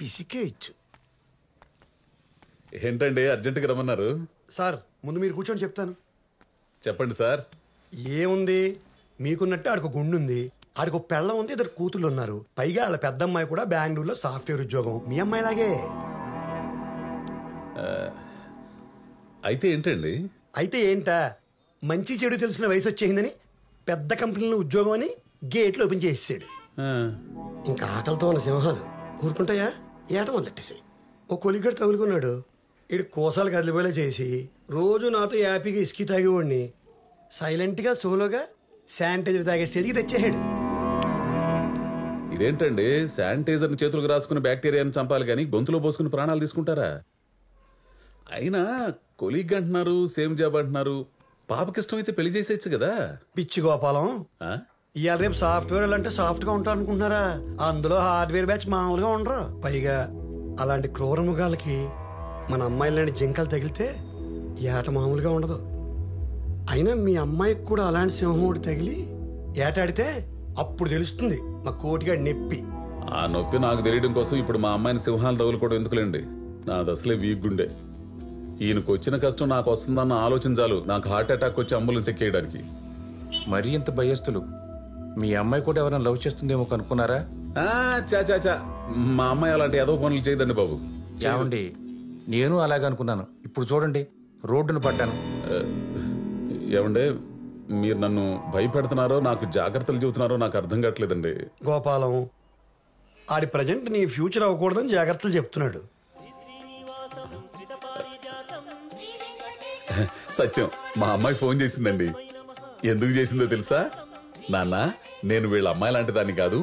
పిసికేయచ్చు. ఏంటండి అర్జెంటుగా రమ్మన్నారు? సార్ ముందు మీరు కూర్చొని చెప్తాను. చెప్పండి సార్. ఏముంది, మీకున్నట్టు ఆడికి గుండు ఉంది, ఆడికి పెళ్ళం ఉంది, ఇద్దరు కూతుళ్ళు ఉన్నారు. పైగా వాళ్ళ పెద్ద అమ్మాయి కూడా బెంగళూరులో సాఫ్ట్వేర్ ఉద్యోగం. మీ అమ్మాయిలాగే. అయితే ఏంటండి? అయితే ఏంటా, మంచి చెడు తెలిసిన వయసు వచ్చేసిందని పెద్ద కంపెనీలో ఉద్యోగం అని గేట్లు ఓపెన్ చేసేసాడు. ఇంకా ఆకలితో ఉన్న సింహాలు ఊరుకుంటాయా? ఏట మొదలెట్టేసాయి. ఓ కొలిగడు తగులుకున్నాడు. ఇడు కోసాలు కదిలిపోయేలా చేసి రోజు నాతో హ్యాపీగా ఇసుకి తాగేవాడిని సైలెంట్గా సోలోగా శానిటైజర్ తాగే స్థితికి తెచ్చేసాడు. ఇదేంటండి, శానిటైజర్ చేతులకు రాసుకుని బ్యాక్టీరియాని చంపాలి కానీ గొంతులో పోసుకుని ప్రాణాలు తీసుకుంటారా? అయినా కొలీగ్ అంటున్నారు, సేమ్ జాబ్ అంటున్నారు. పాపకి ఇష్టం అయితే పెళ్లి చేసేయచ్చు కదా. పిచ్చి గోపాలం, ఇవాళ రేపు సాఫ్ట్వేర్ అంటే సాఫ్ట్ గా ఉంటారు అనుకుంటున్నారా? అందులో హార్డ్వేర్ బ్యాచ్ మామూలుగా ఉండరు. పైగా అలాంటి క్రూర మృగాలకి మన అమ్మాయిలాంటి జింకలు తగిలితే ఏట మామూలుగా ఉండదు. అయినా మీ అమ్మాయికి కూడా అలాంటి సింహముడు తగిలి ఏటాడితే అప్పుడు తెలుస్తుంది మా కోటిగాడి నొప్పి. ఆ నొప్పి నాకు తెలియడం కోసం ఇప్పుడు మా అమ్మాయిని సింహాలు తగులుకోవడం ఎందుకులేండి. నాది అసలే వీక్ గుండె. ఈయనకు వచ్చిన కష్టం నాకు వస్తుందన్న ఆలోచన చాలు నాకు హార్ట్ అటాక్ వచ్చి అంబులెన్స్ ఎక్కేయడానికి. మరీ ఇంత భయస్తులు. మీ అమ్మాయి కూడా ఎవరైనా లవ్ చేస్తుందేమో కనుక్కున్నారా? చా మా అమ్మాయి అలాంటి ఏదో పనులు చేయదండి బాబు. ఏమండి, నేను అలాగే అనుకున్నాను. ఇప్పుడు చూడండి, రోడ్డును పడ్డాను. ఏమండే, మీరు నన్ను భయపెడుతున్నారో నాకు జాగ్రత్తలు చెబుతున్నారో నాకు అర్థం కావట్లేదండి. గోపాలం, ఆడి ప్రజెంట్ నీ ఫ్యూచర్ అవ్వకూడదని జాగ్రత్తలు చెప్తున్నాడు. సత్యం, మా అమ్మాయి ఫోన్ చేసిందండి. ఎందుకు చేసిందో తెలుసా? నాన్న, నేను వీళ్ళ అమ్మాయి లాంటి దాన్ని కాదు,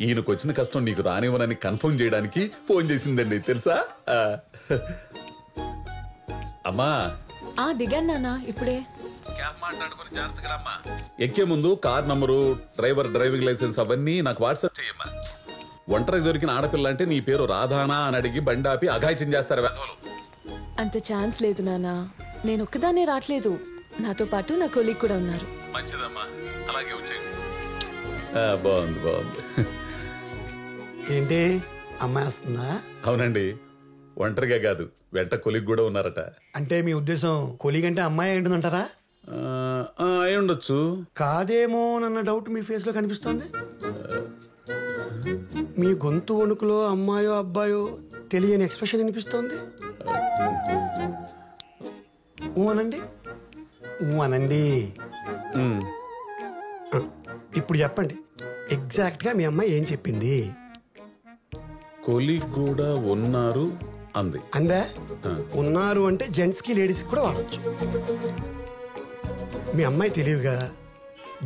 ఈయనకు వచ్చిన కష్టం నీకు రానివ్వనని కన్ఫర్మ్ చేయడానికి ఫోన్ చేసిందండి తెలుసా? అమ్మా దిగాను నాన్న ఇప్పుడే. ఎక్కే ముందు car number, driver driving licence అవన్నీ నాకు వాట్సాప్ చేయమ్మా. ఒంటరికి దొరికిన ఆడపిల్ల అంటే నీ పేరు రాధానా అని అడిగి బండాపి అఘాయిత్యం చేస్తారు వెధవలు. అంత ఛాన్స్ లేదు నాన్న. నేను ఒక్కదాన్నే రావట్లేదు, నాతో పాటు నా కొలీగ్ కూడా ఉన్నారు. మంచిదమ్మా, అలాగే వచ్చేయండి. బాగుంది బాగుంది. ఏంటి, అమ్మాయి వస్తుందా? అవునండి, ఒంటరిగా కాదు, వెంట కొలీగ్ కూడా ఉన్నారట. అంటే మీ ఉద్దేశం కొలీగ్ అంటే అమ్మాయి ఏంటుందంటారా? అయి ఉండొచ్చు. కాదేమో అన్న డౌట్ మీ ఫేస్ లో కనిపిస్తోంది. మీ గొంతు వణుకులో అమ్మాయో అబ్బాయో తెలియని ఎక్స్ప్రెషన్ అనిపిస్తోంది. అనండి అనండి. ఇప్పుడు చెప్పండి, ఎగ్జాక్ట్ గా మీ అమ్మాయి ఏం చెప్పింది? కొలీగ్ కూడా ఉన్నారు అంది. అందా? ఉన్నారు అంటే జెంట్స్ కి లేడీస్ కూడా వాడచ్చు. మీ అమ్మాయి తెలివిగా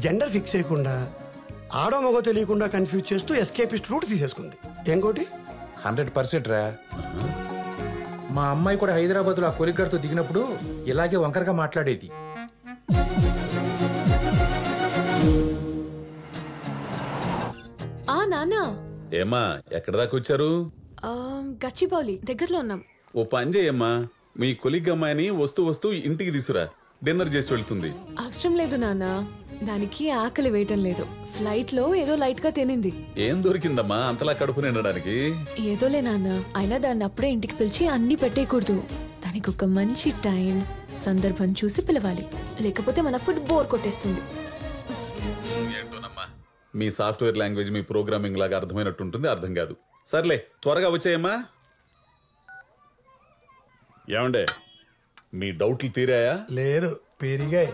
జెండర్ ఫిక్స్ చేయకుండా ఆడో మగో తెలియకుండా కన్ఫ్యూజ్ చేస్తూ ఎస్కేపిస్ట్ రూట్ తీసేసుకుంది. ఇంకోటి 100% రా. మా అమ్మాయి కూడా హైదరాబాద్ లో ఆ కొలిగడ్తో దిగినప్పుడు ఇలాగే వంకరగా మాట్లాడేది. నాన్న, ఏమ్మా ఎక్కడ దాకా వచ్చారు? గచ్చిబౌలి దగ్గరలో ఉన్నాం. ఓ పని చేయమ్మా, మీ కొలిగ్ అమ్మాయిని వస్తూ వస్తూ ఇంటికి తీసురా, డిన్నర్ చేసి వెళ్తుంది. అవసరం లేదు నాన్న, దానికి ఆకలి వేయటం లేదు. ఫ్లైట్ లో ఏదో లైట్ గా తినింది. ఏం దొరికిందమ్మా అంతలా కడుపు నిండడానికి? ఏదోలే నాన్న, అయినా దాన్ని అప్పుడే ఇంటికి పిలిచి అన్ని పెట్టేయకూడదు. దానికి ఒక మంచి టైం సందర్భం చూసి పిలవాలి, లేకపోతే మన ఫుడ్ బోర్ కొట్టేస్తుంది. ఏంటోనమ్మా, మీ సాఫ్ట్వేర్ లాంగ్వేజ్ మీ ప్రోగ్రామింగ్ లాగా అర్థమైనట్టుంటుంది, అర్థం కాదు. సర్లే, త్వరగా వచ్చాయమ్మా. ఏమండే, మీ డౌట్లు తీరాయా? లేదు, పెరిగాయి.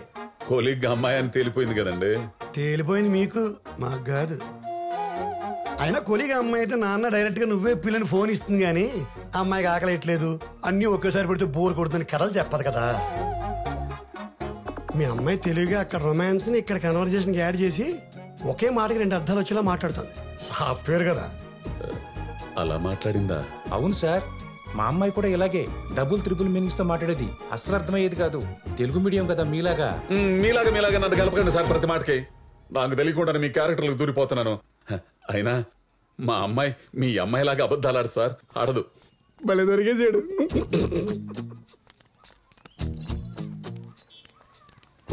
కొలీగ్ అమ్మాయి అని తేలిపోయింది కదండి. తేలిపోయింది మీకు, మాకు కాదు. అయినా కొలీగ్ అమ్మాయి అయితే నాన్న డైరెక్ట్ గా నువ్వే పిల్లని ఫోన్ ఇస్తుంది గానీ అమ్మాయికి ఆకలేయట్లేదు, అన్ని ఒకేసారి పెడితే బోర్ కొడుతుందని కథలు చెప్పదు కదా. మీ అమ్మాయి తెలివిగా అక్కడ రొమాన్స్ ని ఇక్కడ కన్వర్జేషన్ యాడ్ చేసి ఒకే మాటకి 2 అర్థాలు వచ్చేలా మాట్లాడుతుంది. సాఫ్ట్వేర్ కదా. అలా మాట్లాడిందా? అవును సార్, మా అమ్మాయి కూడా ఇలాగే డబుల్ త్రిబుల్ మీనింగ్స్ తో మాట్లాడేది. అస్సలు అర్థమయ్యేది కాదు. తెలుగు మీడియం కదా మీలాగా. మీలాగా నన్ను కలపకండి సార్ ప్రతి మాటకి. నాకు తెలియకుండా మీ క్యారెక్టర్లకు దూరిపోతున్నాను. అయినా మా అమ్మాయి మీ అమ్మాయిలాగా అబద్ధాలు ఆడు సార్, ఆడదు. భలే దొరికేసాడు.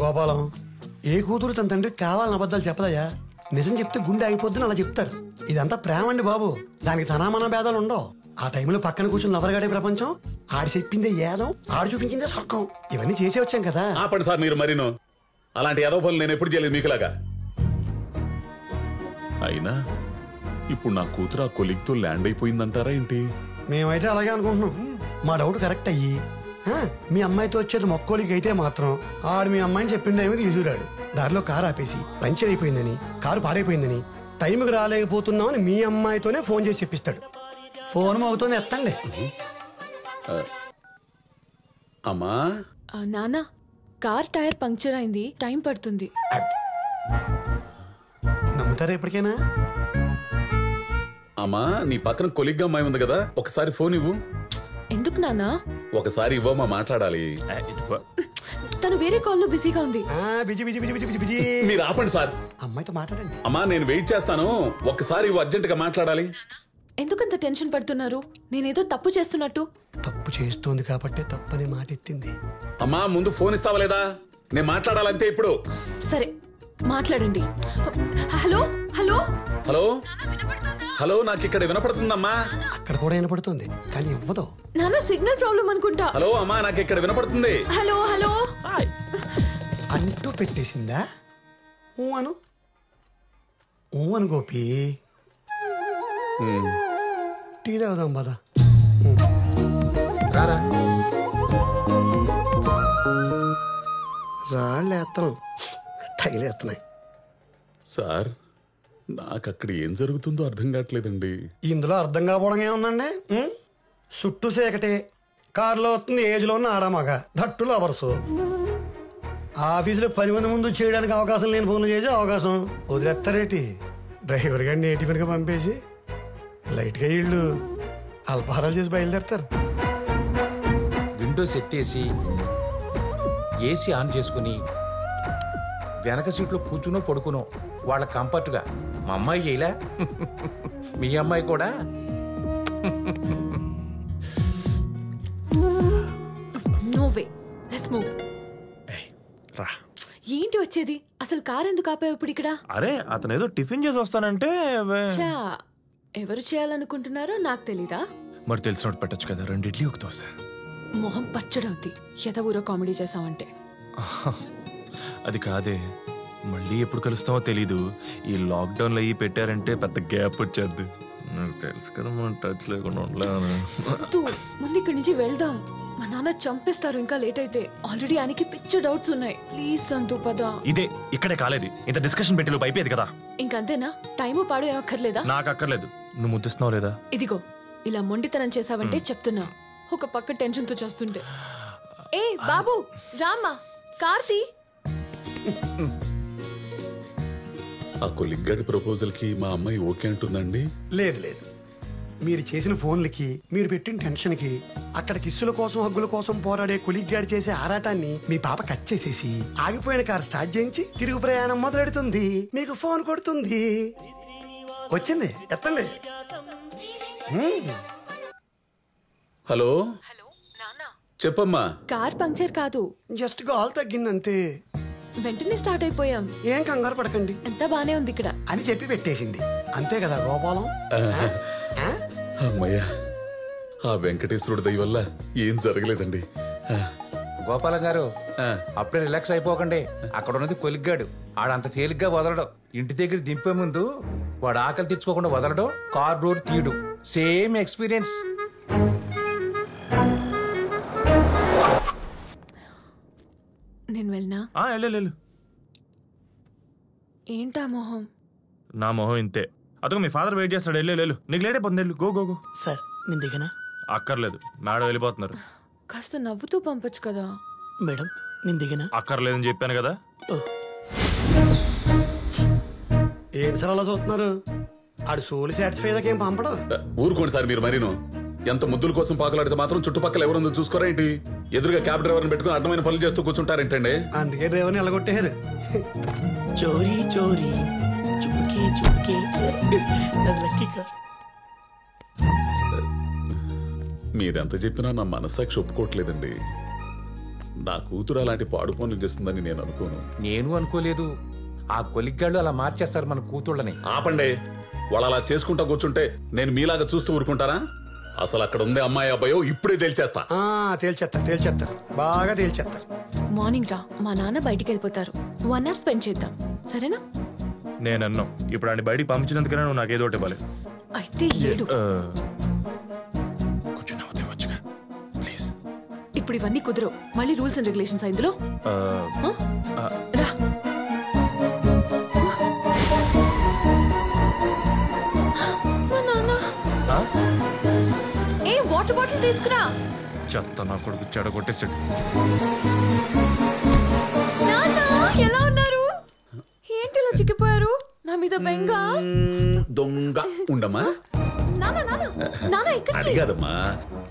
గోపాలం, ఏ కూతురు తన తండ్రికి కావాలని అబద్ధాలు చెప్పదయ్యా. నిజం చెప్తే గుండె ఆగిపోద్దని అలా చెప్తారు. ఇదంతా ప్రేమ అండి బాబు, దానికి తనామనా భేదాలు ఉండవు. ఆ టైంలో పక్కన కూర్చుని నవరగాడే ప్రపంచం, ఆడి చెప్పిందే ఏదం, ఆడు చూపించిందే స్వర్గం. ఇవన్నీ చేసే వచ్చాం కదా. ఆపండి సార్ మీరు మరీను. అలాంటి ఏదో పనులు నేను ఎప్పుడు చేయలేదు మీకులాగా. అయినా ఇప్పుడు నా కూతురు ఆ కొలిగ్తో ల్యాండ్ అయిపోయిందంటారా ఏంటి? మేమైతే అలాగే అనుకుంటున్నాం. మా డౌట్ కరెక్ట్ అయ్యి మీ అమ్మాయితో వచ్చేది మొక్కోలికి అయితే మాత్రం ఆడు మీ అమ్మాయిని చెప్పిండు ఏమో తీసుకురాడు. దారిలో కారు ఆపేసి పంచర్ అయిపోయిందని, కారు పాడైపోయిందని, టైంకి రాలేకపోతున్నామని మీ అమ్మాయితోనే ఫోన్ చేసి చెప్పిస్తాడు. ఫోన్ మోగుతోనే ఎత్తండి. అమ్మా నాన్న, కార్ టైర్ పంక్చర్ అయింది, టైం పడుతుంది. నమ్ముతారా ఎప్పటికైనా? అమ్మా నీ పక్కన కొలిగ్గా అమ్మాయి ఉంది కదా, ఒకసారి ఫోన్ ఇవ్వు. ఎందుకు నాన్న? ఒకసారి ఇవ్వమ్మా, మాట్లాడాలి. తను వేరే కాల్లో బిజీగా ఉంది. Busy busy busy busy busy. మీరు ఆపండి సార్. అమ్మాయితో మాట్లాడండి. అమ్మా నేను వెయిట్ చేస్తాను, ఒక్కసారి ఇవ్వు, అర్జెంట్ గా మాట్లాడాలి. ఎందుకంత టెన్షన్ పడుతున్నారు? నేనేదో తప్పు చేస్తున్నట్టు. తప్పు చేస్తోంది కాబట్టి తప్పని మాట ఎత్తింది. అమ్మా ముందు ఫోన్ ఇస్తావా లేదా? నేను మాట్లాడాలంతే ఇప్పుడు. సరే మాట్లాడండి. హలో హలో హలో హలో, నాకు ఇక్కడ వినపడుతుందమ్మా. అక్కడ కూడా వినపడుతుంది కానీ ఇవ్వదు. నాన్న సిగ్నల్ ప్రాబ్లం అనుకుంటా. హలో అమ్మా, నాకు ఇక్కడ వినపడుతుంది. హలో హలో అంటూ పెట్టేసిందా? ఊ అను, ఊ అను గోపి. టీ తాగుదాం పద. రారా. రాళ్ళు వేస్తాం, టైలు వేస్తున్నాయి. సార్ నాకు అక్కడ ఏం జరుగుతుందో అర్థం కావట్లేదండి. ఇందులో అర్థం కాకపోవడం ఏముందండి? చుట్టూ సేకటే, కారులో వస్తుంది ఏజ్లో ఉన్న ఆడమగ, ధట్టులు అవర్సు. ఆఫీసులో 10 మంది ముందు చేయడానికి అవకాశం లేని ఫోన్లు చేసే అవకాశం వదిలేస్తారేటి? డ్రైవర్ గారిని నేటిఫిన్గా పంపేసి లైట్గా వీళ్ళు అల్పహారాలు చేసి బయలుదేరతారు. విండోస్ ఎత్తేసి ఏసీ ఆన్ చేసుకుని వెనక సీట్లో కూర్చునో పడుకునో వాళ్ళ కంఫర్ట్గా. మా అమ్మాయి చేయలే, మీ అమ్మాయి కూడా. No way, let's move. రా. ఏంటి వచ్చేది? అసలు కార్ ఎందుకు ఆపావు ఇప్పుడు ఇక్కడ? అరే అతను ఏదో టిఫిన్ చేసి వస్తానంటే చా, ఎవరు చేయాలనుకుంటున్నారో నాకు తెలీదా? మరి తెలిసినట్టు పెట్టచ్చు కదా, 2 ఇడ్లీ 1 దోశ. మొహం పచ్చడవుద్ది ఎదవూరో కామెడీ చేసావంటే. అది కాదే, మళ్ళీ ఎప్పుడు కలుస్తామో తెలీదు. ఈ లాక్డౌన్ లో అయ్యి పెట్టారంటే పెద్ద గ్యాప్ వచ్చేద్ది. నాకు తెలుసు కదా మనం టచ్ లేకుండా ఉండలేము. ముందు ఇక్కడి నుంచి వెళ్దాం. మా నాన్న చంపేస్తారు ఇంకా లేట్ అయితే. ఆల్రెడీ ఆయనకి పిచ్చ డౌట్స్ ఉన్నాయి. ప్లీజ్ సంతు పద. ఇదే ఇక్కడే కాలేదు, ఇంత డిస్కషన్ పెట్టి లోపు అయిపోయేది కదా. ఇంకంతేనా? టైము పాడు ఏమక్కర్లేదా? నాకు అక్కర్లేదు. నువ్వు ముద్దిస్తున్నావు లేదా? ఇదిగో ఇలా మొండితనం చేసావంటే చెప్తున్నా. ఒక పక్క టెన్షన్ తో చేస్తుంటే. ఏ బాబు రామ్మా, కార్తీ. ఆ కొలిగ్గాడి ప్రపోజల్ కి మా అమ్మాయి ఓకే అంటుందండి? లేదు లేదు, మీరు చేసిన ఫోన్లకి, మీరు పెట్టిన టెన్షన్ కి, అక్కడ కిస్సుల కోసం హగ్గుల కోసం పోరాడే కొలిగ్గాడి చేసే ఆరాటాన్ని మీ పాప కట్ చేసేసి ఆగిపోయిన కారు స్టార్ట్ చేయించి తిరుగు ప్రయాణం మొదలెడుతుంది. మీకు ఫోన్ కొడుతుంది. వచ్చింది, ఎత్తండి. హలో హలో నాన్న, చెప్పమ్మా. కార్ పంక్చర్ కాదు, జస్ట్ గాల్ తగ్గిందంతే. వెంటనే స్టార్ట్ అయిపోయాం. ఏం కంగారు పడకండి ఎంత బానే ఉంది ఇక్కడ అని చెప్పి పెట్టేసింది. అంతే కదా గోపాలం? అమ్మయ్యా, ఆ వెంకటేశ్వరుడి దయ వల్ల ఏం జరగలేదండి. గోపాలం గారు అప్పుడే రిలాక్స్ అయిపోకండి. అక్కడ ఉన్నది కొలిగ్గాడు, ఆడంత తేలిగ్గా వదలడు. ఇంటి దగ్గర దింపే ముందు వాడు ఆకలి తెచ్చుకోకుండా వదలడు, కార్ డోర్ తీయడు. Same experience. నేను వెళ్ళనా? వెళ్ళు. ఏంటా మొహం? నా మొహం ఇంతే. అదొక మీ ఫాదర్ వెయిట్ చేస్తాడు. వెళ్ళు, నీకు లేట్ అయిపోతుంది. వెళ్ళు, గో గో గో. సార్ నేను దిగనా? అక్కర్లేదు, మేడం వెళ్ళిపోతున్నారు. కాస్త నవ్వుతూ పంపొచ్చు కదా. మేడం నేను దిగనా? అక్కర్లేదని చెప్పాను కదా. ఏం సార్ అలా చూస్తున్నారు? ఆడు సోలు సాటిస్ఫై దాకా ఏం పంపడం. ఊరుకోండి సార్ మీరు మరీను. ఎంత ముద్దుల కోసం పాకులాడితే మాత్రం చుట్టుపక్కల ఎవరుందో చూసుకోరా ఏంటి? ఎదురుగా క్యాబ్ డ్రైవర్ని పెట్టుకుని అడ్డమైన పనులు చేస్తూ కూర్చుంటారేంటండి? అందుకే డ్రైవర్ని ఎలగొట్టేశారు. చోరీ చోరీ చుప్పుకే చుప్పుకే లక్కీ కార్. మీరెంత చెప్పినా నా మనస్సాక్షి ఒప్పుకోవట్లేదండి. నా కూతురు అలాంటి పాడు పనులు చేస్తుందని నేను అనుకోను. నేను అనుకోలేదు. ఆ కొలిగ్గాళ్ళు అలా మార్చేస్తారు మన కూతుళ్ళని. ఆపండి. వాళ్ళు అలా చేసుకుంటా కూర్చుంటే నేను మీలాగా చూస్తూ ఊరుకుంటారా? అసలు అక్కడ ఉంది అమ్మాయి అబ్బాయో ఇప్పుడే తేల్చేస్తా. తేల్చేస్తారు బాగా తేల్చేస్తారు. మార్నింగ్ రా, మా నాన్న బయటికి వెళ్ళిపోతారు. 1 hour స్పెండ్ చేద్దాం, సరేనా? నేను అన్నాం ఇప్పుడు ఆయన బయటికి పంపించినందుకైనా నువ్వు నాకు ఏదో ఒకటి ఇవ్వాలి. అయితే ఏడు. కొంచెం నవ్వుతే వచ్చుగా ప్లీజ్. ఇప్పుడు ఇవన్నీ కుదరవు, మళ్ళీ రూల్స్ అండ్ రెగ్యులేషన్స్ ఇందులో. రా. మా నాన్న వాటర్ బాటిల్ తీసుకురా. చెత్త నా కొడుకు చెడగొట్టేసాడు. ఎలా ఉన్నారు? ఏంటి ఇలా చిక్కిపోయారు? నా మీద బెంగ. దొంగ ఉండమ్మా. అది కాదమ్మా,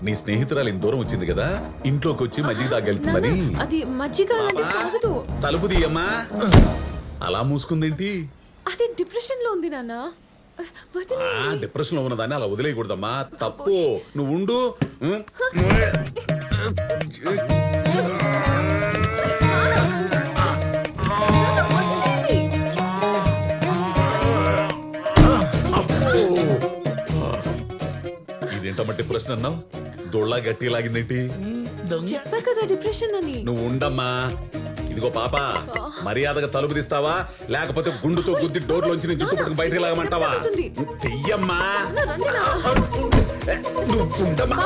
నీ స్నేహితురాలు ఇంత దూరం వచ్చింది కదా, ఇంట్లోకి వచ్చి మజ్జిగ తాగెళ్తుందని. అది మజ్జిగ తాగదు. తలుపు తీయమ్మా. అలా మూసుకుందేంటి? అది డిప్రెషన్ లో ఉంది నాన్న. డిప్రెషన్ లో ఉన్నదాన్ని అలా వదిలేయకూడదమ్మా, తప్పు. నువ్వు ఉండు. ఇదేంటమ్మా డిప్రెషన్ అన్నావు? దొళ్ళ గట్టి లాగిందేంటి? చెప్పా కదా డిప్రెషన్ అని. నువ్వు ఉండమ్మా. ఇదిగో పాప, మర్యాదగా తలుపు తీస్తావా లేకపోతే గుండుతో గుద్ది డోర్లోంచి నీ జుట్టు పట్టుకు బయటకు లాగమంటావా? తెయ్యమ్మా. నువ్వు ఉండమ్మా.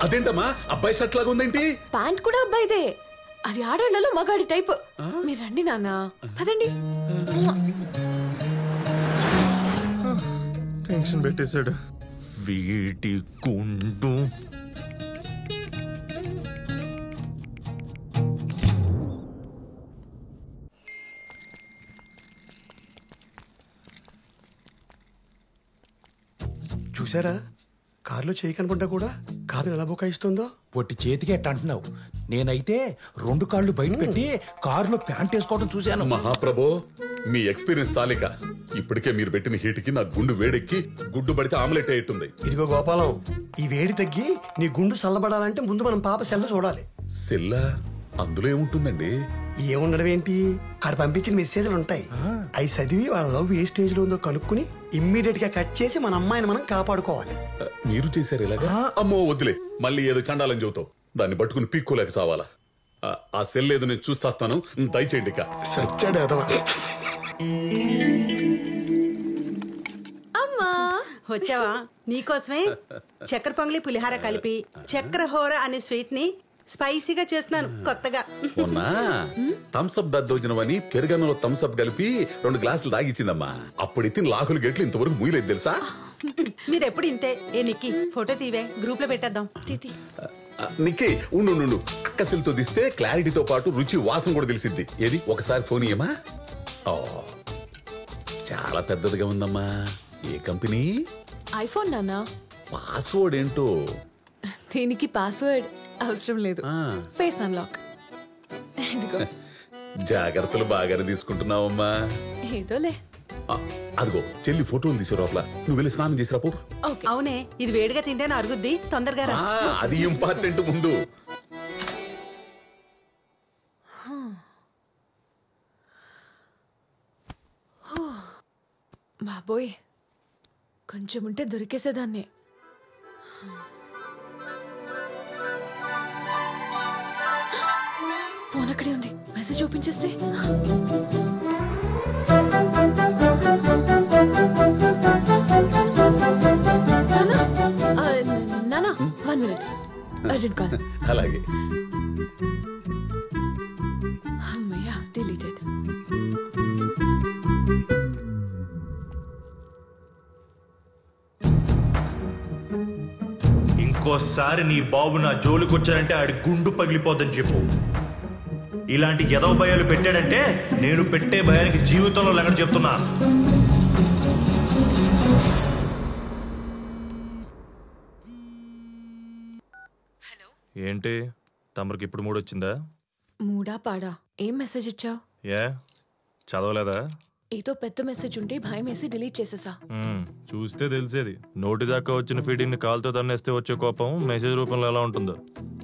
అదేంటమ్మా అబ్బాయి షర్ట్ లాగా ఉందేంటి? ప్యాంట్ కూడా అబ్బాయిదే. అది ఆడాళ్లలో మగాడి టైప్. మీరు రండి నాన్న, పదండి. టెన్షన్ పెట్టేశాడు వీటి గుండు. చూసారా, కారులో చేయి కనుకుంటా కూడా కాదు ఎలా బుకాయిస్తుందో. పొట్టి చేతికి ఎట్ట అంటున్నావు? నేనైతే 2 కాళ్ళు బయట పెట్టి కారులో ప్యాంట్ వేసుకోవడం చూశాను. మహాప్రభో, మీ ఎక్స్పీరియన్స్ చాలిక. ఇప్పటికే మీరు పెట్టిన హీట్కి నా గుండు వేడెక్కి గుడ్డు పడితే ఆమ్లెట్ అయ్యేట్టుంది. ఇదిగో గోపాలం, ఈ వేడి తగ్గి నీ గుండు చల్లబడాలంటే ముందు మనం పాప సెల్ల చూడాలి. సెల్లా? అందులో ఏముంటుందండి? ఏముండడం ఏంటి, ఆడ పంపించిన మెసేజ్లు ఉంటాయి. అవి చదివి వాళ్ళ లవ్ ఏ స్టేజ్ లో ఉందో కనుక్కుని ఇమ్మీడియట్ గా కట్ చేసి మన అమ్మాయిని మనం కాపాడుకోవాలి. మీరు చేశారు ఇలాగా? అమ్మో వద్దులే, మళ్ళీ ఏదో చండాలని చెబుతావు. దాన్ని పట్టుకుని పీక్కోలేక సావాలా? ఆ సెల్ ఏదో నేను చూస్తాను, దయచేయండి. ఇక సచ్చాడు అదవా. అమ్మా వచ్చావా? నీకోసమే చక్కెర పొంగలి పులిహార కలిపి చక్కెర హోర అనే స్వీట్ ని స్పైసీగా చేస్తున్నాను కొత్తగా. మొన్న థమ్స్అప్ దద్దోజనం అని పెరుగన్నంలో థమ్స్అప్ కలిపి 2 గ్లాసులు తాగిచ్చిందమ్మా. అప్పుడు ఎత్తిన లాకులు గెట్లు ఇంతవరకు మూయలేదు తెలుసా? మీరెప్పుడు ఇంతే. ఏ నిక్కి, ఫోటో తీవే, గ్రూప్ లో పెట్టేద్దాం. నిక్కి ఉండు, అక్కసిలతో తీస్తే క్లారిటీతో పాటు రుచి వాసన కూడా తెలిసిద్ది. ఏది ఒకసారి ఫోన్ ఇయ్యమా. చాలా పెద్దదిగా ఉందమ్మా. ఏ కంపెనీ? ఐఫోన్ నాన్న. పాస్వర్డ్ ఏంటో? దీనికి పాస్వర్డ్ అవసరం లేదు, ఫేస్ అన్లాక్. జాగ్రత్తలు బాగానే తీసుకుంటున్నావమ్మా. ఏదోలే. అదిగో చెల్లి ఫోటోలు తీసే లోపల నువ్వు వెళ్ళి స్నానం చేసిరాపు. అవునే, ఇది వేడిగా తింటేనే అరుగుద్ది, తొందరగా రా. అది ఇంపార్టెంట్. ముందు బాబోయ్, కొంచెం ఉంటే దొరికేసేదాన్ని. ఫోన్ అక్కడే ఉంది, మెసేజ్ చూపించేస్తే. నానా 1 minute, అర్జెంట్ కాల్. అలాగే. అమ్మయ్యా, డిలీటెడ్. ఇంకోసారి నీ బాబు నా జోలికొచ్చాడంటే ఆడి గుండు పగిలిపోద్దని చెప్పు. ఇలాంటి ఎదవ భయాలు పెట్టాడంటే నేను పెట్టే భయానికి జీవితంలో లెక్క చెప్తున్నా. ఏంటి తమరికి ఇప్పుడు మూడొచ్చిందా? మూడా పాడా? ఏం మెసేజ్ ఇచ్చావు? ఏ చదవలేదా? ఏదో పెద్ద మెసేజ్ ఉంటే భయం వేసి డిలీట్ చేసేసా. చూస్తే తెలిసేది. నోటి దాకా వచ్చిన ఫీడింగ్ ని కాలుతో తన్నేస్తే వచ్చే కోపం మెసేజ్ రూపంలో ఎలా ఉంటుందో.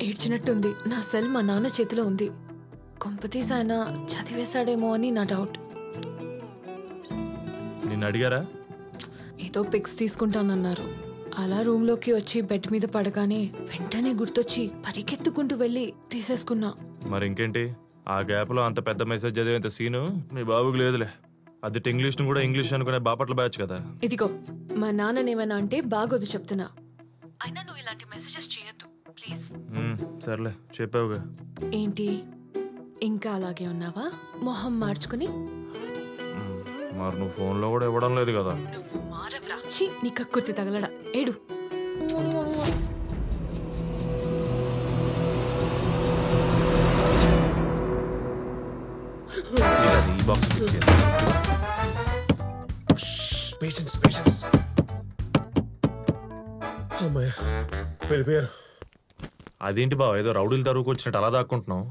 ఏడ్చినట్టుంది. నా సెల్ మా నాన్న చేతిలో ఉంది. కొంపతీసి ఆయన చదివేశాడేమో అని నా డౌట్. నిన్ను అడిగారా? ఏదో పిక్స్ తీసుకుంటానన్నారు. అలా రూమ్ లోకి వచ్చి బెడ్ మీద పడగానే వెంటనే గుర్తొచ్చి పరిగెత్తుకుంటూ వెళ్ళి తీసేసుకున్నా. మరి ఇంకేంటి, ఆ గ్యాప్ లో అంత పెద్ద మెసేజ్ చదివేంత సీను మీ బాబుకి లేదులే. అది ఇంగ్లీష్ ను కూడా ఇంగ్లీష్ అనుకునే బాపట్ల బ్యాచ్ కదా. ఇదిగో మా నాన్ననేమన్నా అంటే బాగోదు చెప్తున్నా. అయినా నువ్వు ఇలాంటి మెసేజెస్ చేయొద్దు ప్లీజ్. సర్లే చెప్పావుగా. ఏంటి ఇంకా అలాగే ఉన్నావా మొహం మార్చుకుని? మరి నువ్వు ఫోన్ లో కూడా ఇవ్వడం లేదు కదా. నువ్వు మారవరా. ఛీ, నీ కక్కుర్తి తగలడా. ఏడు. ఈ బాక్స్ పేషెన్స్ పేషెన్స్. అమ్మాయ వెళ్ళిపోయారు. అదేంటి బావ, ఏదో రౌడీలు తరువుకు వచ్చినట్టు అలా దాక్కుంటున్నావు?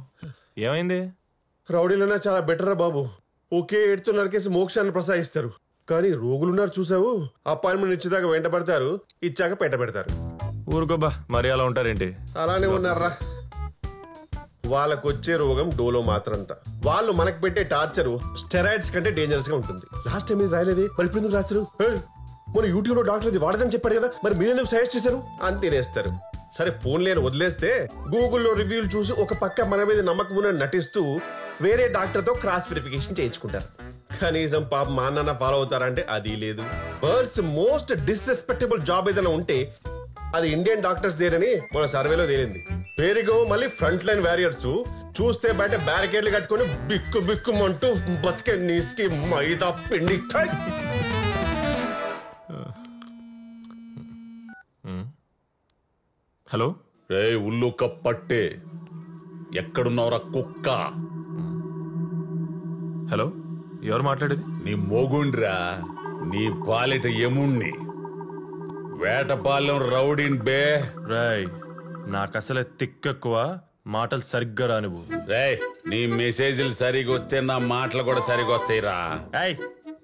ఏమైంది? రౌడీలన్నా చాలా బెటర్ రా బాబు. ఒకే ఏడుతో నరికేసి మోక్షాన్ని ప్రసాదిస్తారు. కానీ రోగులున్నారు చూసావు, అపాయింట్మెంట్ ఇచ్చేదాకా వెంట పడతారు, ఇచ్చాక పెట్ట పెడతారు. ఊరుకోబా, మరి అలా ఉంటారేంటి? అలానే ఉన్నారా. వాళ్ళకు వచ్చే రోగం డోలో మాత్రంతా. వాళ్ళు మనకు పెట్టే టార్చర్ స్టెరాయిడ్స్ కంటే డేంజరస్ గా ఉంటుంది. లాస్ట్ టైం ఇది రాయలేదే, మరి ఇప్పుడు ఎందుకు రాస్తారు? మన యూట్యూబ్ లో డాక్టర్ ఇది వాడదని చెప్పారు కదా, మరి మీరెందుకు సజెస్ట్ చేశారు అని తినేస్తారు. సరే ఫోన్ లేని వదిలేస్తే గూగుల్లో రివ్యూలు చూసి ఒక పక్క మన మీద నమ్మకం ఉన్న నటిస్తూ వేరే డాక్టర్ తో క్రాస్ వెరిఫికేషన్ చేయించుకుంటారు. కనీసం పాప మా నాన్న ఫాలో అవుతారంటే అది లేదు. వరల్డ్స్ మోస్ట్ డిస్రెస్పెక్టబుల్ జాబ్ ఏదైనా ఉంటే అది ఇండియన్ డాక్టర్స్ దేనని మన సర్వేలో తేలింది. పేరుగో మళ్ళీ ఫ్రంట్ లైన్ వారియర్స్, చూస్తే బయట బ్యారికేడ్లు కట్టుకుని బిక్కు బిక్కుమంటూ బతికే నీస్కి మైదా పిండి. హలో రే ఉల్లు కప్పట్టే, ఎక్కడున్నావురా కుక్క? హలో, ఎవరు మాట్లాడేది? నీ మోగుండ్రా, నీ పాలిట యముణ్ణి, వేటపాలెం రౌడీన్ బే. రాయ్, నాకు అసలే తిక్కెక్కువ, మాటలు సరిగ్గా రానివ్వు. రేయ్, నీ మెసేజ్లు సరిగా వస్తే నా మాటలు కూడా సరిగా వస్తాయిరా. ఏయ్,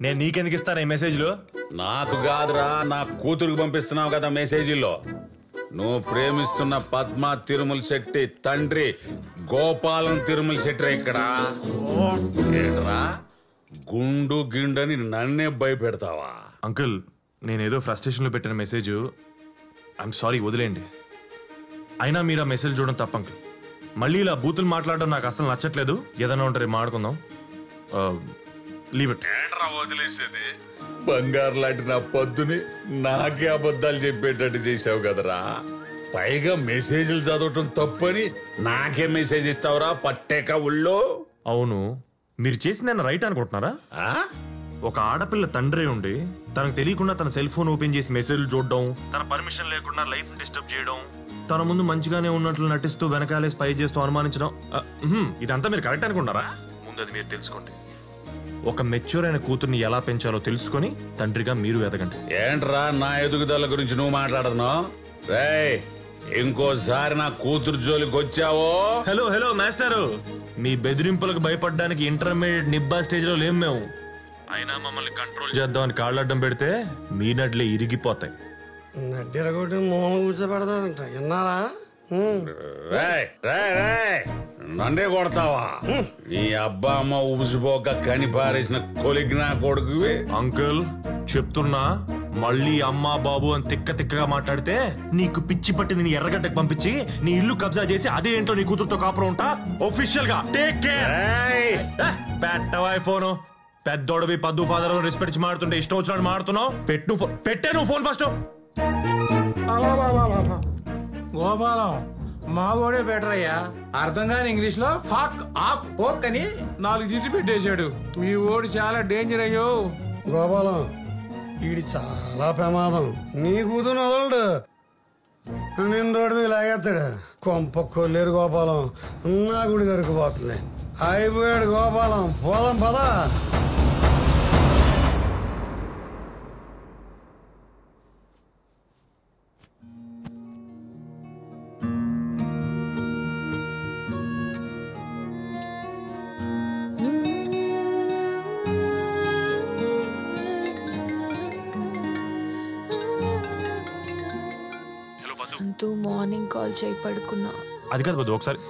నేను నీకెందుకు ఇస్తాను ఈ మెసేజ్లు? నాకు కాదురా, నా కూతురుకు పంపిస్తున్నావు కదా మెసేజీల్లో. నువ్వు ప్రేమిస్తున్న పద్మ తిరుమల శెట్టి తండ్రి గోపాలం తిరుమల శెట్టి ఇక్కడ. ఏంట్రా గుండు గిండని నన్నే భయపెడతావా? అంకుల్, నేనేదో ఫ్రస్ట్రేషన్ లో పెట్టిన మెసేజ్. ఐఎమ్ సారీ, వదిలేండి. అయినా మీరు ఆ మెసేజ్ చూడడం తప్ప అంకుల్. మళ్ళీ ఇలా బూతులు మాట్లాడడం నాకు అసలు నచ్చట్లేదు. ఏదైనా ఉంటే మాట్లాడుకుందాం. Leave it. ఏంట్రా వదిలేసేది? బంగారు లాంటి నా పొద్దుని నాకే అబద్ధాలు చెప్పేటట్టు చేసావు కదరా. పైగా మెసేజ్లు చదవటం తప్పని నాకే మెసేజ్ ఇస్తావురా పట్టేక ఉళ్ళో. అవును, మీరు చేసింది రైట్ అనుకుంటున్నారా? ఒక ఆడపిల్ల తండ్రి ఉండి తనకు తెలియకుండా తన సెల్ ఫోన్ ఓపెన్ చేసి మెసేజ్లు చూడడం, తన పర్మిషన్ లేకుండా లైఫ్ డిస్టర్బ్ చేయడం, తన ముందు మంచిగానే ఉన్నట్లు నటిస్తూ వెనకాలే స్పై చేస్తూ అనుమానించడం, ఇదంతా మీరు కరెక్ట్ అనుకుంటారా? ముందు అది మీరు తెలుసుకోండి. ఒక మెచ్యూర్ అయిన కూతుర్ని ఎలా పెంచాలో తెలుసుకొని తండ్రిగా మీరు ఎదగండి. ఏంట్రా నా ఎదుగుదల గురించి నువ్వు మాట్లాడుతున్నావు? రేయ్, ఇంకోసారి నా కూతురు జోలికి వచ్చావో. హలో హలో మాస్టారు, మీ బెదిరింపులకు భయపడడానికి ఇంటర్మీడియట్ నిబ్బా స్టేజ్ లో లేం మేము. అయినా మమ్మల్ని కంట్రోల్ చేద్దామని కాళ్ళడ్డం పెడితే మీ నడ్లే ఇరిగిపోతాయి. నడ్డిరగొట్టి మోహన్ కూర్చోబెడతారంట, విన్నారా? నన్నే కొడతావా? నీ అబ్బా అమ్మ ఉబిసిపోక కనిపారేసిన కొలిగ్నా కొడుకువి. అంకుల్ చెప్తున్నా, మళ్ళీ అమ్మా బాబు అని తిక్క తిక్కగా మాట్లాడితే నీకు పిచ్చి పట్టింది నీ ఎర్రగడ్డకు పంపించి నీ ఇల్లు కబ్జా చేసి అదే ఏంటో నీ కూతురుతో కాపురం ఉంటా. ఒఫిషియల్ గా టేక్ కేర్. పెట్టవా ఫోను? పెద్దోడవి పద్దు ఫాదర్ రెస్పెక్ట్ మాడుతుంటే ఇష్టం వచ్చినట్టు మాడుతున్నావు. పెట్టే నువ్వు ఫోన్ ఫస్ట్. గోపాలం మా ఓడే బెటర్ అయ్యా. అర్థం కాని ఇంగ్లీష్ లో ఫాక్ ఆక్ ఓక్ అని 4 దిట్టు పెట్టేశాడు. మీ ఓడి చాలా డేంజర్ అయ్యో. గోపాలం, వీడి చాలా ప్రమాదం. నీ కూతురు వదలడు, నేను రోడ్డు మీద లాగేస్తాడు. కొంప కొల్లేరు గోపాలం, నా గుడి దొరికిపోతుంది. అయిపోయాడు గోపాలం, పోదాం పదా. మార్నింగ్ కాల్ చేయి పడుకున్నా. అది కాదు వద్దు ఒకసారి.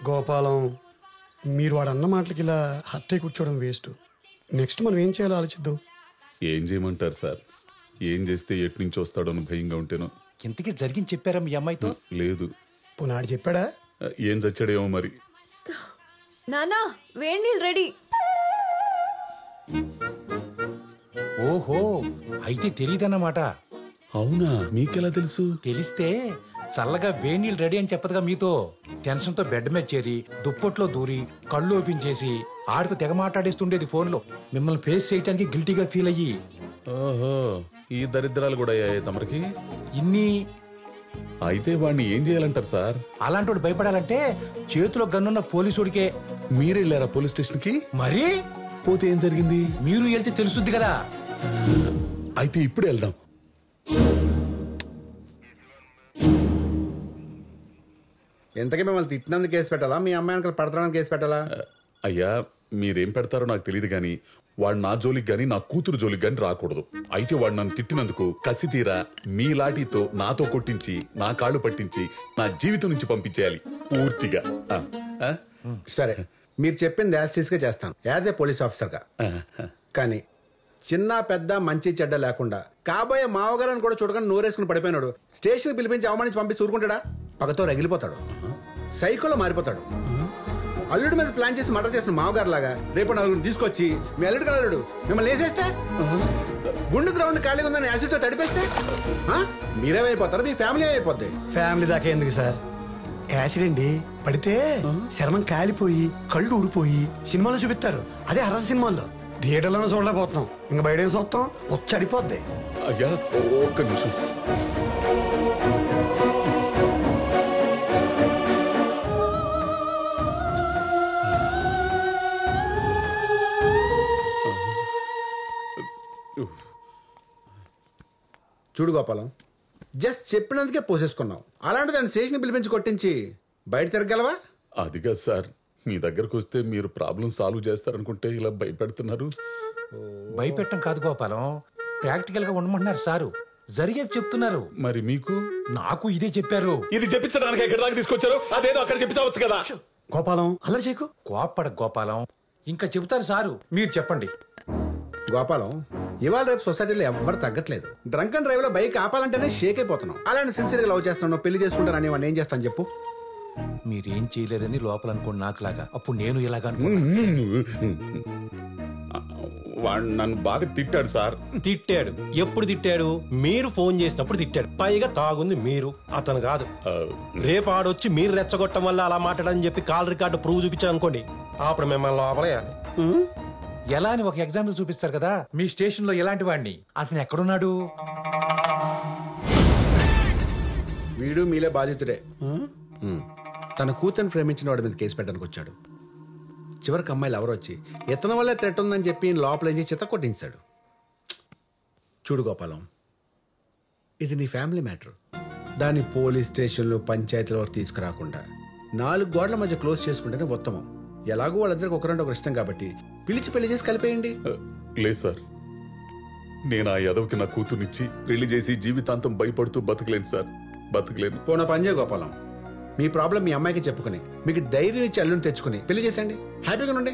గోపాలం, మీరు వాడు అన్న మాటలకి ఇలా హత్య కూర్చోవడం వేస్ట్. నెక్స్ట్ మనం ఏం చేయాలో ఆలోచిద్దాం. ఏం చేయమంటారు సార్? ఏం చేస్తే ఎటు నుంచి వస్తాడో అని భయంగా ఉంటేను. ఇంతకీ జరిగింది చెప్పారా మీ అమ్మాయితో? లేదు. పునాడు చెప్పాడా? ఏం చచ్చాడేమో మరి. నానా వేడి నీళ్ళు రెడీ. ఓహో, అయితే తెలియదన్నమాట. అవునా? మీకెలా తెలుసు? తెలిస్తే చల్లగా వేడి నీళ్ళు రెడీ అని చెప్పదుగా మీతో. టెన్షన్ తో బెడ్ మీద చేరి దుప్పట్లో దూరి కళ్ళు ఓపెన్ చేసి ఆడితో తెగ మాట్లాడేస్తుండేది ఫోన్ లో. మిమ్మల్ని ఫేస్ చేయడానికి గిల్టీగా ఫీల్ అయ్యి. ఓహో, ఈ దరిద్రాలు కూడా అయ్యాయి తమరికి. ఇన్ని అయితే వాడిని ఏం చేయాలంటారు సార్? అలాంటి వాడు భయపడాలంటే చేతిలో గన్నున్న పోలీసుడికే. మీరెళ్ళారా పోలీస్ స్టేషన్ కి? మరి పోతే ఏం జరిగింది? మీరు వెళ్తే తెలుసుద్ది కదా. అయితే ఇప్పుడు వెళ్దాం. ఎంతకీ మిమ్మల్ని తిట్టినందుకు కేసు పెట్టాలా, మీ అమ్మాయి వెనకాల పడతానికి కేసు పెట్టాలా? అయ్యా, మీరేం పెడతారో నాకు తెలియదు గాని వాడు నా జోలికి గాని నా కూతురు జోలికి గాని రాకూడదు. అయితే వాడు నన్ను తిట్టినందుకు కసి తీరా మీ లాఠీతో నాతో కొట్టించి నా కాళ్ళు పట్టించి నా జీవితం నుంచి పంపించేయాలి పూర్తిగా. సరే, మీరు చెప్పింది యాజ్ గా చేస్తాను, యాజ్ ఏ పోలీస్ ఆఫీసర్ గా. కానీ చిన్న పెద్ద మంచి చెడ్డ లేకుండా కాబోయే మావగారని కూడా చూడకుండా నోరేసుకుని పడిపోయినాడు స్టేషన్ పిలిపించి అవమానించి పంపిస్తే ఊరుకుంటాడా? పగతో రగిలిపోతాడు, సైకోలో మారిపోతాడు. అల్లుడి మీద ప్లాన్ చేసి మర్డర్ చేసిన మావగారు లాగా రేపు నలుగురిని తీసుకొచ్చి మీ అల్లుడు అల్లుడు మిమ్మల్ని వేసేస్తే, గుండు గ్రౌండ్ ఖాళీగా ఉందని యాసిడ్తో తడిపేస్తే మీరేమైపోతారు, మీ ఫ్యామిలీ అయిపోద్ది. ఫ్యామిలీ దాకా ఎందుకు సార్? యాసిడ్ పడితే చర్మం కాలిపోయి కళ్ళు ఊడిపోయి సినిమాలో చూపిస్తారు. అదే హర్రర్ సినిమాల్లో. థియేటర్లోనే చూడలేకపోతున్నాం, ఇంకా బయట ఏం చూస్తాం? వచ్చడిపోద్ది. అయ్యా ఒక్క నిమిషం. చూడు గోపాలం, జస్ట్ చెప్పినందుకే పోసేసుకున్నావు. అలాంటి దాన్ని స్టేషన్ పిలిపించి కొట్టించి బయట తిరగలవా? అదిగా సార్, మీ దగ్గరకు వస్తే మీరు ప్రాబ్లం సాల్వ్ చేస్తారనుకుంటే ఇలా భయపెడుతున్నారు. భయపెట్టం కాదు గోపాలం, ప్రాక్టికల్ గా ఉండమంటున్నారు సారు. జరిగేది చెప్తున్నారు. మరి మీకు? నాకు ఇదే చెప్పారు. ఇది చెప్పించడానికి ఎక్కడి దాకా తీసుకొచ్చారు? అదేదో అక్కడ చెప్పించవచ్చు కదా. గోపాలం అల్లరి చేయకు. కోప్పడ గోపాలం, ఇంకా చెబుతారు సారు, మీరు చెప్పండి. గోపాలం, ఇవాళ రేపు సొసైటీలో ఎవ్వరు తగ్గట్లేదు. డ్రంక్ అండ్ డ్రైవ్ లో బైక్ ఆపాలంటేనే షేక్ అయిపోతున్నాం. అలాంటి సిన్సియర్ గా లవ్ చేస్తున్నావు, పెళ్లి చేసుకుంటానని వాడిని ఏం చేస్తాను చెప్పు? మీరేం చేయలేరని లోపల అనుకోండి నాకులాగా. అప్పుడు నేను ఇలాగా వాడు నన్ను బాగా తిట్టాడు సార్. తిట్టాడు? ఎప్పుడు తిట్టాడు? మీరు ఫోన్ చేసినప్పుడు తిట్టాడు. పైగా తాగుంది మీరు, అతను కాదు. రేపు ఆడొచ్చి మీరు రెచ్చగొట్టడం వల్ల అలా మాట్లాడని చెప్పి కాల్ రికార్డు ప్రూవ్ చూపించాను అనుకోండి, అప్పుడు మిమ్మల్ని లోపలేయాలి. ఎలా అని ఒక ఎగ్జాంపుల్ చూపిస్తారు కదా. మీ స్టేషన్ లో ఎలాంటి వాడిని, అతను ఎక్కడున్నాడు? వీడు మీలే బాధితుడే. తన కూతురు ప్రేమించిన వాడి మీద కేసు పెట్టడానికి వచ్చాడు. చివరికి అమ్మాయిలు ఎవరు వచ్చి ఇతని వల్లే థ్రెట్ ఉందని చెప్పి లోపలేంచి చిత్త కొట్టించాడు. చూడు గోపాలం, ఇది నీ ఫ్యామిలీ మ్యాటర్. దాన్ని పోలీస్ స్టేషన్లు పంచాయతీల వరకు తీసుకురాకుండా 4 గోడల మధ్య క్లోజ్ చేసుకుంటేనే ఉత్తమం. ఎలాగో వాళ్ళందరికీ ఒకరంటే ఒకరు ఇష్టం కాబట్టి పిలిచి పెళ్లి చేసి కలిపేయండి. లేదు సార్, నేను ఆ యదవకి నా కూతుర్నిచ్చి పెళ్లి చేసి జీవితాంతం భయపడుతూ బతకలేను సార్, బతకలేను. పోనా పని చేయ గోపాలం, మీ ప్రాబ్లం మీ అమ్మాయికి చెప్పుకుని మీకు ధైర్యం ఇచ్చి అల్లుని తెచ్చుకుని పెళ్లి చేసేయండి, హ్యాపీగా ఉండండి.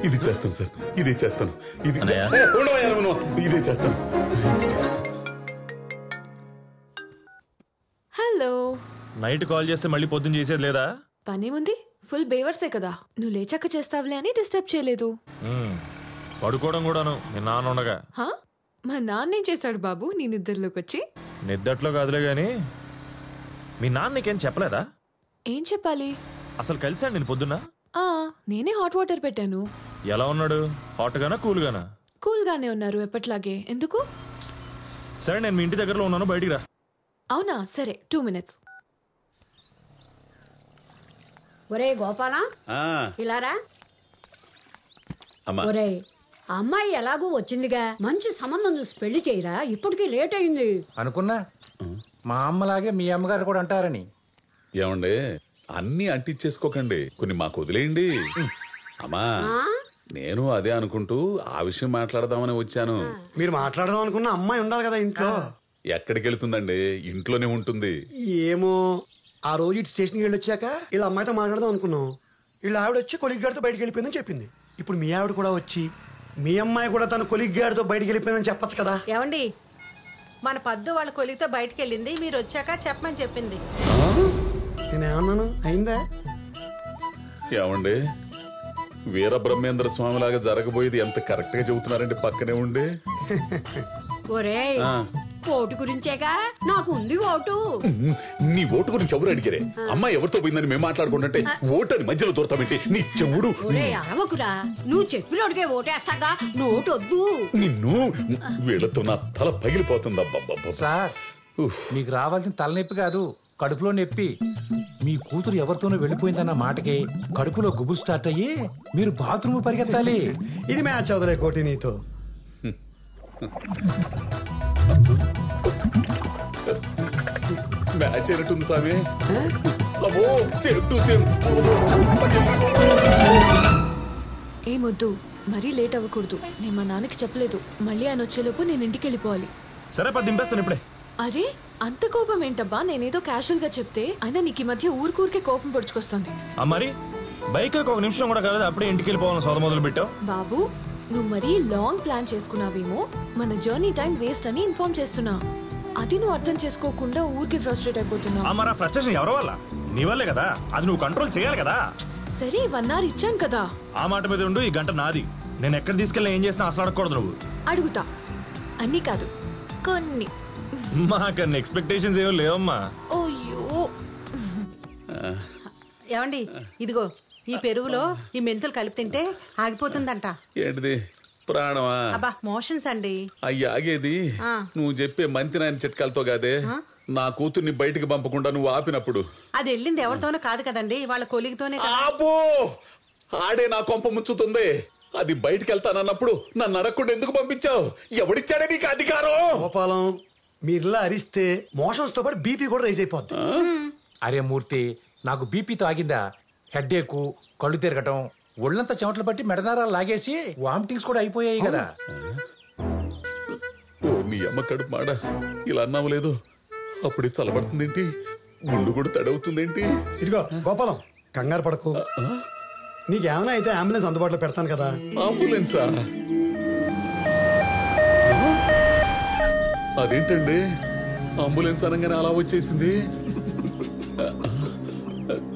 ఇది చేస్తాను సార్, ఇదే చేస్తాను. ఇదే చేస్తాను. హలో. నైట్ కాల్ చేస్తే మళ్ళీ పొద్దున్న చేసేది లేదా? పనేముంది, ఫుల్ బేవర్సే కదా. నువ్వు లేచాక చేస్తావులే అని డిస్టర్బ్ చేయలేదు. పడుకోవడం కూడాను మీ నాన్న ఉండగా. మా నాన్నేం చేశాడు బాబు నీ నిద్రలోకి వచ్చి? నిద్దట్లో కాదులే గాని మీ నాన్న నీకేం చెప్పలేదా? ఏం చెప్పాలి? అసలు కలిసాడు నేను పొద్దున్న. నేనే హాట్ వాటర్ పెట్టాను. ఎలా ఉన్నాడు? హాట్ గానా కూల్ గానా? కూల్ గానే ఉన్నారు ఎప్పట్లాగే. ఎందుకు? సరే నేను మీ ఇంటి దగ్గరలో ఉన్నాను, బయటికి రా. అవునా? సరే 2 minutes. ఒరే గోపాలా ఆ, ఇలారా. అమ్మా ఒరే అమ్మాయి ఎలాగూ వచ్చిందిగా, మంచి సంబంధం చూసి పెళ్లి చేయరా, ఇప్పటికీ లేట్ అయింది. అనుకున్నా మా అమ్మలాగే మీ అమ్మగారు కూడా అంటారని. ఏమండి అన్ని అంటించేసుకోకండి, కొన్ని మాకు వదిలేయండి. అమ్మా నేను అదే అనుకుంటూ ఆ విషయం మాట్లాడదామని వచ్చాను. మీరు మాట్లాడదాం అనుకున్న అమ్మాయి ఉండాలి కదా ఇంట్లో. ఎక్కడికి వెళ్తుందండి, ఇంట్లోనే ఉంటుంది. ఏమో ఆ రోజు ఇటు స్టేషన్కి వెళ్ళి వచ్చాక ఇలా అమ్మాయితో మాట్లాడదాం అనుకున్నాం. వీళ్ళ ఆవిడ వచ్చి కొలిగ్ గారితో బయటకు వెళ్ళిపోయిందని చెప్పింది. ఇప్పుడు మీ ఆవిడ కూడా వచ్చి మీ అమ్మాయి కూడా తన కొలిగ్ గారితో బయటకు వెళ్ళిపోయిందని చెప్పచ్చు కదా. ఏమండి మన పద్దు వాళ్ళ కొలితో బయటకు వెళ్ళింది, మీరు వచ్చాక చెప్పమని చెప్పింది. నేనేమన్నాను అయిందా? ఏమండి వీరబ్రహ్మేంద్ర స్వామి లాగా జరగబోయేది ఎంత కరెక్ట్ గా చెబుతున్నారండి పక్కనే ఉండి. ఒరే ఓటు గురించేగా, నాకు ఉంది ఓటు. నీ ఓటు గురించి ఎవరు అడిగారే? అమ్మాయి ఎవరితో పోయిందని మేము మాట్లాడుకుంటుంటే ఓటు అని మధ్యలో దూరతామేంటి నీ చెవుడు? ఒరే అరవకురా, నువ్వు చెప్పినోడికే ఓటేస్తాగా, నోటు వద్దు. నిన్ను వీళ్ళతో నా తల పగిలిపోతుంది. సార్ మీకు రావాల్సిన తలనొప్పి కాదు, కడుపులో నొప్పి. మీ కూతురు ఎవరితోనో వెళ్ళిపోయిందన్న మాటకి కడుపులో గుబులు స్టార్ట్ అయ్యి మీరు బాత్రూమ్ పరిగెత్తాలి. ఇది మ్యాచ్ అవదలే కోటి నీతో. మ్యాచ్ అయినట్టుంది స్వామి. అమ్మో సేమ్ టు సేమ్. ఏమొద్దు, మరీ లేట్ అవ్వకూడదు. నేను మా నాన్నకి చెప్పలేదు. మళ్ళీ ఆయన వచ్చేలోపు నేను ఇంటికి వెళ్ళిపోవాలి. సరే పది దింపేస్తాను ఇప్పుడే. అరే అంత కోపం ఏంటబ్బా? నేనేదో క్యాషువల్ గా చెప్తే అయినా నీకు ఈ మధ్య ఊరికూరికే కోపం పొడుచుకొస్తుంది. మరి బైక్ ఒక నిమిషం కూడా కాలేదు, అప్పుడే ఇంటికి వెళ్ళిపోవాలని సోద మొదలు పెట్టావు. బాబు నువ్వు మరీ లాంగ్ ప్లాన్ చేసుకున్నావేమో, మన జర్నీ టైం వేస్ట్ అని ఇన్ఫార్మ్ చేస్తున్నా. అది నువ్వు అర్థం చేసుకోకుండా ఊరికి ఫ్రస్ట్రేట్ అయిపోతున్నావు. మరి ఆ ఫ్రస్ట్రేషన్ ఎవరి వల్ల? నీ వల్లే కదా. అది నువ్వు కంట్రోల్ చేయాలి కదా. సరే 1 hour ఇచ్చాను కదా. ఆ మాట మీద ఉండు, ఈ గంట నాది. నేను ఎక్కడ తీసుకెళ్ళి ఏం చేసినా అసలు అడగకూడదు నువ్వు. అడుగుతా, అన్ని కాదు కొన్ని. మాకన్నా ఎక్స్పెక్టేషన్స్ ఏమో లేవమ్మా. ఓయ్యో ఏమండి ఇదిగో ఈ పెరుగులో ఈ మెంతులు కలిపి తింటే ఆగిపోతుందంట. ఏంటిది ప్రాణమా? అబ్బా మోషన్స్ అండి. అయ్యి ఆగేది నువ్వు చెప్పే మంతి నాయన చిట్కాలతో కాదే. నా కూతుర్ని బయటికి పంపకుండా నువ్వు ఆపినప్పుడు. అది వెళ్ళింది ఎవరితోనో కాదు కదండి, వాళ్ళ కొలిగితోనే. ఆబో ఆడే నా కొంప ముంచుతుంది. అది బయటికి వెళ్తానన్నప్పుడు నన్ను అడగకుండా ఎందుకు పంపించావు? ఎవడిచ్చాడే నీకు అధికారం? గోపాలం మీరులా అరిస్తే మోషన్స్ తో పాటు బీపీ కూడా రైజ్ అయిపోద్ది. అరే మూర్తి, నాకు బీపీతో ఆగిందా? హెడ్ఏక్, కళ్ళు తిరగటం, ఒళ్ళంతా చెమటలు బట్టి మెడదారాలు లాగేసి వామిటింగ్స్ కూడా అయిపోయాయి కదా. ఓ నీ అమ్మ కడుపు మాడ, ఇలా అన్నావు లేదు. అప్పుడు చల్లబడుతుందేంటి, గుండు కూడా తడవుతుందేంటి? ఇదిగో గోపాలం కంగారు పడకు. నీకేమైనా అయితే అంబులెన్స్ అందుబాటులో పెడతాను కదా. అంబులెన్సా? అదేంటండి అంబులెన్స్ అనగానే అలా వచ్చేసింది?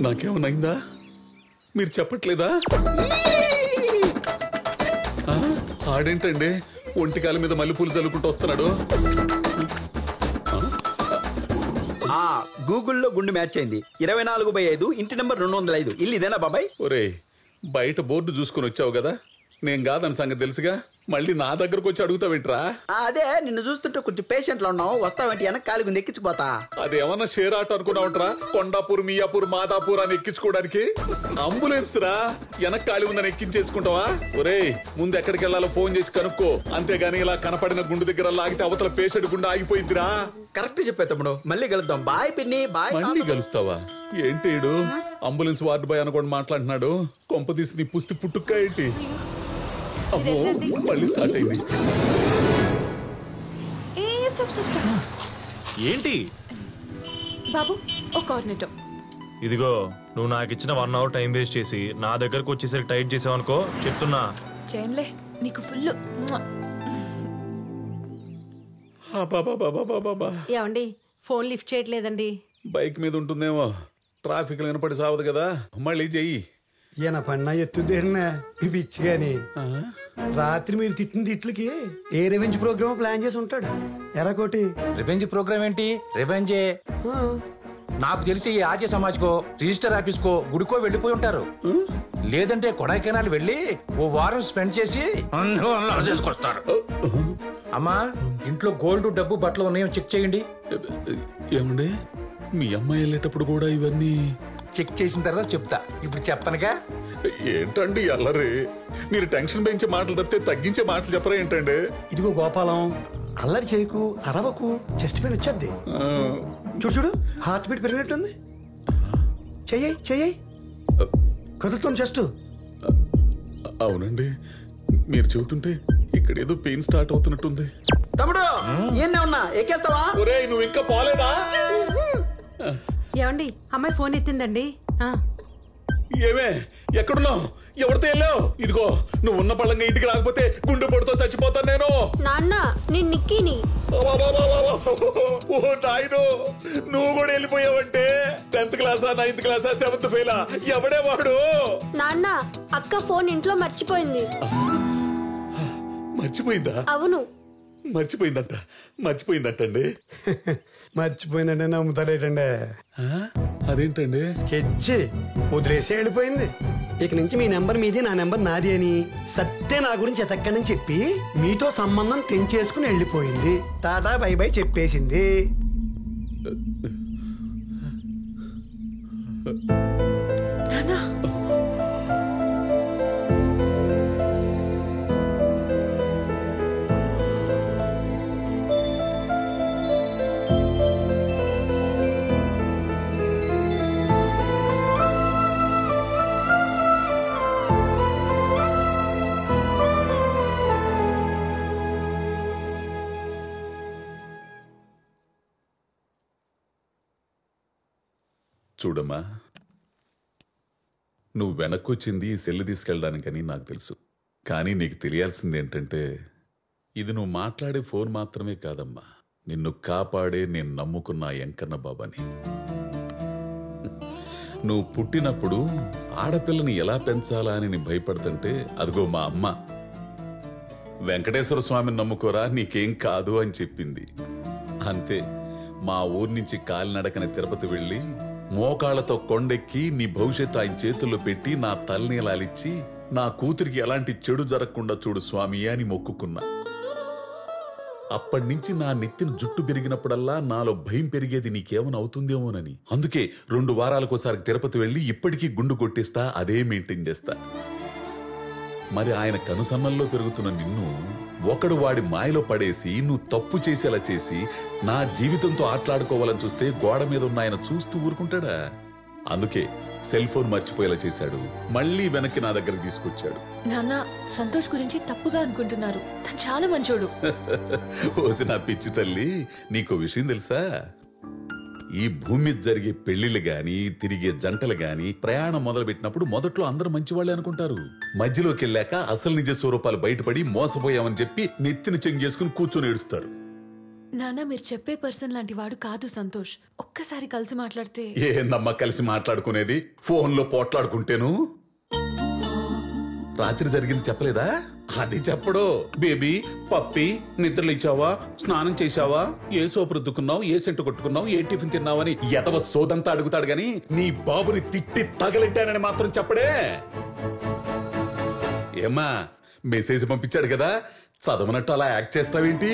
నాకేమన్నా అయిందా? మీరు చెప్పట్లేదా? ఆడేంటండి ఒంటికాల మీద మల్లెపూలు చల్లుకుంటూ వస్తున్నాడు? గూగుల్లో గుండు మ్యాచ్ అయింది. 24/5 ఇంటి నెంబర్ 205 ఇల్లు ఇదేనా బాబాయ్? ఒరే బయట బోర్డు చూసుకుని వచ్చావు కదా, నేను కాదని సంగతి తెలుసుగా, మళ్ళీ నా దగ్గరకు వచ్చి అడుగుతావేంట్రా? అదే నిన్ను చూస్తుంటే కొంచెం పేషెంట్ లో ఉన్నావు, వస్తావేంటి? వెనక కాలిగుంది ఎక్కించిపోతా. అదేమన్నా షేర్ ఆట అనుకున్నావుంట్రా? కొండాపూర్, మియాపూర్, మాదాపూర్ అని ఎక్కించుకోవడానికి అంబులెన్స్ రా. వెనక కాలి ఉందని ఎక్కించేసుకుంటావా? ఒరే ముందు ఎక్కడికి వెళ్ళాలో ఫోన్ చేసి కనుక్కో, అంతేగాని ఇలా కనపడిన గుండు దగ్గర లాగితే అవతల పేషెంట్ గుండె ఆగిపోయిందిరా. కరెక్ట్ చెప్పే తమ్ముడు, మళ్ళీ కలుద్దాం. బాయ్ పిన్ని, బాయ్. మళ్ళీ కలుస్తావా? ఏంటేడు అంబులెన్స్ వార్డు బాయ్ అనుకోండి మాట్లాడుతున్నాడు. కొంప తీసి నీ పుస్తి పుట్టుక్క ఏంటి? అమ్మో మళ్ళీ స్టార్ట్ అయింది. ఏంటి బాబు ఒక కార్నెటో. ఇదిగో నువ్వు నాకు ఇచ్చిన 1 hour టైం వేస్ట్ చేసి నా దగ్గరకు వచ్చేసరికి టైట్ చేసావు అనుకో, చెప్తున్నా. చేయనులే, నీకు ఫుల్. ఏమండి ఫోన్ లిఫ్ట్ చేయట్లేదండి. బైక్ మీద ఉంటుందేమో, ట్రాఫిక్ వినపడి సావదు కదా. మళ్ళీ చెయ్యి. ఈయన పన్నా ఎత్తుదేనా పిచ్చి గాని. రాత్రి మీరు తిట్టిన తిట్లకి ఏ రివెంజ్ ప్రోగ్రామ్ ప్లాన్ చేసి ఉంటాడు. ఎరా కోటి రివెంజ్ ప్రోగ్రామ్ ఏంటి? రివెంజే. నాకు తెలిసి ఈ ఆర్య సమాజ్కో, రిజిస్టర్ ఆఫీస్కో, గుడికో వెళ్ళిపోయి ఉంటారు. లేదంటే కొడైకెనాల్ వెళ్ళి ఓ వారం స్పెండ్ చేసి చేసుకొస్తారు. అమ్మా ఇంట్లో గోల్డ్, డబ్బు, బట్టలు ఉన్నాయో చెక్ చేయండి. ఏమండి మీ అమ్మాయి వెళ్ళేటప్పుడు కూడా ఇవన్నీ? చెక్ చేసిన తర్వాత చెప్తా. ఇప్పుడు చెప్పనుగా. ఏంటండి అల్లరి? మీరు టెన్షన్ పెంచే మాటలు తప్పితే తగ్గించే మాటలు చెప్పరా ఏంటండి? ఇదిగో గోపాలం, అల్లరి చేయకు, అరవకు, చెస్ట్ పెయిన్ వచ్చేద్ది. చూడు చూడు, హార్ట్ బీట్ పెరిగినట్టుంది. చెయ్యి చెయ్యి కదులుతుంది చెస్ట్. అవునండి, మీరు చెబుతుంటే ఇక్కడ ఏదో పెయిన్ స్టార్ట్ అవుతున్నట్టుంది. తమ్ముడు ఏం ఉన్నా ఎక్కేస్తావా? ఒరేయ్, నువ్వు ఇంకా పోలేదా? ఏమండి, అమ్మాయి ఫోన్ ఎత్తిందండి. ఏమే, ఎక్కడున్నావు? ఎవరితో వెళ్ళావు? ఇదిగో, నువ్వు ఉన్న పళ్ళంగా ఇంటికి రాకపోతే గుండె పొడితో చచ్చిపోతాను నేను. నాన్న, నేను నిక్కీని. ఓ నాయనో, నువ్వు కూడా వెళ్ళిపోయావంటే 10th క్లాసా 9th క్లాసా 7th ఫెయిలా? ఎవడే వాడు? నాన్న, అక్క ఫోన్ ఇంట్లో మర్చిపోయింది. మర్చిపోయిందా? అవును. మర్చిపోయిందంటండి. మర్చిపోయిందంటే నమ్ముతారేటండి? అదేంటండి? స్కెచ్ వదిలేసే వెళ్ళిపోయింది. ఇక నుంచి మీ నెంబర్ మీది, నా నెంబర్ నాది అని సత్తే నా గురించి ఎతక్కడని చెప్పి మీతో సంబంధం తెంచేసుకుని వెళ్ళిపోయింది. టాటా బై బై చెప్పేసింది. చూడమ్మా, నువ్వు వెనక్కొచ్చింది ఈ సెల్లు తీసుకెళ్ళడానికని నాకు తెలుసు. కానీ నీకు తెలియాల్సింది ఏంటంటే, ఇది నువ్వు మాట్లాడే ఫోన్ మాత్రమే కాదమ్మా, నిన్ను కాపాడే నేను నమ్ముకున్న వెంకన్న బాబాని. నువ్వు పుట్టినప్పుడు ఆడపిల్లని ఎలా పెంచాలా అని నేను భయపడుతుంటే, అదిగో మా అమ్మ వెంకటేశ్వర స్వామిని నమ్ముకోరా, నీకేం కాదు అని చెప్పింది. అంతే, మా ఊరి నుంచి కాలినడకన తిరుపతి వెళ్ళి మోకాళ్లతో కొండెక్కి నీ భవిష్యత్తు ఆయన చేతుల్లో పెట్టి నా తలనీలాలిచ్చి నా కూతురికి ఎలాంటి చెడు జరగకుండా చూడు స్వామి అని మొక్కుకున్నా. అప్పటి నుంచి నా నెత్తిన జుట్టు పెరిగినప్పుడల్లా నాలో భయం పెరిగేది నీకేమైనా అవుతుందేమోనని. అందుకే 2 వారాలకోసారి తిరుపతి వెళ్ళి ఇప్పటికీ గుండు కొట్టిస్తా, అదే మెయింటైన్ చేస్తా. మరి ఆయన కనుసన్నల్లో పెరుగుతున్న నిన్ను ఒకడు వాడి మాయలో పడేసి నువ్వు తప్పు చేసేలా చేసి నా జీవితంతో ఆటలాడుకోవాలని చూస్తే గోడ మీద ఉన్న ఆయన చూస్తూ ఊరుకుంటాడా? అందుకే సెల్ ఫోన్ మర్చిపోయేలా చేశాడు, మళ్ళీ వెనక్కి నా దగ్గర తీసుకొచ్చాడు. నాన్న, సంతోష్ గురించి తప్పుగా అనుకుంటున్నారు. తను చాలా మంచోడు. ఓసి నా పిచ్చి తల్లి, నీకో విషయం తెలుసా? ఈ భూమి మీద జరిగే పెళ్లిళ్ళు గాని, తిరిగే జంటలు గాని, ప్రయాణం మొదలుపెట్టినప్పుడు మొదట్లో అందరూ మంచివాళ్లే అనుకుంటారు. మధ్యలోకి వెళ్ళాక అసలు నిజ స్వరూపాలు బయటపడి మోసపోయామని చెప్పి నెత్తిని చెంగేసుకుని కూర్చొని ఏడుస్తారు. నాన్న, మీరు చెప్పే పర్సన్ లాంటి వాడు కాదు సంతోష్. ఒక్కసారి కలిసి మాట్లాడితే. ఏందమ్మా కలిసి మాట్లాడుకునేది? ఫోన్లో పోట్లాడుకుంటేను. రాత్రి జరిగింది చెప్పలేదా? అది చెప్పడు. బేబీ, పప్పి, నిద్రలు ఇచ్చావా, స్నానం చేశావా, ఏ సోపు రుద్దుకున్నావు, ఏ సెంటు కొట్టుకున్నావు, ఏ టిఫిన్ తిన్నావని ఎదవ సోదంతా అడుగుతాడు గాని నీ బాబుని తిట్టి తగలెట్టానని మాత్రం చెప్పడే. ఏమ్మా, మెసేజ్ పంపించాడు కదా, చదవనట్టు అలా యాక్ట్ చేస్తావేంటి?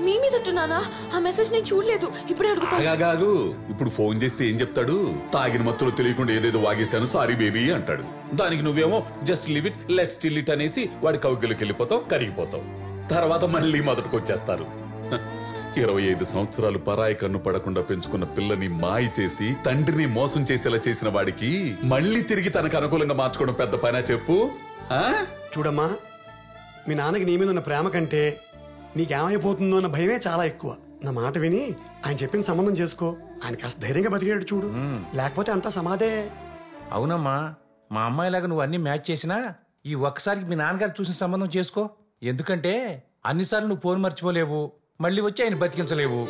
మీ మీద నానా, ఆ మెసేజ్ నేను చూడలేదు. ఇప్పుడే అడుగుతాగాగు. ఇప్పుడు ఫోన్ చేస్తే ఏం చెప్తాడు? తాగిన మత్తులో తెలియకుండా ఏదేదో వాగేశాను, సారీ బేబీ అంటాడు. దానికి నువ్వేమో just live it, let's still it అనేసి వాడి కౌగిలికి వెళ్ళిపోతావు, కరిగిపోతావు. తర్వాత మళ్ళీ మొదటికి వచ్చేస్తారు. 25 సంవత్సరాలు పరాయి కన్ను పడకుండా పెంచుకున్న పిల్లని మాయ చేసి తండ్రిని మోసం చేసేలా చేసిన వాడికి మళ్ళీ తిరిగి తనకు అనుకూలంగా మార్చుకోవడం పెద్ద పైన చెప్పు. చూడమ్మా, మీ నాన్నకి నీ మీద ఉన్న ప్రేమ కంటే నీకేమైపోతుందో అన్న భయమే చాలా ఎక్కువ. నా మాట విని ఆయన చెప్పిన సంబంధం చేసుకో. ఆయన కాస్త ధైర్యంగా బతికేడు చూడు, లేకపోతే అంతా సమాధే. అవునమ్మా, మా అమ్మాయిలాగా నువ్వు అన్ని మ్యాచ్ చేసినా ఈ ఒక్కసారికి మీ నాన్నగారు చూసిన సంబంధం చేసుకో. ఎందుకంటే అన్నిసార్లు నువ్వు ఫోన్ మర్చిపోలేవు, మళ్ళీ వచ్చి ఆయన బతికించలేవు.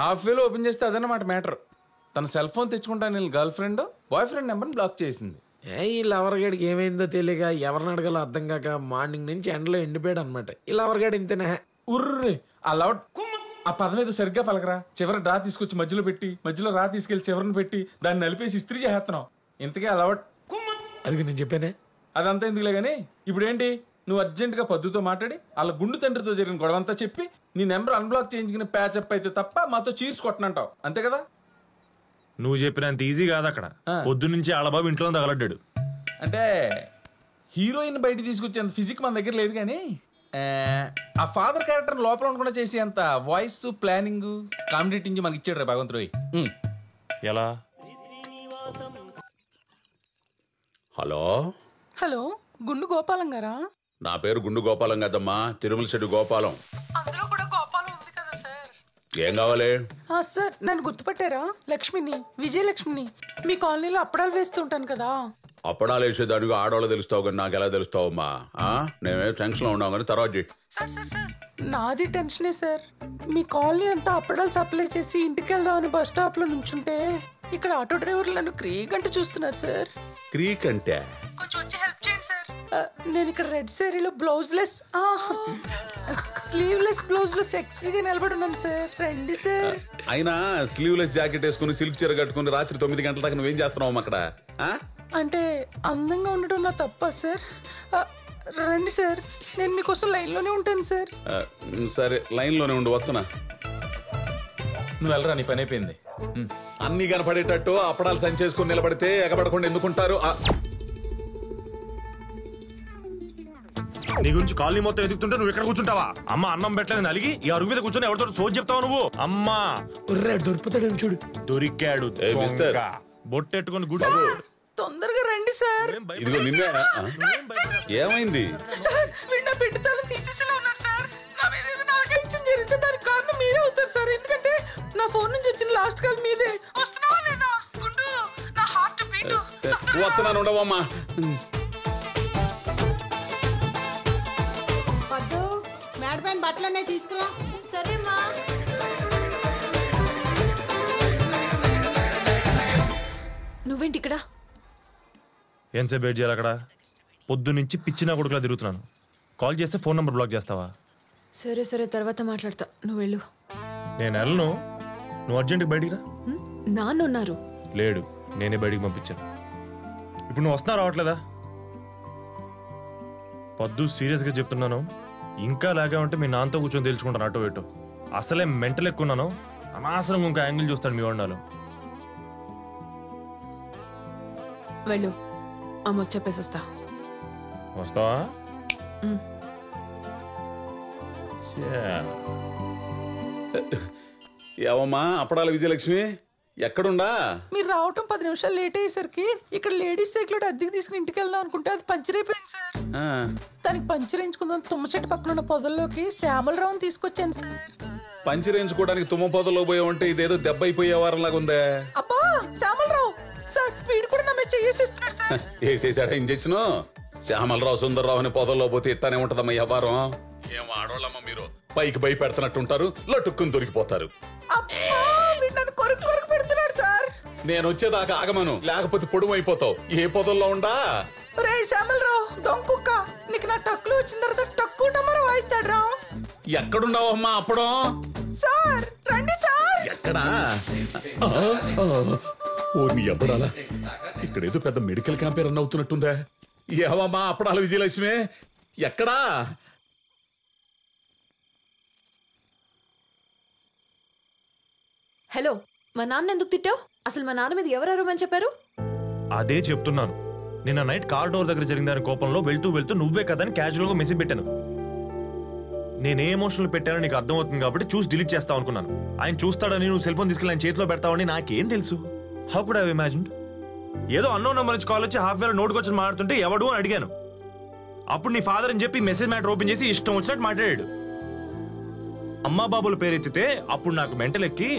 హాఫ్ వేలో ఓపెన్ చేస్తే అదన్నమాట మ్యాటర్. తన సెల్ ఫోన్ తెచ్చుకుంటాను girl friend boy friend number block చేసింది. ఈ లవర్గాడికి ఏమైందో తెలియక ఎవరిని అడగాలో అర్థం కాక మార్నింగ్ నుంచి ఎండలో ఎండిపోయాడు అనమాట. ఈ లవర్గాడు ఇంతనే. ఉర్రే ఆ లవర్ ఆ పదం ఏదో సరిగ్గా పలకరా. చివరి డ్రా తీసుకొచ్చి మధ్యలో పెట్టి మధ్యలో రా తీసుకెళ్లి చివరిని పెట్టి దాన్ని నలిపేసి ఇస్త్రీ చేస్తున్నావు. ఇంతకే ఆ లవర్ అది నేను చెప్పానే. అదంతా ఎందుకులే గానీ ఇప్పుడు ఏంటి, నువ్వు అర్జెంట్ గా పద్దుతో మాట్లాడి వాళ్ళ గుండు తండ్రితో జరిగిన గొడవంతా చెప్పి నీ నెంబర్ అన్బ్లాక్ చేయించుకుని ప్యాచప్ అయితే తప్ప మాతో చీర్స్ కొట్టనంటావు అంతే కదా? నువ్వు చెప్పినంత ఈజీ కాదు అక్కడ. పొద్దు నుంచి ఆళ్ళబాబు ఇంట్లో తగలడ్డాడు. అంటే హీరోయిన్ బయట తీసుకొచ్చేంత ఫిజిక్ మన దగ్గర లేదు కానీ ఆ ఫాదర్ క్యారెక్టర్ లోపల ఉండకుండా చేసే అంత వాయిస్ ప్లానింగ్ కామెడీ మనకి ఇచ్చాడు రా భగవంత్ రోయ్. ఎలా? హలో హలో, గుండు గోపాలం గారా? నా పేరు గుండు గోపాలం కదమ్మా, తిరుమల శెట్టి గోపాలం. అందులో కూడా గోపాలం ఉంది కదా సార్. ఏం కావాలి? సార్ నన్ను గుర్తుపట్టారా? లక్ష్మిని, విజయలక్ష్మిని. మీ కాలనీలో అప్పడాలు వేస్తుంటాను కదా. అప్పడాలు వేసేదానికి ఆడవాళ్ళు తెలుస్తావు కానీ నాకు ఎలా తెలుస్తావమ్మా? నేనే టెన్షన్ లో ఉన్నావు కానీ తర్వాత చెయ్యి. సార్ సార్ సార్ నాది టెన్షనే సార్. మీ కాలనీ అంతా అప్పడాలు సప్లై చేసి ఇంటికి వెళ్దామని బస్ స్టాప్ లో నుంచుంటే ఇక్కడ ఆటో డ్రైవర్లు నన్ను క్రీక్ అంటే చూస్తున్నారు సార్. క్రీక్ అంటే కొంచెం వచ్చి హెల్ప్ చేయండి సార్. నేను ఇక్కడ రెడ్ శారీలో బ్లౌజ్ లెస్ స్లీవ్లెస్ బ్లౌజ్ లో సెక్సీగా నిలబడి ఉన్నాను సార్. రండి సార్. అయినా స్లీవ్లెస్ జాకెట్ వేసుకుని సిల్క్ చీర కట్టుకుని రాత్రి 9 గంటల దాకా నువ్వేం చేస్తున్నావు అక్కడ? అంటే అందంగా ఉండటం నా తప్ప సార్? రండి సార్, నేను మీకోసం లైన్ లోనే ఉంటాను సార్. సరే లైన్ లోనే ఉండు, వస్తున్నా. నువ్వు వెళ్ళరా, నీ పని అయిపోయింది. అన్ని కనపడేటట్టు అప్పడాలు సంచేసుకుని నిలబడితే ఎగబడకుండా ఎందుకుంటారు? నీ గురించి కాలనీ మొత్తం ఎదుగుతుంటే నువ్వు ఇక్కడ కూర్చుంటావా? అమ్మ అన్నం పెట్టలేదు అలిగి ఈ అరుగు మీద కూర్చొని ఎవరితో సోది చెప్తావు నువ్వు? అమ్మా దొరుకుతాడు చూడు. దొరికాడు బొట్టెట్టుకుని గుడి. తొందరగా రండి సార్. ఇదిగో నిన్నే. ఏమైంది? సార్ వీడు నా పెట్టి తాళం తీసేసేలా ఉన్నాడు సార్. నా మీద ఏదైనా ఆలోచన జరిగితే దానికి కారణం మీరే అవుతారు సార్. ఎందుకంటే నా ఫోన్ నుంచి వచ్చిన లాస్ట్ కాల్ మీదే. వస్తున్నావా లేదా? గుండు నా హార్ట్ బీట్. వస్తున్నాను, ఉండవమ్మా. వద్దు, మేడ పైన బట్టలనే తీసుకురా. సరేమ్మా. నువ్వేంటి ఇక్కడ? ఎంతసేపు వెయిట్ చేయాలి అక్కడ? పొద్దు నుంచి పిచ్చినా కొడుకులా తిరుగుతున్నాను. కాల్ చేస్తే ఫోన్ నంబర్ బ్లాక్ చేస్తావా? సరే సరే తర్వాత మాట్లాడతా, నువ్వు వెళ్ళు. నేను వెళ్ళను, నువ్వు అర్జెంట్గా బయటికి రా. నాన్న ఉన్నారు. లేడు, నేనే బయటికి పంపించాను. ఇప్పుడు నువ్వు వస్తున్నా రావట్లేదా? పొద్దు సీరియస్ గా చెప్తున్నాను, ఇంకా లాగా ఉంటే మీ నాన్నతో కూర్చొని తెలుసుకుంటాను అటో ఇటో. అసలే మెంటల్ ఎక్కున్నాను, అనవసరంగా ఇంకా యాంగిల్ చూస్తాడు మీ వండాలు. వెళ్ళు, అమ్మకు చెప్పేసి వస్తా. వస్తావా? ఏవమ్మా అప్పడాల విజయలక్ష్మి, ఎక్కడుండా? మీరు రావటం 10 నిమిషాలు లేట్ అయ్యేసరికి ఇక్కడ లేడీస్ సైకిల్ అద్దెకి తీసుకుని ఇంటికి వెళ్దాం అనుకుంటే అది పంచర్ అయిపోయింది సార్. దానికి పంచర్ వేయించుకుందాం తుమ్మ చెట్టు పక్కన ఉన్న పొదల్లోకి శ్యామలరావుని తీసుకొచ్చాను సార్. పంచర్ వేయించుకోవడానికి తుమ్మ పొదలో పోయావంటే ఇదేదో దెబ్బ అయిపోయే వారంలాగా ఉందే. అబ్బా శ్యామలరావు సార్, వీడు కూడా నా మీద చేసేస్తున్నాడు సార్. వేసేసాడా ఇంజెక్షన్? శ్యామలరావు సుందరరావు అని పొదల్లో పోతే ఇట్టానే ఉంటదమ్మా వ్యవహారం. ఏమో ఆడోళ్ళమ్మ మీరు, పైకి భయపెడుతున్నట్టుంటారు, లటుక్కుని దొరికిపోతారు. నేను వచ్చేదాకా ఆగమను, లేకపోతే పొడుము అయిపోతావు. ఏ పొదల్లో ఉండా? రే శ్యామలరావు దొంకుక్క, నీకు నా టక్కులు వచ్చిన తర్వాత టక్కు టమర వాయిస్తాడు రా. ఎక్కడున్నావమ్మా అప్పడం? సార్ రండి సార్. ఎక్కడా? ఓ నీ అప్పడాలా, ఇక్కడేదో పెద్ద మెడికల్ క్యాంప్ రన్ అవుతున్నట్టుందా? ఏవమ్మా అప్పడాల విజయలక్ష్మి, ఎక్కడా? హలో, మా నాన్న ఎందుకు తిట్టావు? అసలు మా నాన్న మీద ఎవరు అరవమని చెప్పారు? అదే చెప్తున్నాను. నిన్న నైట్ కార్ డోర్ దగ్గర జరిగిందని కోపంలో వెళ్తూ వెళ్తూ నువ్వే కదని క్యాజువల్ గా మెసేజ్ పెట్టాను. నేనే ఎమోషనల్ పెట్టానో నీకు అర్థం అవుతుంది కాబట్టి చూసి డిలీట్ చేస్తావు అనుకున్నాను. ఆయన చూస్తాడని నువ్వు సెల్ ఫోన్ తీసుకెళ్ళి ఆయన చేతిలో పెడతావని నాకేం తెలుసు? How could I have imagined? ఏదో అన్నోన్ నంబర్ నుంచి కాల్ వచ్చి హాఫ్ వేలో నోటుకు వచ్చి మాట్లాడుతుంటే ఎవడు అని అడిగాను. అప్పుడు నీ ఫాదర్ అని చెప్పి మెసేజ్ మ్యాటర్ ఓపెన్ చేసి ఇష్టం వచ్చినట్టు మాట్లాడాడు. అమ్మా బాబుల పేరెత్తితే అప్పుడు నాకు మెంటల్ ఎక్కి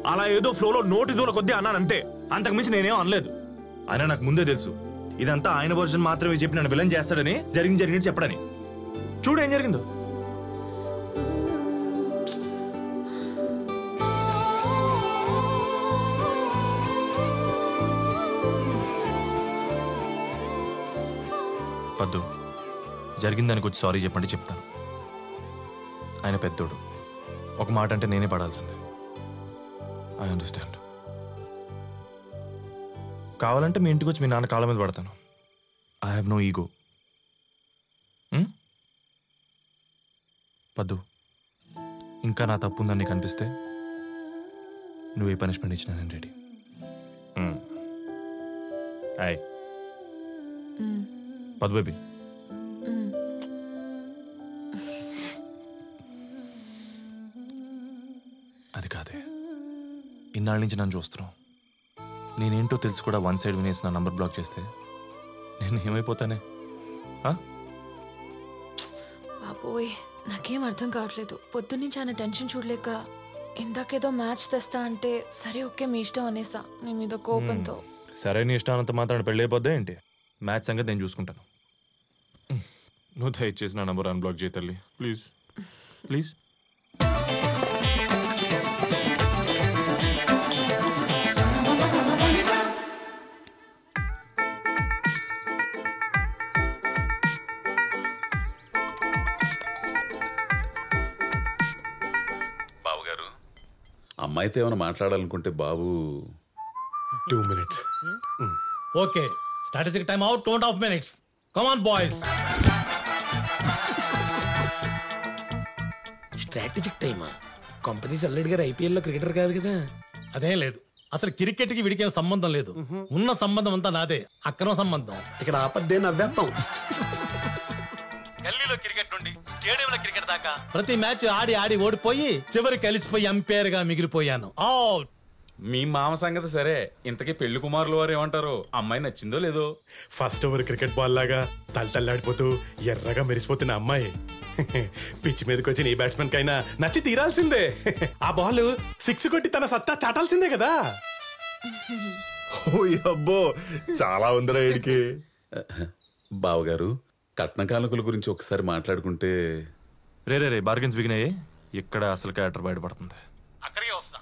అలా ఏదో ఫ్లోలో నోటి దూల కొద్దీ అన్నాను అంతే, అంతకుమించి నేనేం అనలేదు. అయినా నాకు ముందే తెలుసు ఇదంతా ఆయన వర్షన్ మాత్రమే చెప్పి నన్ను విలన్ చేస్తాడని, జరిగింది చెప్పడని. చూడు ఏం జరిగిందో. వద్దు, జరిగిన దానికి వచ్చి సారీ చెప్పండి చెప్తాను. ఆయన పెద్దోడు, ఒక మాట అంటే నేనే పడాల్సిందే. I understand. కావాలంటే మీ ఇంటికి వచ్చి మీ నాన్న కాళ్ళ మీద పడతాను. I have no ego. Paddu, ఇంకా నా తప్పు ఉందని నీకు అనిపిస్తే నువ్వు ఏ పనిష్మెంట్ ఇచ్చినా నేను రెడీ. హాయ్ పద్దు బేబీ. అది కాదే, ఇన్నాళ్ళ నుంచి నన్ను చూస్తున్నావు. నేనేంటో తెలుసు కూడా వన్ సైడ్ వినేసి నా నంబర్ బ్లాక్ చేస్తే నేను ఏమైపోతానే? బాబోయ్, నాకేం అర్థం కావట్లేదు. పొద్దున్నుంచి ఆయన టెన్షన్ చూడలేక ఇందాకేదో మ్యాచ్ తెస్తా అంటే సరే ఓకే మీ ఇష్టం అనేసా, నీ మీద కోపంతో. సరే నీ ఇష్టానంత మాత్రం పెళ్ళి అయిపోద్దా ఏంటి? మ్యాచ్ సంగతి నేను చూసుకుంటాను. నువ్వు దయచేసి నా నంబర్ అన్బ్లాక్ చేయి తల్లి, ప్లీజ్ ప్లీజ్. అమ్మాయితో ఏమైనా మాట్లాడాలనుకుంటే బాబు 2 minutes. Okay, strategic time out 2.5 minutes. Come on boys. Strategic టైమా? కంపెనీస్ అల్లుడి గారు ఐపీఎల్ లో క్రికెటర్ కాదు కదా. అదేం లేదు, అసలు క్రికెట్ కి వీడికేం సంబంధం లేదు. ఉన్న సంబంధం అంతా నాదే, అక్రమ సంబంధం. ఇక్కడ ఆపద్దే నవ్వేస్తాం. గల్లీలో క్రికెట్ నుండి స్టేడియంలో క్రికెట్ దాకా ప్రతి మ్యాచ్ ఆడి ఆడి ఓడిపోయి చివరికి కలిసిపోయి అంపైర్ గా మిగిలిపోయాను. అవుట్. మీ మామ సంగతి సరే, ఇంతకీ పెళ్లి కుమారులు వారు ఏమంటారు? అమ్మాయి నచ్చిందో లేదో? ఫస్ట్ ఓవర్ క్రికెట్ బాల్ లాగా తల్లతల్లాడిపోతూ ఎర్రగా మెరిసిపోతున్న అమ్మాయి పిచ్ మీదకి వచ్చి నీ బ్యాట్స్మెన్ కైనా నచ్చి తీరాల్సిందే. ఆ బాల్ 6 కొట్టి తన సత్తా చాటాల్సిందే కదా. అబ్బో, చాలా ఉందిరా వీడికి. బావగారు, కట్న కానుకల గురించి ఒకసారి మాట్లాడుకుంటే. రే బార్గెన్స్ బిగినాయి. ఇక్కడ అసలు క్యారెక్టర్ బయటపడుతుంది. అక్కడికే వస్తా.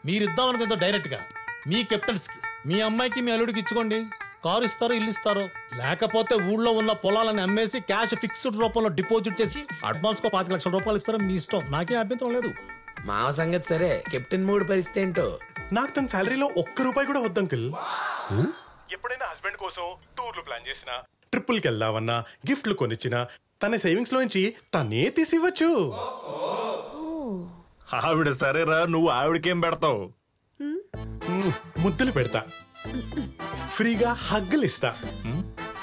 మీరిద్దాం అనుకుందో డైరెక్ట్ గా మీ కెప్టెన్స్ కి, మీ అమ్మాయికి మీ అల్లుడికి ఇచ్చుకోండి. కారు ఇస్తారో ఇల్లు ఇస్తారో, లేకపోతే ఊళ్ళో ఉన్న పొలాలను అమ్మేసి క్యాష్ ఫిక్స్డ్ రూపంలో డిపాజిట్ చేసి అడ్వాన్స్ కో 5 లక్షల రూపాయలు ఇస్తారో మీ ఇష్టం, నాకే అభ్యంతరం లేదు. మామ సంగతి సరే, కెప్టెన్ మూడు పరిస్థితి ఏంటో? నాకు తన శాలరీలో 1 రూపాయి కూడా వద్దు అంకుల్. ఎప్పుడైనా హస్బెండ్ కోసం టూర్లు ప్లాన్ చేసినా, ట్రిప్పుల్కి వెళ్దామన్నా, గిఫ్ట్లు కొనిచ్చినా తన సేవింగ్స్ లోంచి తనే తీసివ్వచ్చు. ఆవిడ సరేరా, నువ్వు ఆవిడకేం పెడతావు? ముద్దులు పెడతా, ఫ్రీగా హగ్గులు ఇస్తా,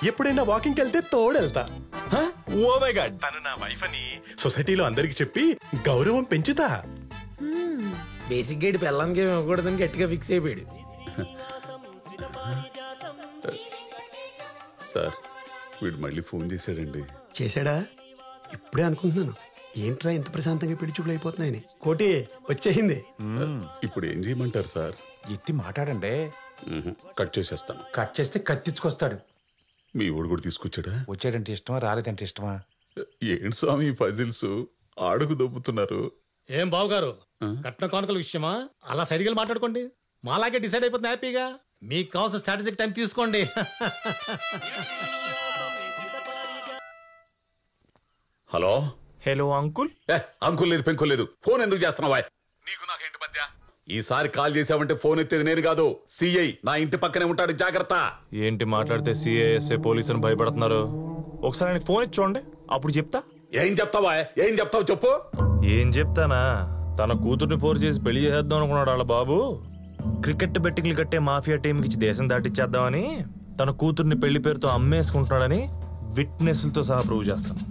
ఎప్పుడైనా వాకింగ్కి వెళ్తే తోడెళ్తా. ఓ మై గాడ్, తను నా వైఫ్ అని సొసైటీలో అందరికి చెప్పి గౌరవం పెంచుతా. బేసిక్ గైడ్ పెళ్ళానికి ఏమి ఇవ్వకూడదని గట్టిగా ఫిక్స్ అయిపోయాడు. సార్, వీడు మళ్ళీ ఫోన్ చేశాడండి. చేశాడా? ఇప్పుడే అనుకుంటున్నాను, ఏంట్రా ఇంత ప్రశాంతంగా పెళ్లి చూపులు అయిపోతున్నాయని. కోటి వచ్చేసింది. ఇప్పుడు ఏం చేయమంటారు సార్? ఎత్తి మాట్లాడండి. కట్ చేసేస్తాను. కట్ చేస్తే కత్తిచ్చుకొస్తాడు. మీ ఊడు కూడా తీసుకొచ్చాడా? వచ్చాడంటే ఇష్టమా, రాలేదంటే ఇష్టమా? ఏంటి స్వామి ఫజిల్స్ ఆడుకు దొబ్బుతున్నారు? ఏం బావు గారు, కట్న కానుకల విషయమా అలా సైడ్కి వెళ్ళి మాట్లాడుకోండి. మాలాగే డిసైడ్ అయిపోతుంది హ్యాపీగా. మీకు కావాల్సిన స్ట్రాటజిక్ టైం తీసుకోండి. హలో. Hello uncle. అంకుల్ లేదు, పెంకుల్ లేదు. ఫోన్ ఎందుకు చేస్తున్నావా? నీకు నాకేంటి మధ్య? ఈసారి కాల్ చేసావంటే ఫోన్ ఎత్తేది నేను కాదు, సిఐ నా ఇంటి పక్కనే ఉంటాడు, జాగ్రత్త. ఏంటి మాట్లాడితే సిఐఎస్ఏ పోలీసు అని భయపడుతున్నారు? ఒకసారి ఆయనకి ఫోన్ ఇచ్చి చూడండి, అప్పుడు చెప్తా. ఏం చెప్తావా? ఏం చెప్తావు చెప్పు. ఏం చెప్తానా? తన కూతుర్ని ఫోర్స్ చేసి పెళ్లి చేద్దాం అనుకున్నాడు వాళ్ళ బాబు. క్రికెట్ బెట్టింగ్లు కట్టే మాఫియా టీంకి ఇచ్చి దేశం దాటిచ్చేద్దామని తన కూతుర్ని పెళ్లి పేరుతో అమ్మేసుకుంటున్నాడని విట్నెస్లతో సహా ప్రూవ్ చేస్తాను.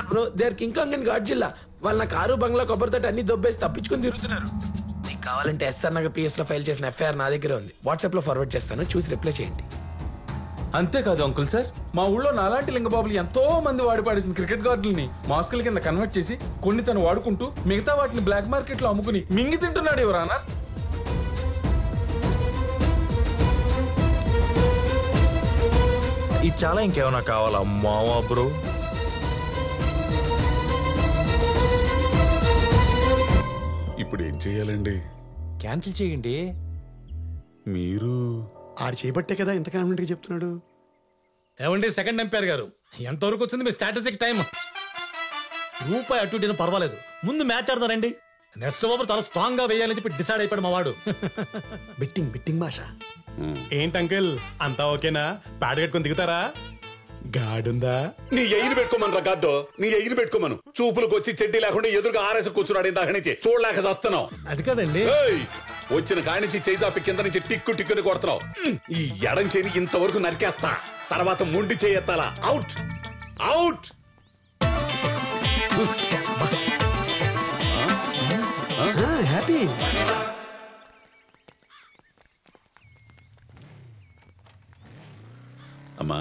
Bro, they are King Kong and Godzilla. వాళ్ళ నా కారు బంగ్లా కొబ్బరితోటి అన్ని దొబ్బేసి తప్పించుకుని తిరుగుతున్నారు. నీకు కావాలంటే ఎస్ఆర్ నగర్ పిఎస్ లో ఫైల్ చేసిన ఎఫ్ఐఆర్ నా దగ్గర ఉంది, వాట్సాప్ లో ఫార్వర్డ్ చేస్తాను, చూసి రిప్లై చేయండి. అంతేకాదు అంకుల్ సార్, మా ఊళ్ళో నాలాంటి లింగబాబులు ఎంతో మంది వాడి పాడేసిన క్రికెట్ గార్డుల్ని మాస్కుల కింద కన్వర్ట్ చేసి కొన్ని తను వాడుకుంటూ మిగతా వాటిని బ్లాక్ మార్కెట్ లో అమ్ముకుని మింగి తింటున్నాడు ఎవరన్నా. ఇది చాలా ఇంకేమన్నా కావాలా మావా బ్రో? ఇప్పుడు ఏం చెయ్యాలండి? క్యాన్సిల్ చేయండి. మీరు ఆడు చేపట్టే కదా ఇంత కాన్ఫిడెంట్ గా చెప్తున్నాడు. ఏమండి సెకండ్ ఎంపైర్ గారు, ఎంతవరకు వచ్చింది మీ స్ట్రాటజిక్ టైం? రూపాయి అటు ఇటు పర్వాలేదు, ముందు మ్యాచ్ ఆడతారండి. నెక్స్ట్ ఓవర్ చాలా స్ట్రాంగ్ గా వేయాలని చెప్పి డిసైడ్ అయిపోయాడు మా వాడు. బెట్టింగ్ భాష. ఏంటి అంకుల్ అంతా ఓకేనా? ప్యాడ్ కట్టుకొని దిగుతారా? గాడుందా? నీ ఎయిని పెట్టుకోమను రికార్డు, నీ ఎయిని పెట్టుకోమను. చూపులకు వచ్చి చెడ్డి లేకుండా ఎదురుగా ఆరేసి కూర్చున్నాడు ఇందాక నుంచి, చూడలేక చేస్తున్నావు. అది కదండి, వచ్చిన కాడి నుంచి చేయి చాపి కింద నుంచి టిక్కు టిక్కుని కొడుతున్నావు. ఈ ఎడం చేని ఇంతవరకు నరికేస్తా, తర్వాత ముండి చేయెత్తాలా. Out out. హ్యాపీ. అమ్మా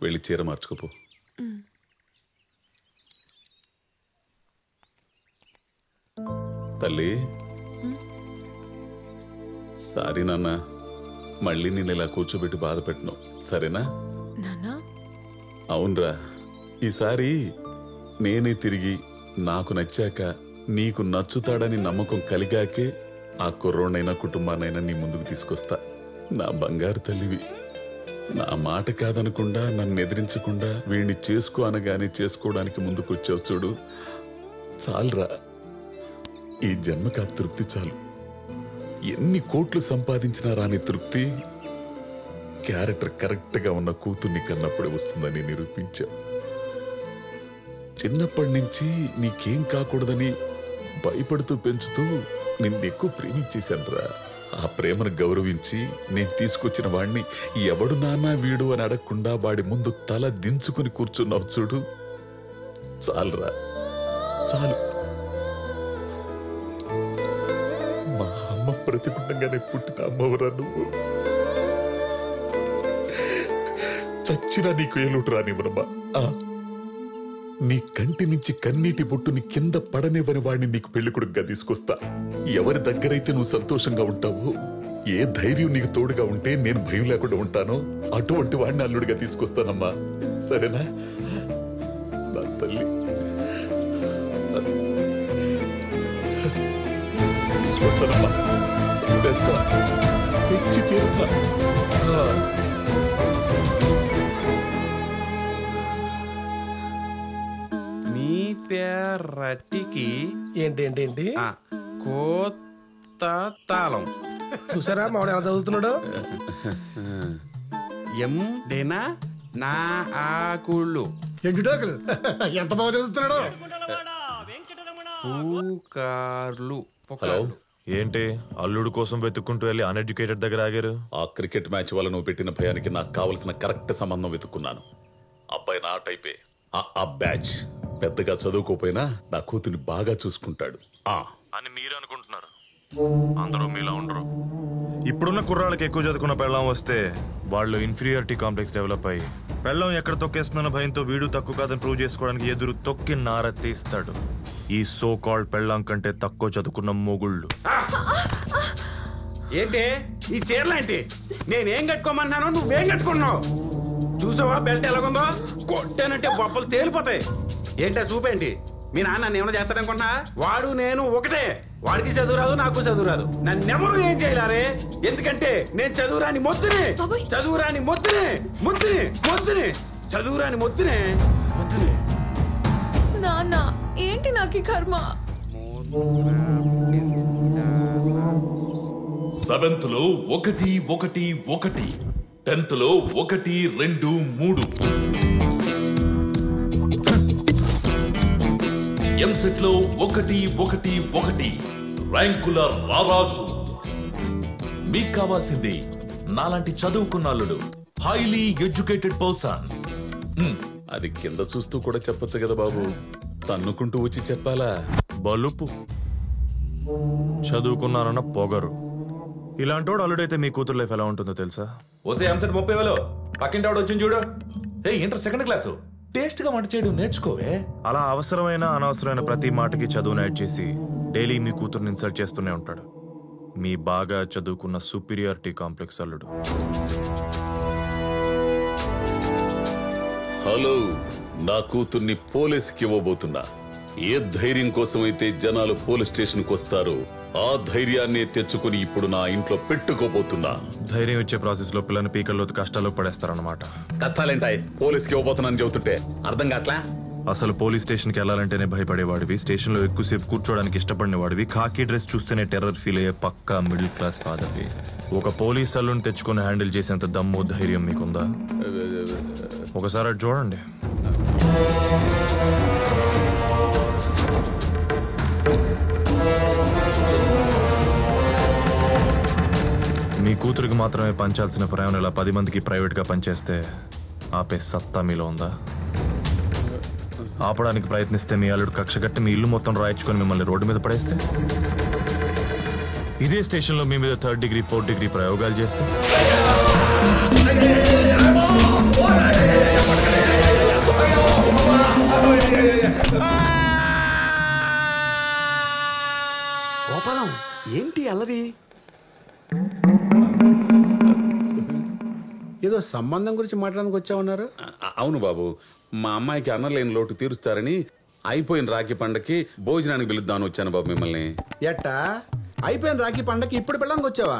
వెళ్ళి చీర మార్చుకోపో. తల్లి సారీ నాన్న, మళ్ళీ నేను ఇలా కూర్చోబెట్టి బాధ పెట్టను, సరేనా? అవునరా, ఈసారి నేనే తిరిగి నాకు నచ్చాక నీకు నచ్చుతాడని నమ్మకం కలిగాకే ఆ కుర్రోనైనా కుటుంబానైనా నీ ముందుకు తీసుకొస్తా. నా బంగారు తల్లివి, నా మాట కాదనకుండా నన్ను ఎదిరించకుండా వీణ్ణి చేసుకో అనగానే చేసుకోవడానికి ముందుకొచ్చావు చూడు, చాలురా. ఈ జన్మకు ఆ తృప్తి చాలు. ఎన్ని కోట్లు సంపాదించినా రాని తృప్తి క్యారెక్టర్ కరెక్ట్ గా ఉన్న కూతుర్ని కన్నప్పుడే వస్తుందని నిరూపించా. చిన్నప్పటి నుంచి నీకేం కాకూడదని భయపడుతూ పెంచుతూ నిన్నెక్కువ ప్రేమించేశానురా. ఆ ప్రేమను గౌరవించి నేను తీసుకొచ్చిన వాణ్ణి ఎవడు నాన్నా వీడు అని అడగకుండా వాడి ముందు తల దించుకుని కూర్చున్నావు చూడు, చాలురా చాలు. మా అమ్మ ప్రతిగుండంగానే పుట్టిన అమ్మవరా నువ్వు. చచ్చినా నీకు ఏలుడు రానివ్వనమ్మా. నీ కంటి నుంచి కన్నీటి బొట్టుని కింద పడనివ్వని వాడిని నీకు పెళ్లికొడుకుగా తీసుకొస్తా. ఎవరి దగ్గరైతే నువ్వు సంతోషంగా ఉంటావో, ఏ ధైర్యం నీకు తోడుగా ఉంటే నేను భయం లేకుండా ఉంటానో అటువంటి వాడిని అల్లుడిగా తీసుకొస్తానమ్మా, సరేనా? నా తల్లి తీసుకొస్తానమ్మా, తెస్తా, తెచ్చి తీరుతా. రట్టికి ఏంటి కోత తాళం చూసారా మావాడు ఎలా చదువుతున్నాడు? ఎం దేనా నా ఆకుళ్ళు ఎండుటోకులు ఎంత బాగా చదువుతున్నాడు. పూకార్లు. హలో, ఏంటి అల్లుడు కోసం వెతుక్కుంటూ వెళ్ళి అన్ఎడ్యుకేటెడ్ దగ్గర ఆగారు? ఆ క్రికెట్ మ్యాచ్ వల్ల నువ్వు పెట్టిన భయానికి నాకు కావలసిన కరెక్ట్ సంబంధం వెతుక్కున్నాను. అబ్బాయి నా టైపే. ఆ బ్యాచ్ పెద్దగా చదువుకోపోయినా నా కూతుర్ని బాగా చూసుకుంటాడు అని మీరు అనుకుంటున్నారు. అందరూ మీలా ఉండరు. ఇప్పుడున్న కుర్రాళ్ళకి ఎక్కువ చదువుకున్న పెళ్ళం వస్తే వాళ్ళు ఇన్ఫీరియారిటీ కాంప్లెక్స్ డెవలప్ అయ్యి పెళ్ళం ఎక్కడ తొక్కేస్తున్న భయంతో వీడు తక్కువ కాదని ప్రూవ్ చేసుకోవడానికి ఎదురు తొక్కి నారతీస్తాడు. ఈ సో కాల్డ్ పెళ్ళం కంటే తక్కువ చదువుకున్న మొగుళ్ళు. ఏంటి ఈ చీరలేంటి? నేనేం కట్టుకోమన్నానో నువ్వేం కట్టుకున్నావు? చూసావా బెల్ట్ ఎలాగుందో? కొట్టానంటే బొప్పలు తేలిపోతాయి. ఏంటో చూపేంటి? మీ నాన్న ఏమైనా చేస్తాడనుకున్నా? వాడు నేను ఒకటే. వాడికి చదువు రాదు, నాకు చదువు రాదు. నన్నెవరు ఏం చేయలేరే, ఎందుకంటే నేను చదువురాని మొద్దునే. చదువురాని మొద్దునే మొద్దునే మొద్దునే చదువురాని మొద్దునే మొద్దునే. నాన్న ఏంటి నాకు ఈ కర్మ? 7th లో 1 1 1, 10th లో 1 2 3, ఎంసెట్ లో 1 1 1 ర్యాంకుల రారాజు. మీకు కావాల్సింది నాలాంటి చదువుకున్న అల్లుడు, హైలీ ఎడ్యుకేటెడ్ పర్సన్. అది కింద చూస్తూ కూడా చెప్పొచ్చు కదా బాబు, తన్నుకుంటూ వచ్చి చెప్పాలా? బలుపు చదువుకున్నారన్న పొగరు. ఇలాంటోడు అల్లుడైతే మీ కూతురు లైఫ్ ఎలా ఉంటుందో తెలుసా? ఓసే ఎంసెట్ 30,000 పక్కింటి ఆవిడ వచ్చింది చూడు. ఇంటర్ సెకండ్ క్లాసు టేస్ట్ గా వంట చేయడం నేర్చుకోవే. అలా అవసరమైన అనవసరమైన ప్రతి మాటకి చదువును యాడ్ చేసి డైలీ మీ కూతురుని ఇన్సల్ట్ చేస్తూనే ఉంటాడు మీ బాగా చదువుకున్న సుపీరియారిటీ కాంప్లెక్స్ అల్లుడు. హలో, నా కూతుర్ని పోలీసుకి ఇవ్వబోతున్నా. ఏ ధైర్యం కోసమైతే జనాలు పోలీస్ స్టేషన్ కు వస్తారో ఆ ధైర్యాన్ని తెచ్చుకుని ఇప్పుడు నా ఇంట్లో పెట్టుకోబోతున్నా. ధైర్యం ఇచ్చే ప్రాసెస్ లో పిల్లని పీకల్లో కష్టాల్లో పడేస్తారన్నమాట. కష్టాలేంటాయి? పోలీస్కి ఇవ్వబోతున్నాను చెబుతుంటే అర్థం కావట్లా? అసలు పోలీస్ స్టేషన్ కి వెళ్లాలంటేనే భయపడేవాడివి, స్టేషన్ లో ఎక్కువసేపు కూర్చోడానికి ఇష్టపడిన వాడివి, ఖాకీ డ్రెస్ చూస్తేనే టెర్రర్ ఫీల్ అయ్యే పక్కా మిడిల్ క్లాస్ ఫాదర్వి. ఒక పోలీస్ సల్లుని తెచ్చుకుని హ్యాండిల్ చేసేంత దమ్ము ధైర్యం మీకుందా? ఒకసారి అటు చూడండి. మీ కూతురికి మాత్రమే పంచాల్సిన ప్రేమను ఇలా 10 మందికి ప్రైవేట్ గా పనిచేస్తే ఆపే సత్తా మీలో ఉందా? ఆపడానికి ప్రయత్నిస్తే మీ అల్లుడు కక్ష కట్టి మీ ఇల్లు మొత్తం రాయించుకొని మిమ్మల్ని రోడ్డు మీద పడేస్తే, ఇదే స్టేషన్ లో మీ మీద 3rd డిగ్రీ 4th డిగ్రీ ప్రయోగాలు చేస్తే, గోపాలం ఏంటి అల్లరి? ఏదో సంబంధం గురించి మాట్లాడడానికి వచ్చామన్నారు. అవును బాబు, మా అమ్మాయికి అన్నలేని లోటు తీరుస్తారని అయిపోయిన రాఖీ పండగకి భోజనానికి పిలుద్దామని వచ్చాను బాబు మిమ్మల్ని. ఎట్టా అయిపోయిన రాఖీ పండగకి ఇప్పుడు పిల్లలకు వచ్చావా?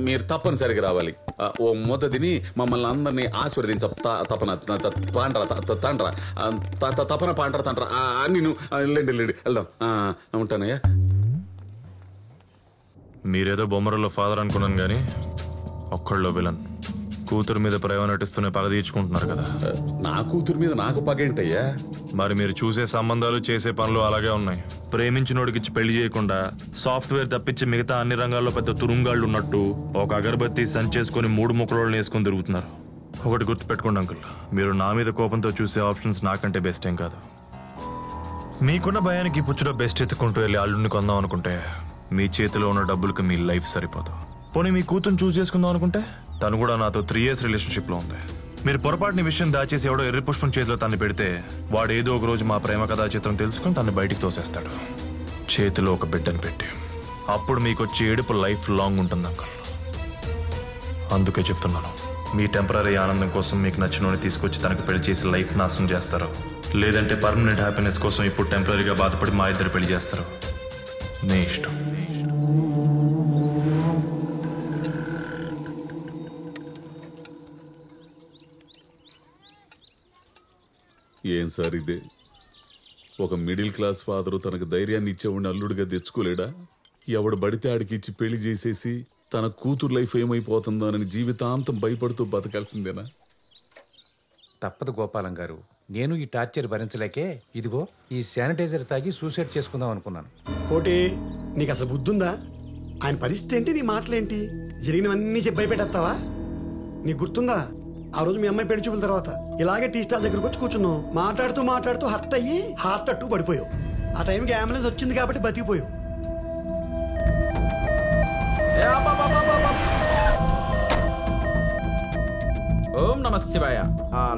మీరు తప్పనిసరిగా రావాలి. ఓ ముద్ద తిని మమ్మల్ని అందరినీ ఆశీర్వదించ తపన పాండ్రా తండ్రా నేను వెళ్దాం. ఉంటానయ్యా. మీరేదో బొమ్మరలో ఫాదర్ అనుకున్నాను గాని ఒక్కళ్ళో విలన్. కూతురు మీద ప్రేమ నటిస్తూనే పగ తీర్చుకుంటున్నారు కదా. నా కూతురు మీద నాకు పగేంటయ్యా? మరి మీరు చూసే సంబంధాలు చేసే పనులు అలాగే ఉన్నాయి. ప్రేమించినోడికిచ్చి పెళ్లి చేయకుండా సాఫ్ట్వేర్ తప్పించి మిగతా అన్ని రంగాల్లో పెద్ద తురుంగాళ్ళు ఉన్నట్టు ఒక అగరబత్తి సంచేసుకుని 3 ముక్కలు వేసుకుని తిరుగుతున్నారు. ఒకటి గుర్తుపెట్టుకోండి అంకుల్, మీరు నా మీద కోపంతో చూసే ఆప్షన్స్ నాకంటే బెస్ట్ ఏం కాదు. మీకున్న భయానికి పుచ్చులో బెస్ట్ ఎత్తుకుంటూ వెళ్ళి అల్లుడిని కొందాం అనుకుంటే మీ చేతిలో ఉన్న డబ్బులకు మీ లైఫ్ సరిపోదు. పోనీ మీ కూతురు చూస్ చేసుకుందాం అనుకుంటే తను కూడా నాతో 3 years రిలేషన్షిప్ లో ఉంది. మీరు పొరపాటుని విషయం దాచేసి ఎవడో ఎర్రి పుష్పం చేతిలో తన్ని పెడితే వాడు ఏదో ఒక రోజు మా ప్రేమ కథా చిత్రం తెలుసుకుని తన్ని బయటికి తోసేస్తాడు, చేతిలో ఒక బిడ్డని పెట్టి. అప్పుడు మీకు వచ్చే ఏడుపు లైఫ్ లాంగ్ ఉంటుంది అంకుల్. అందుకే చెప్తున్నాను, మీ టెంపరీ ఆనందం కోసం మీకు నచ్చినోని తీసుకొచ్చి తనకు పెళ్లి చేసి లైఫ్ నాశనం చేస్తారు, లేదంటే పర్మనెంట్ హ్యాపీనెస్ కోసం ఇప్పుడు టెంపరీగా బాధపడి మా ఇద్దరు పెళ్లి చేస్తారు. మీ ఇష్టం. ఏం సార్ ఇదే? ఒక మిడిల్ క్లాస్ ఫాదరు తనకు ధైర్యాన్ని ఇచ్చేవాడిని అల్లుడిగా తెచ్చుకోలేడా? ఎవడు బడితే ఆడికి ఇచ్చి పెళ్లి చేసేసి తన కూతురు లైఫ్ ఏమైపోతుందో అని జీవితాంతం భయపడుతూ బతకాల్సిందేనా? తప్పదు గోపాలం గారు. నేను ఈ టార్చర్ భరించలేకే ఇదిగో ఈ శానిటైజర్ తాగి సూసైడ్ చేసుకుందాం అనుకున్నాను. కోటి, నీకు అసలు బుద్ధుందా? ఆయన పరిస్థితి ఏంటి, నీ మాటలేంటి? జరిగినవన్నీ చెప్పి భయపెట్టేస్తావా? నీకు గుర్తుందా ఆ రోజు మీ అమ్మాయి పెళ్లి చూపుల తర్వాత ఇలాగే టీ స్టాల్ దగ్గరకు వచ్చి కూర్చున్నావు. మాట్లాడుతూ హర్ట్ అయ్యి హార్ట్ అట్టు పడిపోయావు. ఆ టైంకి అంబులెన్స్ వచ్చింది కాబట్టి బతికిపోయావు. ఓం నమ శివాయ.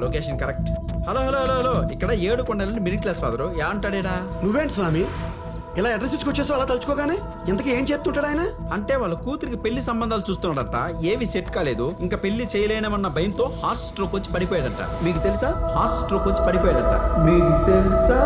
Location correct. Hello hello hello hello, ఇక్కడ 7 కొండల మిడిల్ క్లాస్ ఫాదరు యా అంటాడేనా? నువ్వేంటి స్వామి ఇలా అడ్రస్ ఇచ్చుకొచ్చేసావు అలా తలుచుకోగానే? ఇంతకీ ఏం చేస్తుంటాడు ఆయన? అంటే వాళ్ళ కూతురికి పెళ్లి సంబంధాలు చూస్తున్నాడట, ఏవి సెట్ కాలేదు, ఇంకా పెళ్లి చేయలేనమన్న భయంతో హార్ట్ స్ట్రోక్ వచ్చి పడిపోయాడట. మీకు తెలుసా? హార్ట్ స్ట్రోక్ వచ్చి పడిపోయాడట. మీకు తెలుసా?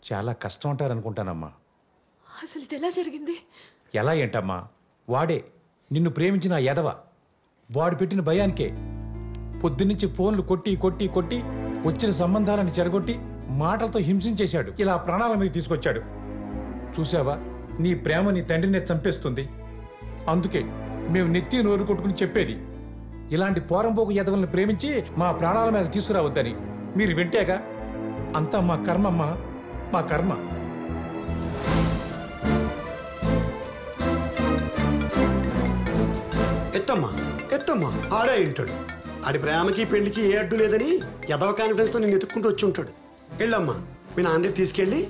చాలా కష్టం అంటారు అనుకుంటానమ్మా. అసలు ఇది ఎలా జరిగింది? ఎలా ఏంటమ్మా, వాడే నిన్ను ప్రేమించిన ఎదవ. వాడు పెట్టిన భయానికే పొద్దున్నుంచి ఫోన్లు కొట్టి కొట్టి కొట్టి వచ్చిన సంబంధాలను చెడగొట్టి మాటలతో హింసించేశాడు. ఇలా ప్రాణాల మీద తీసుకొచ్చాడు. చూసావా, నీ ప్రేమ నీ తండ్రినే చంపేస్తుంది. అందుకే మేము నెత్తి నోరు కొట్టుకుని చెప్పేది, ఇలాంటి పోరంపోకు ఎదవల్ని ప్రేమించి మా ప్రాణాల మీద తీసుకురావద్దని. మీరు వింటేగా అంతా మా కర్మమ్మా, మా కర్మ. ఎత్తమ్మా ఆడే ఉంటాడు. ఆడి ప్రేమకి పెళ్లికి ఏ అడ్డు లేదని ఎదవ కాన్ఫిడెన్స్ తో నేను ఎత్తుక్కుంటూ వచ్చి ఉంటాడు. వెళ్ళమ్మా, మీ నాన్న తీసుకెళ్ళి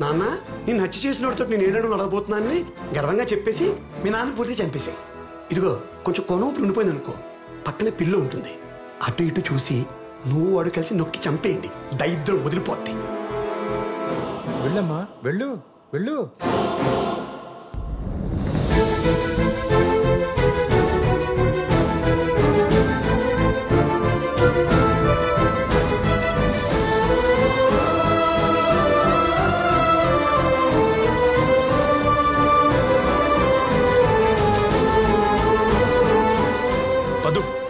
నాన్న నేను హత్య చేసినోడితో నేను ఏడడు నడవబోతున్నానని గర్వంగా చెప్పేసి మీ నాన్న పూర్తిగా చంపేశాయి. ఇదిగో కొంచెం కొనూపు ఉండిపోయింది అనుకో, పక్కనే పిల్లు ఉంటుంది, అటు ఇటు చూసి నువ్వు వాడు కలిసి నొక్కి చంపేయండి, దరిద్రం వదిలిపోద్ది. వెళ్ళమ్మా, వెళ్ళు వెళ్ళు.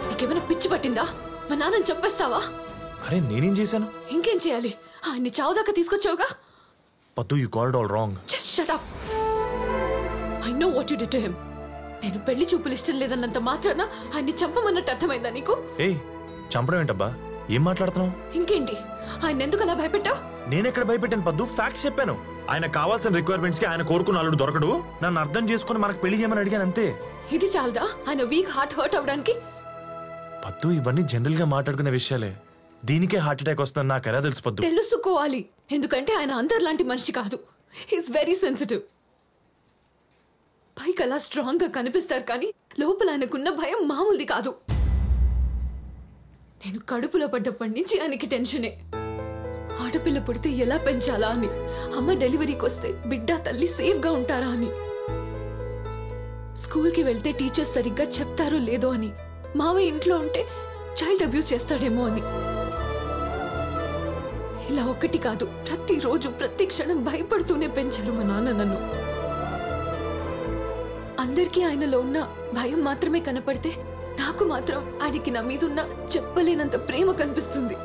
నీకేమైనా పిచ్చి పట్టిందా? మా నాన్నని చంపేస్తావా? అరే నేనేం చేశాను? ఇంకేం చేయాలి? ఆయన్ని చావుదాకా తీసుకొచ్చావుగా. పద్దు, you called all wrong. Just shut up. I know what you did to him. నేను పెళ్లి చూపులు ఇష్టం లేదన్నంత మాత్రాన ఆయన్ని చంపమన్నట్టు అర్థమైందా నీకు? ఏయ్, చంపడం ఏంటబ్బా? ఏం మాట్లాడుతున్నావు? ఇంకేంటి, ఆయన ఎందుకు అలా భయపెట్టావు? నేనెక్కడ భయపెట్టాను పద్దు? ఫ్యాక్ట్స్ చెప్పాను. ఆయన కావాల్సిన రిక్వైర్మెంట్స్ కి ఆయన కోరుకున్న అల్లుడు దొరకడు, నన్ను అర్థం చేసుకుని మనకు పెళ్లి చేయమని అడిగాను అంతే. ఇది చాలదా ఆయన వీక్ హార్ట్ హర్ట్ అవడానికి? పద్దు, ఇవన్నీ జనరల్ గా మాట్లాడుకునే విషయాలే. దీనికే హార్ట్ అటాక్ వస్తుందని నాకు ఎలా తెలుసు పద్దు? తెలుసుకోవాలి, ఎందుకంటే ఆయన అందరిలాంటి మనిషి కాదు. He's very sensitive. పైకి అలా స్ట్రాంగ్ గా కనిపిస్తారు కానీ లోపల ఆయనకున్న భయం మామూలుది కాదు. నేను కడుపులో పడ్డప్పటి నుంచి ఆయనకి టెన్షనే. ఆడపిల్ల పుడితే ఎలా పెంచాలా అని, అమ్మ డెలివరీకి వస్తే బిడ్డ తల్లి సేఫ్ గా ఉంటారా అని, స్కూల్ కి వెళ్తే టీచర్స్ సరిగ్గా చెప్తారో లేదో అని, మావయ్య ఇంట్లో ఉంటే చైల్డ్ అబ్యూస్ చేస్తాడేమో అని. ఇలా ఒక్కటి కాదు, ప్రతిరోజు ప్రతి క్షణం భయపడుతూనే పెంచారు మా నాన్న నన్ను. అందరికీ ఆయనలో ఉన్న భయం మాత్రమే కనపడితే నాకు మాత్రం ఆయనకి నా మీదున్న చెప్పలేనంత ప్రేమ కనిపిస్తుంది.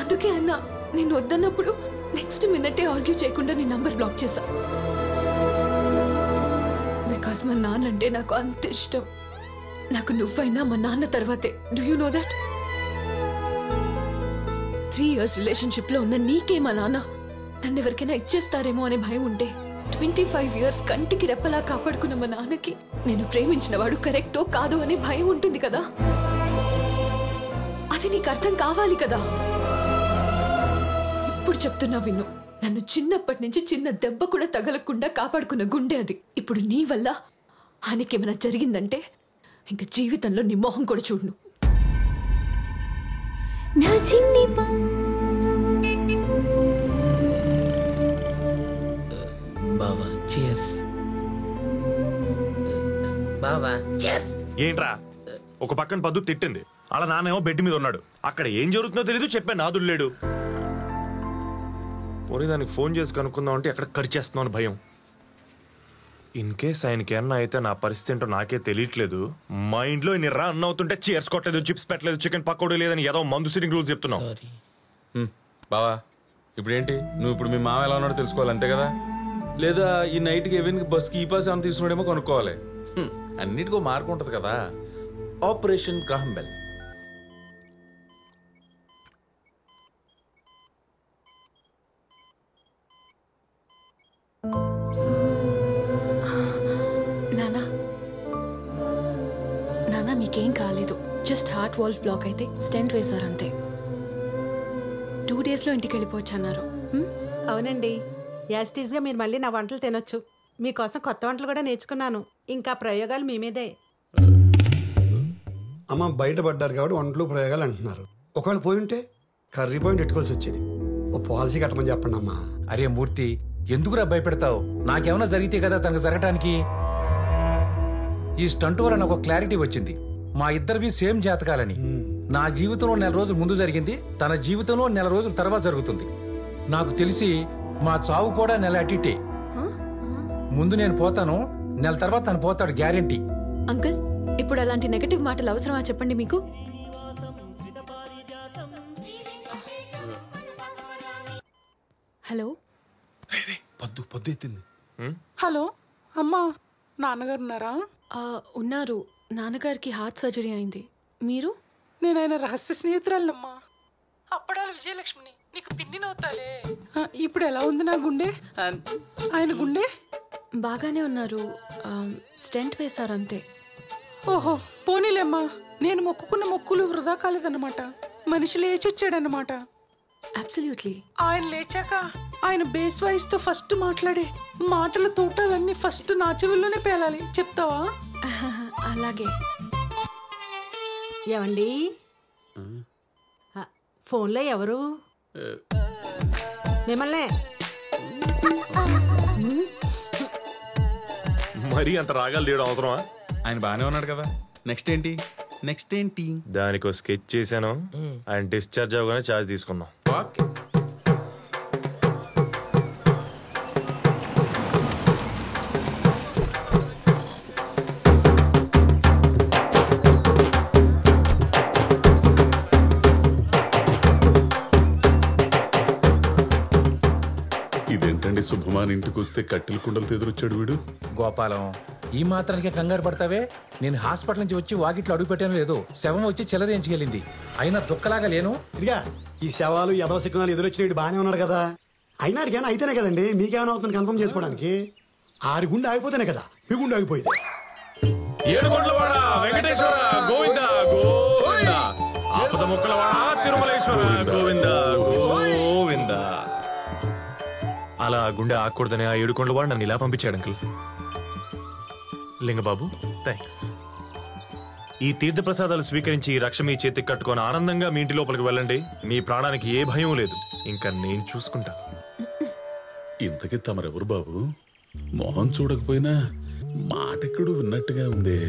అందుకే ఆయన నేను వద్దన్నప్పుడు నెక్స్ట్ మినిటే ఆర్గ్యూ చేయకుండా నీ నంబర్ బ్లాక్ చేశా. బికాస్ మా నాన్న అంటే నాకు అంత ఇష్టం. నాకు నువ్వైనా మా నాన్న తర్వాతే. Do you know that? 3 years relationship లో ఉన్న నీకే మా నాన్న నన్ను ఎవరికైనా ఇచ్చేస్తారేమో అనే భయం ఉంటే 25 years కంటికి రెప్పలా కాపాడుకున్న మా నాన్నకి నేను ప్రేమించిన వాడు కరెక్టో కాదో అనే భయం ఉంటుంది కదా. అది నీకు అర్థం కావాలి కదా. ఇప్పుడు చెప్తున్నా విను. నన్ను చిన్నప్పటి నుంచి చిన్న దెబ్బ కూడా తగలకుండా కాపాడుకున్న గుండె అది. ఇప్పుడు నీ వల్ల ఆయనకేమైనా జరిగిందంటే ఇంక జీవితంలో నీ మొహం కూడా చూడను. నా చిన్ని బావా చియర్స్. బావా చియర్స్. ఏంట్రా, ఒక పక్కన పద్దు తిట్టింది, అలా నానేమో బెడ్ మీద ఉన్నాడు. అక్కడ ఏం జరుగుతుందో తెలీదు, చెప్పే నాదుడు లేడు. పోనీ దానికి ఫోన్ చేసి కనుక్కుందాం అంటే ఎక్కడ ఖర్చేస్తున్నావు అని భయం. ఇన్ కేస్ ఆయనకి ఏమన్నా అయితే నా పరిస్థితి ఏంటో నాకే తెలియట్లేదు. మా ఇంట్లో ఇన్ని రా అన్న అవుతుంటే చీర్స్ కొట్టలేదు, చిప్స్ పెట్టలేదు, చికెన్ పకోడీ లేదని ఏదో మందు సిట్టింగ్ రూల్స్ చెప్తున్నావు. బావా ఇప్పుడు ఏంటి, నువ్వు ఇప్పుడు మీ మామ ఎలా ఉన్నాడో తెలుసుకోవాలి అంతే కదా? లేదా ఈ నైట్కి ఎవరికి బస్కి ఈ పాస్ ఏమైనా తీసుకున్నాడేమో కొనుక్కోవాలి. అన్నిటికో మార్పు ఉంటుంది కదా. Operation Graham bell. నానా మీకేం కాలేదు, జస్ట్ హార్ట్ వాల్వ్ బ్లాక్ అయితే స్టెంట్ వేశారు అంతే. 2 days లో ఇంటికి వెళ్ళిపోవచ్చు అన్నారు. అవునండి, యాస్టీజ్ గా మీరు మళ్ళీ నా వంటలు తినొచ్చు. మీకోసం కొత్త వంటలు కూడా నేర్చుకున్నాను. ఇంకా ప్రయోగాలు మీ మీదే. అమ్మ బయటపడ్డారు కాబట్టి వంటలు ప్రయోగాలు అంటున్నారు. ఒకవేళ పోయి ఉంటే కర్రీ పాయింట్ పెట్టుకోవాల్సి వచ్చేది. ఓ పాలసీ కట్టమని చెప్పండి అమ్మా. అరే మూర్తి, ఎందుకురా భయపెడతావు? నాకేమైనా జరిగితే కదా తనకు జరగటానికి. ఈ స్టంట్ వల్ల నాకు క్లారిటీ వచ్చింది. మా ఇద్దరివి సేమ్ జాతకాలని. నా జీవితంలో 4 రోజులు ముందు జరిగింది, తన జీవితంలో 4 రోజుల తర్వాత జరుగుతుంది. నాకు తెలిసి మా చావు కూడా 1 నెల అటిటే. ముందు నేను పోతాను, 1 నెల తర్వాత తను పోతాడు, గ్యారెంటీ. అంకుల్, ఇప్పుడు అలాంటి నెగటివ్ మాటలు అవసరమా చెప్పండి మీకు? హలో, పొద్దు ఎత్తింది. హలో అమ్మా, నాన్నగారు ఉన్నారా? ఉన్నారు. నాన్నగారికి హార్ట్ సర్జరీ అయింది. మీరు? నేను ఆయన రహస్య స్నేహితురాలమ్మా, అప్పడాల విజయలక్ష్మిని. నీకు పిన్నినవుతాలే. ఇప్పుడు ఎలా ఉంది నా గుండె? ఆయన గుండె బాగానే ఉన్నారు, స్టెంట్ వేశారు అంతే. ఓహో, పోనీలేమ్మా. నేను మొక్కుకున్న మొక్కులు వృధా కాలేదన్నమాట. మనిషి లేచొచ్చాడన్నమాట. అబ్సల్యూట్లీ. ఆయన లేచాక ఆయన బేస్ వాయిస్ తో ఫస్ట్ మాట్లాడే మాటల తోటాలన్నీ ఫస్ట్ నా చెవుల్లోనే పేలాలి. చెప్తావా? అలాగే. ఏమండి ఫోన్లో ఎవరు? మిమ్మల్నే. మరీ అంత రాగాలు తీయడం అవసరమా? ఆయన బానే ఉన్నాడు కదా. నెక్స్ట్ ఏంటి? దానికి స్కెచ్ చేశాను. ఆయన డిశ్చార్జ్ అవగానే ఛార్జ్ తీసుకుందాం. ఇదేంటండి శుభమాన్ ఇంటికి వస్తే కట్టెల కుండలతో ఎదురొచ్చాడు వీడు. గోపాలం, ఈ మాత్రానికే కంగారు పడతావే? నేను హాస్పిటల్ నుంచి వచ్చి వాకిట్లో అడుగు పెట్టాను లేదు, శవం వచ్చి చెలరేంచుకెళ్ళింది. అయినా దుఃఖలాగా లేను. ఇదిగా ఈ శవాలు యదవ శకునాలు ఎదురొచ్చినట్టు బాగానే ఉన్నాడు కదా. అయినా అడిగాను అయితేనే కదండి మీకేమైనా అవుతుంది కన్ఫర్మ్ చేసుకోవడానికి. ఆడి గుండె ఆగిపోతేనే కదా మీ గుండె ఆగిపోయింది. ఏడుకొండలవాడ వెంకటేశ్వర గోవింద గోవింద, ఆపద ముక్కలవాడ తిరుమలేశ్వర గోవింద గోవింద. అలా గుండె ఆగకూడదని ఆ ఏడుకొండలవాడు నన్ను ఇలా పంపించాడు అంకుల్. లింగబాబు థ్యాంక్స్. ఈ తీర్థ ప్రసాదాలు స్వీకరించి రక్ష మీ చేతికి కట్టుకొని ఆనందంగా మీ ఇంటి లోపలికి వెళ్ళండి. మీ ప్రాణానికి ఏ భయం లేదు. ఇంకా నేను చూసుకుంటా. ఇంతకీ తమరెవరు బాబు? మొహం చూడకపోయినా మాటెక్కడు విన్నట్టుగా ఉంది.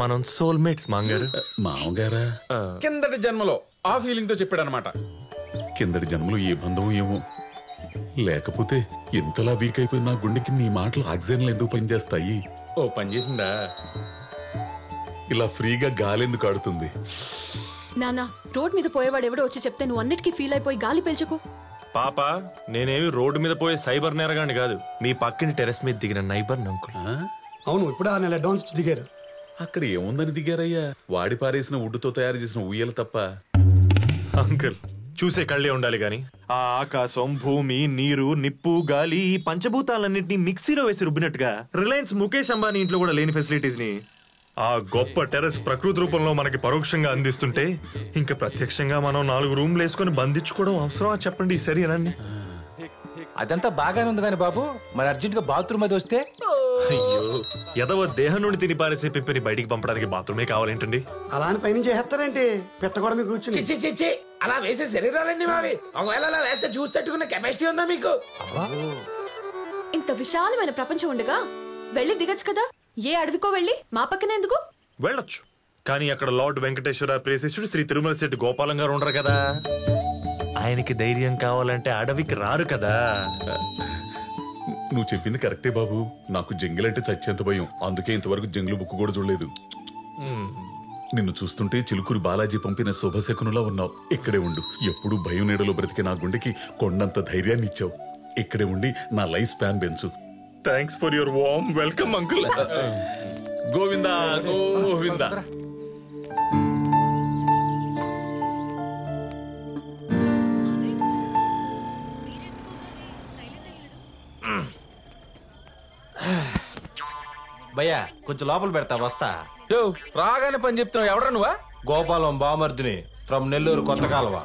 మనం సోల్మేట్స్ మాంగారు. మామగారా? కిందటి జన్మలో ఆ ఫీలింగ్ తో చెప్పాడు అనమాట. కిందటి జన్మలో ఏ బంధం ఏమో, లేకపోతే ఇంతలా వీక్ అయిపోయిన నా గుండెకి నీ మాటలు ఆక్సిజన్లు ఎందుకు పనిచేస్తాయి? ఓ పని చేసిందా? ఇలా ఫ్రీగా గాలెందుకు ఆడుతుంది? నానా, రోడ్ మీద పోయేవాడు ఎవడో వచ్చి చెప్తే నువ్వు అన్నిటికీ ఫీల్ అయిపోయి గాలి పీల్చుకో. పాప, నేనేమి రోడ్డు మీద పోయే సైబర్ నేరగాని కాదు. మీ పక్కని టెరెస్ మీద దిగిన నైబర్ అంకుల్. అవును, ఇప్పుడు 6 నెలల అడ్వాన్స్ ఇచ్చి దిగారు. అక్కడ ఏముందని దిగారయ్యా? వాడి పారేసిన వుడ్డుతో తయారు చేసిన ఉయ్యలు తప్ప. అంకుల్, చూసే కళ్ళే ఉండాలి గాని ఆ ఆకాశం, భూమి, నీరు, నిప్పు, గాలి, ఈ పంచభూతాలన్నింటినీ మిక్సీలో వేసి రుబ్బినట్టుగా రిలయన్స్ ముఖేష్ అంబానీ ఇంట్లో కూడా లేని ఫెసిలిటీస్ ని ఆ గొప్ప టెర్రస్ ప్రకృతి రూపంలో మనకి పరోక్షంగా అందిస్తుంటే ఇంకా ప్రత్యక్షంగా మనం 4 రూమ్లు వేసుకుని బంధించుకోవడం అవసరమా చెప్పండి? సరేనండి. అదంతా బాగానే ఉంది కానీ బాబు, మరి అర్జెంట్ గా బాత్రూమ్ అది వస్తే? అయ్యో, ఎదవ దేహం నుండి తిని పారేసే పిప్పిని బయటికి పంపడానికి బాత్రూమే కావాలేంటండి? అలా అని పైన చేస్తారంటే పెట్టకూడదు మీకు కూర్చుని. చిచ్చి అలా వేసే శరీరాలండి మావి. ఒకవేళ అలా వేస్తే చూసి తట్టుకునే కెపాసిటీ ఉందా మీకు? ఇంత విశాలమైన ప్రపంచం ఉండగా వెళ్ళి దిగచ్చు కదా. ఏ అడవికో వెళ్ళి మా పక్కనే ఎందుకు? వెళ్ళొచ్చు, కానీ అక్కడ లార్డ్ వెంకటేశ్వర ప్రేసేశ్వరుడు శ్రీ తిరుమల శెట్టి గోపాలం గారు ఉండరు కదా. ఆయనకి ధైర్యం కావాలంటే అడవికి రారు కదా. నువ్వు చెప్పింది కరెక్టే బాబు. నాకు జంగిల్ అంటే చచ్చేంత భయం. అందుకే ఇంతవరకు జంగిల్ బుక్ కూడా చూడలేదు. నిన్ను చూస్తుంటే చిలుకూరి బాలాజీ పంపిన శుభశకునులా ఉన్నావు. ఇక్కడే ఉండు. ఎప్పుడు భయం నీడలో బ్రతికే నా గుండెకి కొండంత ధైర్యాన్ని ఇచ్చావు. ఇక్కడే ఉండి నా లైఫ్ స్పాన్ పెంచు. Thanks for your warm welcome uncle. Govinda Govinda. భయ్యా కొంచెం లోపల పెడతా, వస్తా. రాగానే పని చెప్తావు. ఎవడరా నువ్వా? గోపాలం బామర్దిని ఫ్రమ్ నెల్లూరు కొత్త కాలువ.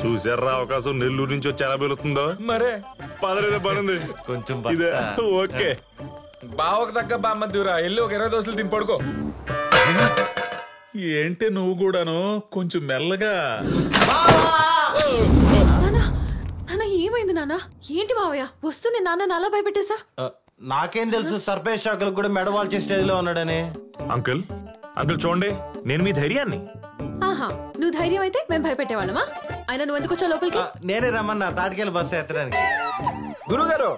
చూసారా అవకాశం? నెల్లూరు నుంచి వచ్చి ఎలా పెరుగుతుందో. మరే పదరేదో పనుంది కొంచెం. ఓకే, బావకు తగ్గ బామ్మద్దురా. వెళ్ళి ఒక 20 దోశలు తిని పడుకో. ఏంటే నువ్వు కూడాను కొంచెం మెల్లగా. నాన్న ఏమైంది నాన్న? ఏంటి మావయ్య వస్తూనే నాన్న అలా భయపెట్టేశా? నాకేం తెలుసు సర్పేష్ షాకులకు కూడా మెడవాల్చే స్టేజ్ లో ఉన్నాడని. అంకుల్ అంకుల్ చూడండి, నేను మీ ధైర్యాన్ని. ఆహా, నువ్వు ధైర్యం అయితే మేము భయపెట్టేవాళ్ళమా? అయినా నువ్వు ఎందుకు వచ్చా లోపలికి? నేనే రమ్మన్నా తాటికెళ్ళి బస్సు ఎత్తడానికి. గురుగారు,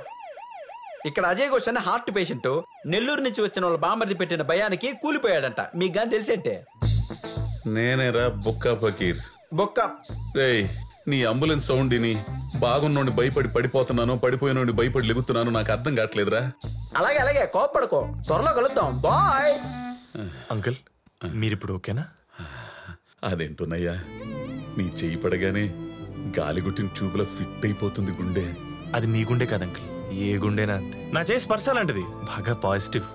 ఇక్కడ అజయ్ ఘోష్ అనే హార్ట్ పేషెంట్ నెల్లూరు నుంచి వచ్చిన వాళ్ళ బాంబర్ది పెట్టిన భయానికి కూలిపోయాడంట. మీకు గాని తెలిసేంటే? నేనేరా బొక్కా ఫకీర్. బొక్క రేయ్, నీ అంబులెన్స్ సౌండ్ ని బాగున్నోండి భయపడి పడిపోతున్నాను, పడిపోయినోండి భయపడి లెగుతున్నాను. నాకు అర్థం కావట్లేదురా. అలాగే అలాగే, కోప్పడుకో. త్వరలో కలుద్దాం. బాయ్. అంకుల్ మీరిప్పుడు ఓకేనా? అదేంటున్నాయ్యా, నీ చెయ్యి పడగానే గాలిగుట్టిన ట్యూబ్లో ఫిట్ అయిపోతుంది గుండె. అది మీ గుండె కాదు అంకుల్, ఏ గుండెనా అంతే. నా చేసి స్పర్శ లాంటిది, బాగా పాజిటివ్.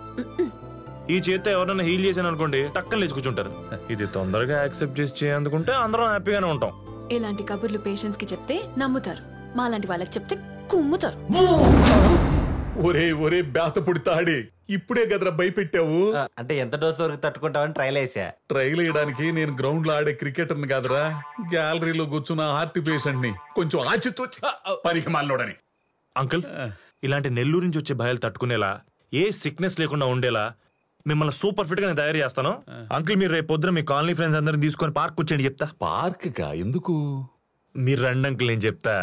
ఈ చేత్తో ఎవరైనా హీల్ చేశాను అనుకోండి, టక్కన లేచి కూర్చుంటారు. ఇది తొందరగా యాక్సెప్ట్ చేసి చేయందుకుంటే అందరం హ్యాపీగానే ఉంటాం. ఇలాంటి కబుర్లు పేషెంట్స్ కి చెప్తే నమ్ముతారు, మాలాంటి వాళ్ళకి చెప్తే కుమ్ముతారు. ఒరే ఒరే బేత పుడితాడి, ఇప్పుడే గదరా భయపెట్టావు. అంటే ఎంత డోస్ వరకు తట్టుకుంటావని ట్రైల్ వేసా. ట్రైల్ వేయడానికి నేను గ్రౌండ్ లో ఆడే క్రికెటర్ని కాదురా, గ్యాలరీలో కూర్చున్న హార్ట్ పేషెంట్ ని. కొంచెం ఆచితూ పనికి మాలోడని. అంకుల్, ఇలాంటి నెల్లూరు నుంచి వచ్చే భయాలు తట్టుకునేలా, ఏ సిక్నెస్ లేకుండా ఉండేలా మిమ్మల్ని సూపర్ ఫిట్ గా నేను తయారు చేస్తాను. అంకుల్, మీరు రేపు పొద్దున మీ కాలనీ ఫ్రెండ్స్ అందరిని తీసుకొని పార్క్ కూర్చోండి. చెప్తా. పార్క్ కా? ఎందుకు? మీరు రండి అంకుల్, నేను చెప్తా.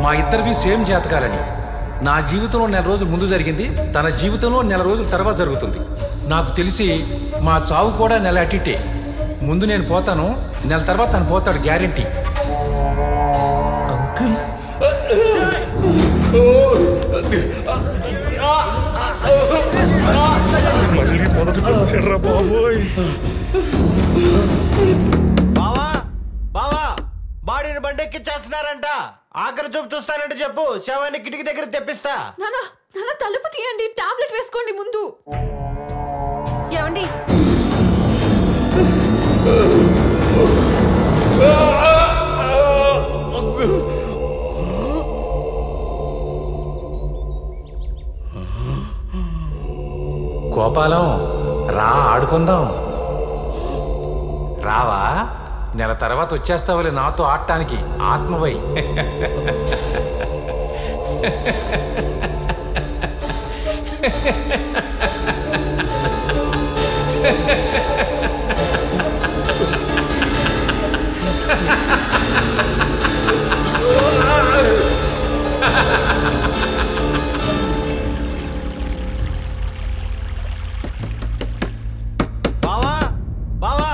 మా ఇద్దరివి సేమ్ జాతకాలని. నా జీవితంలో 4 రోజులు ముందు జరిగింది, తన జీవితంలో 4 రోజుల తర్వాత జరుగుతుంది. నాకు తెలిసి మా చావు కూడా 1 నెల అటిటే. ముందు నేను పోతాను, 1 నెల తర్వాత తను పోతాడు, గ్యారెంటీ. మళ్ళీ మొదటి కలిసాడ్రా బాబోయ్. బావా బావా, బాడీని బండెక్కిచ్చేస్తున్నారంట. ఆఖరి చూపు చూస్తానంటే చెప్పు, శవాన్ని కిటికీ దగ్గర తెప్పిస్తా. నానా నానా, తలుపు తీయండి, టాబ్లెట్ వేసుకోండి ముందు. ఏమండి, గోపాలం రా, ఆడుకుందాం. రావా? 1 నెల తర్వాత వచ్చేస్తావులే నాతో ఆడటానికి, ఆత్మవై. బావా బావా,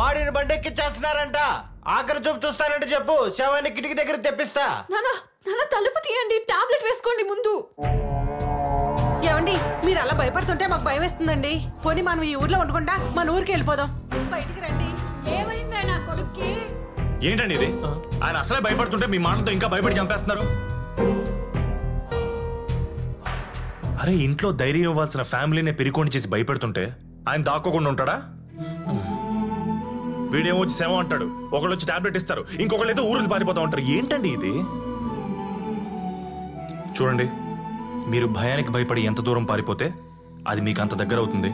బాడీని బండెక్కిచ్చేస్తున్నారంట. ఆఖరి చూపు చూస్తానంటే చెప్పు, శవాన్ని కిటికీ దగ్గర తెప్పిస్తా. నానా నానా, తలుపు తీయండి, టాబ్లెట్ వేసుకోండి ముందు. ఏమండి, మీరు అలా భయపడుతుంటే మాకు భయం వేస్తుందండి. పోనీ మనం ఈ ఊర్లో ఉండకుండా మన ఊరికి వెళ్ళిపోదాం. బయటికి రండి. ఏమైందా నా కొడుక్కి? ఏంటండి ఇది? ఆయన అసలే భయపడుతుంటే మీ మాటలతో ఇంకా భయపడి చంపేస్తున్నారు. అరే, ఇంట్లో ధైర్యం ఇవ్వాల్సిన ఫ్యామిలీనే పెరికోండి చేసి భయపెడుతుంటే ఆయన దాక్కోకుండా ఉంటాడా? వీడేమో వచ్చి శవం అంటాడు, ఒకళ్ళు వచ్చి టాబ్లెట్ ఇస్తారు, ఇంకొకళ్ళు అయితే ఊరులు పారిపోతా ఉంటారు. ఏంటండి ఇది? చూడండి, మీరు భయానికి భయపడి ఎంత దూరం పారిపోతే అది మీకు అంత దగ్గర అవుతుంది,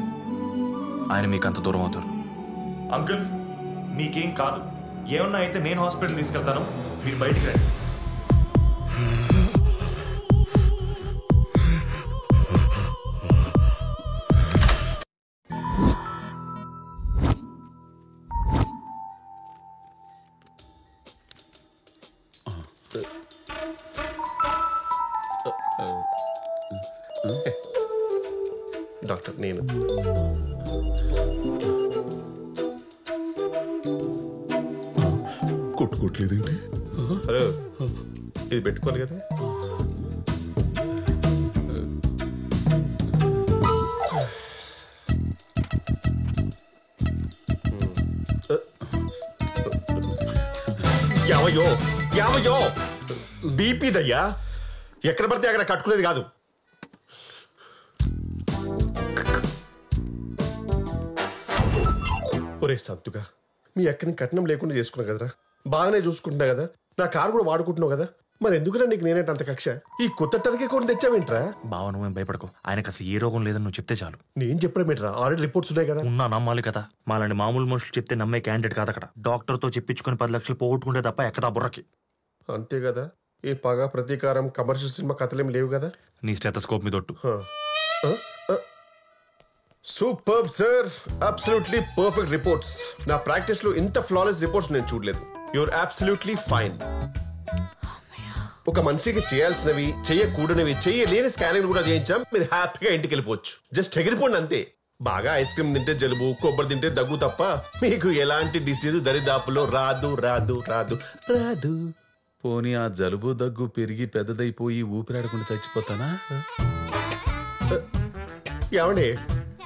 ఆయన మీకు అంత దూరం అవుతారు. అంకుల్, మీకేం కాదు. ఏమన్నా అయితే నేను హాస్పిటల్ తీసుకెళ్తాను, మీరు బయటికి రండి. డాక్టర్, నేను కొట్టుకోవట్లేదండి. హలో, ఇది పెట్టుకోవాలి కదా. యావయ్యో యావయ్యో, బీపీదయ్యా. ఎక్కడ పడితే అక్కడ కట్టుకునేది కాదు. ఒరే సంతుగా, మీ అక్కని కట్నం లేకుండా చేసుకున్నా కదరా, బాగానే చూసుకుంటున్నా కదా, నా కారు కూడా వాడుకుంటున్నావు కదా, మరి ఎందుకురా నీకు నేనేంట అంత కక్ష? ఈ కొత్త టర్కే కొని తెచ్చావేంట్రా? బావ, నువ్వేం భయపడకు. ఆయనకు అసలు ఏ రోగం లేదని నువ్వు చెప్తే చాలు. నేను చెప్పడమేంట్రా, ఆల్రెడీ రిపోర్ట్స్ ఉన్నాయి కదా. ఉన్నా నమ్మాలి కదా. మాలాంటి మామూలు మనుషులు చెప్తే నమ్మే క్యాండిడేట్ కాదు అక్కడ. డాక్టర్ తో చెప్పించుకుని 10 లక్షలు పోగొట్టుకుంటే తప్ప ఎక్కదా బుర్రకి. అంతే కదా. ఈ పగ ప్రతీకారం కమర్షియల్ సినిమా కథలేం లేవు కదా. నీ స్టెథోస్కోప్ మీద ఒట్టు. Super sir, absolutely perfect reports. నా ప్రాక్టీస్ లో ఇంత ఫ్లాలెస్ రిపోర్ట్స్ నేను చూడలేదు. Your absolutely fine. ఒక మనిషికి చేయాల్సినవి, చేయకూడనివి, చేయలేని స్కానింగ్ కూడా చేయించాం. మీరు హ్యాపీగా ఇంటికి వెళ్ళిపోవచ్చు. జస్ట్ ఎగిరిపోండి అంతే. బాగా ఐస్ క్రీమ్ తింటే జలుబు, కొబ్బరి తింటే దగ్గు తప్ప మీకు ఎలాంటి డిసీజ్ దరిదాపులో రాదు రాదు రాదు రాదు. పోనీ ఆ జలుబు దగ్గు పెరిగి పెద్దదైపోయి ఊపిరాడకుండా చచ్చిపోతానా? ఏమండి,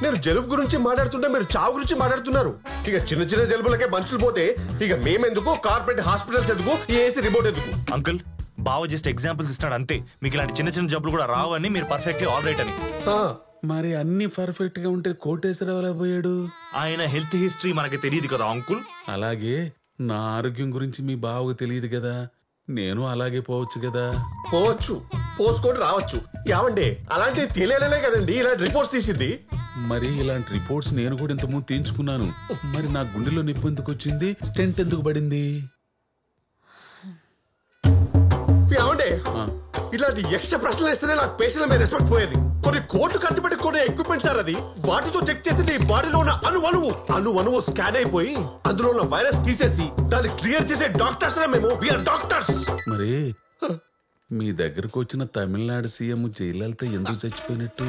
నేను జలుబు గురించి మాట్లాడుతుంటే మీరు చావు గురించి మాట్లాడుతున్నారు. ఇక చిన్న చిన్న జలుబులకే మనుషులు పోతే ఇక మేమెందుకు, కార్పొరేట్ హాస్పిటల్స్ ఎందుకు, ఏసీ రిమోట్ ఎందుకు? అంకుల్, బావ జస్ట్ ఎగ్జాంపుల్స్ ఇస్తాడు అంతే. మీకు ఇలాంటి చిన్న చిన్న జబ్బులు కూడా రావని, మీరు పర్ఫెక్ట్లీ ఆల్ రైట్ అని. మరి అన్ని పర్ఫెక్ట్ గా ఉంటే కోటేశ్వరరావు పోయాడు. ఆయన హెల్త్ హిస్టరీ మనకి తెలియదు కదా అంకుల్. అలాగే నా ఆరోగ్యం గురించి మీ బావకు తెలియదు కదా, నేను అలాగే పోవచ్చు కదా. పోవచ్చు, పోసుకొని రావచ్చు. ఏమండి, అలాంటివి తెలియలే కదండి ఇలాంటి రిపోర్ట్స్ తీసింది. మరి ఇలాంటి రిపోర్ట్స్ నేను కూడా ఇంతకుముందు తీయించుకున్నాను. మరి నా గుండెలో నొప్పి ఎందుకు వచ్చింది, స్టెంట్ ఎందుకు పడింది? ఏమండి, ఇలాంటి ఎక్స్ట్రా ప్రశ్నలు ఇస్తేనే నాకు పేషెంట్ల మీద రెస్పెక్ట్ పోయేది. కొన్ని కోట్లు ఖర్చు పెట్టి కొన్ని ఎక్విప్మెంట్ సార్ అది. వాటితో చెక్ చేసి నీ బాడీలో ఉన్న అణువు స్కాన్ అయిపోయి అందులో ఉన్న వైరస్ తీసేసి దాన్ని క్లియర్ చేసే డాక్టర్స్ మేము. We are doctors. మరి మీ దగ్గరకు వచ్చిన తమిళనాడు సీఎం జయలలిత ఎందుకు చచ్చిపోయినట్టు?